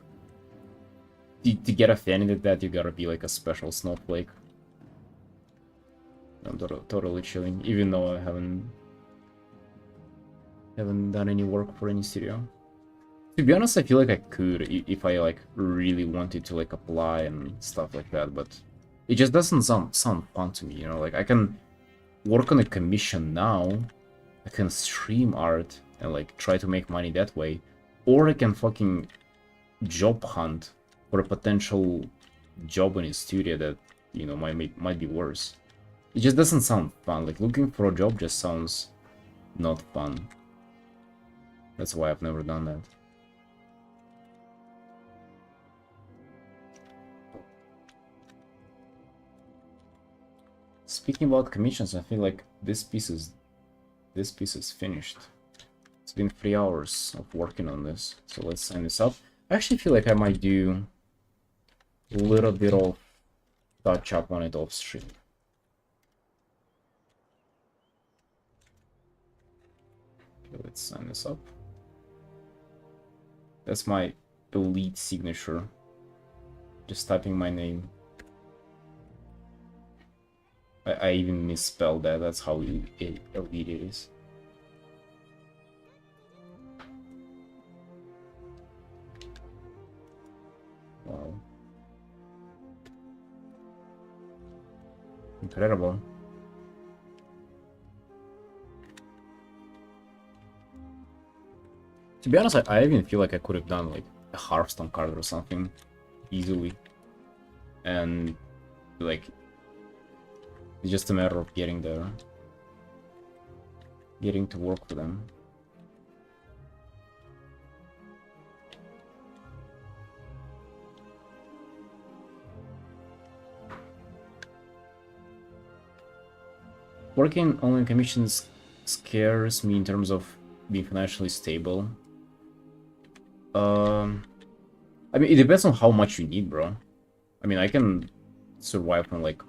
To get offended at that, you gotta be like a special snowflake. I'm totally chilling, even though I haven't done any work for any studio. To be honest, I feel like I could if I like really wanted to like apply and stuff like that, but it just doesn't sound fun to me, you know? Like, I can work on a commission now, I can stream art and like try to make money that way, or I can fucking job hunt for a potential job in a studio that, you know, might be worse. It just doesn't sound fun. Like, looking for a job just sounds not fun. That's why I've never done that. speaking about commissions, I feel like this piece is finished. It's been 3 hours of working on this, so let's sign this up. I actually feel like I might do a little bit of touch up on it off stream. Okay, let's sign this up. That's my elite signature. Just typing my name. I even misspelled that. That's how elite it is. Wow. Incredible. To be honest, I even feel like I could have done like a Hearthstone card or something easily. And like, it's just a matter of getting there. Getting to work for them. Working only on commissions scares me in terms of being financially stable. I mean, it depends on how much you need, bro. I mean, I can survive on like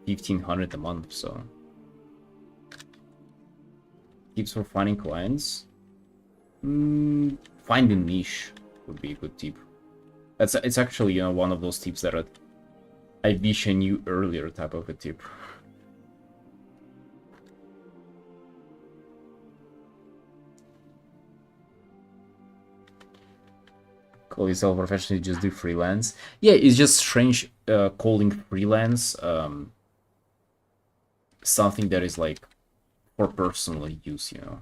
1,500 a month, so. Tips for finding clients? Find a niche would be a good tip. It's actually, you know, one of those tips that I wish I knew earlier type of a tip. Call yourself professionally, just do freelance. Yeah, it's just strange calling freelance something that is like for personal use, you know.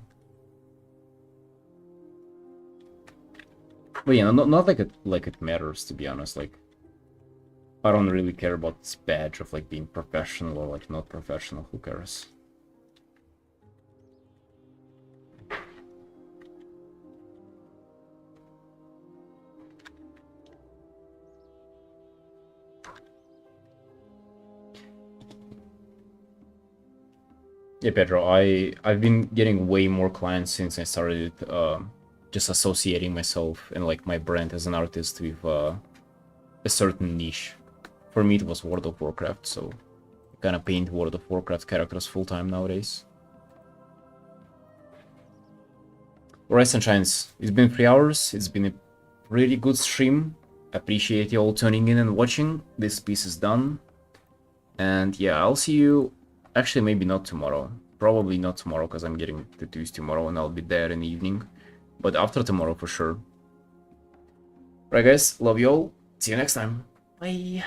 But yeah, not like it matters, to be honest. Like, I don't really care about this badge of like being professional or like not professional. Who cares? Yeah, Pedro, I've been getting way more clients since I started just associating myself and like my brand as an artist with a certain niche. For me, it was World of Warcraft, so I kind of paint World of Warcraft characters full-time nowadays. Alright, Sunshines, it's been 3 hours. It's been a really good stream. Appreciate you all tuning in and watching. This piece is done. And yeah, I'll see you. Actually, maybe not tomorrow. Probably not tomorrow, because I'm getting tattoos tomorrow and I'll be there in the evening. But after tomorrow, for sure. Right, guys. Love you all. See you next time. Bye.